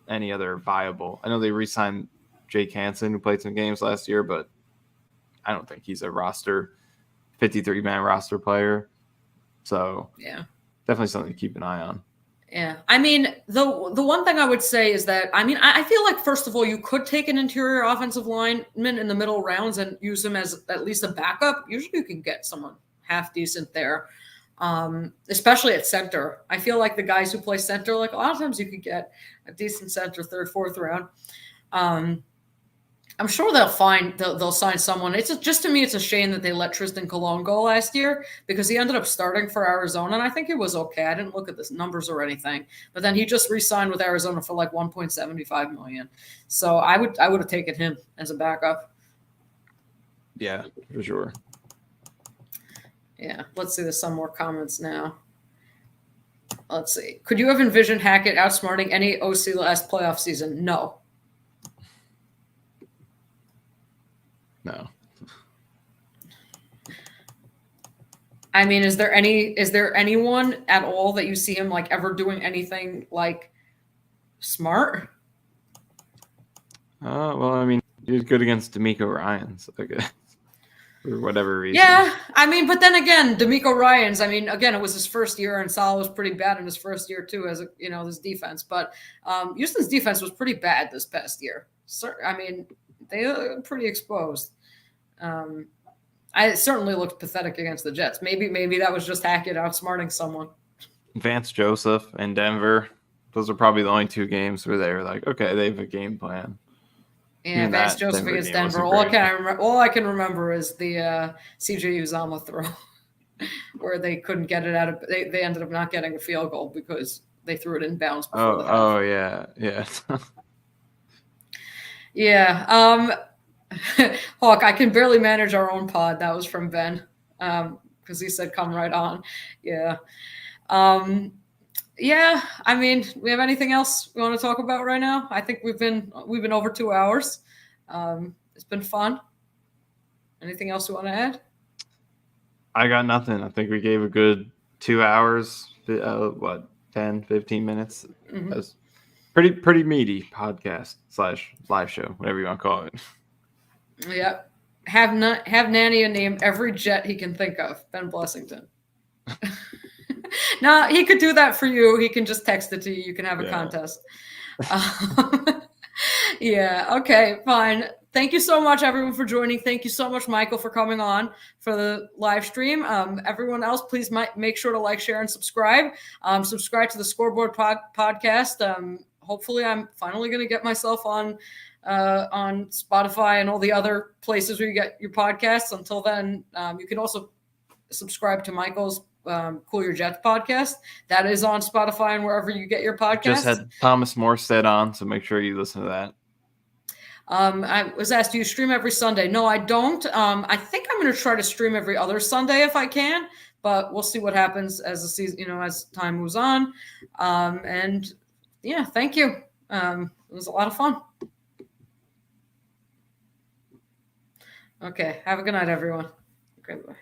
any other viable. I know they re-signed Jake Hansen, who played some games last year, but I don't think he's a 53-man roster player. So yeah, definitely something to keep an eye on. Yeah. I mean, the one thing I would say is that, I feel like, first of all, you could take an interior offensive lineman in the middle rounds and use him as at least a backup. Usually you can get someone half decent there, especially at center. I feel like the guys who play center, like a lot of times you could get a decent center third, fourth round. I'm sure they'll sign someone. It's just, to me, it's a shame that they let Tristan Colon go last year because he ended up starting for Arizona, and I think it was okay. I didn't look at the numbers or anything, but then he just re-signed with Arizona for like $1.75 million. So I would have taken him as a backup. Yeah, for sure. Yeah, let's see. There's some more comments now. Let's see. Could you have envisioned Hackett outsmarting any OC last playoff season? No. No. I mean, is there anyone at all that you see him like ever doing anything like smart? Well, I mean, he was good against D'Amico Ryans, I guess, for whatever reason. Yeah, I mean, but then again, D'Amico Ryans, again, it was his first year, and Salah was pretty bad in his first year too, as this defense. But Houston's defense was pretty bad this past year. So, they are pretty exposed. I certainly looked pathetic against the Jets. Maybe that was just Hackett outsmarting someone. Vance Joseph and Denver. Those are probably the only two games where they were like, okay, they have a game plan. Yeah, Vance Joseph against Denver. All I can remember is the CJ Uzomah throw where they couldn't get it out of. They ended up not getting a field goal because they threw it inbounds before the half. Oh yeah. Yeah. Hawk, I can barely manage our own pod. That was from Ben, because he said, "Come right on." Yeah. Yeah. We have anything else we want to talk about right now? I think we've been over 2 hours. It's been fun. Anything else you want to add? I got nothing. I think we gave a good 2 hours. 10, 15 minutes. Mm-hmm. That was pretty meaty podcast / live show, whatever you want to call it. Yep. Have Nania name every Jet he can think of. Ben Blessington. No, he could do that for you. He can just text it to you. You can have a contest. Yeah. Okay. Fine. Thank you so much, everyone, for joining. Thank you so much, Michael, for coming on for the live stream. Everyone else, please make sure to like, share, and subscribe. Subscribe to the Score Boord Podcast. Hopefully, I'm finally going to get myself on Spotify and all the other places where you get your podcasts. Until then, you can also subscribe to Michael's Cool Your Jets podcast. That is on Spotify and wherever you get your podcasts. Just had Thomas Morstead on, so make sure you listen to that. I was asked, do you stream every Sunday? No, I don't. I think I'm going to try to stream every other Sunday if I can, but we'll see what happens as the season, as time moves on. And yeah, thank you. It was a lot of fun. Okay. Have a good night, everyone. Okay. Bye.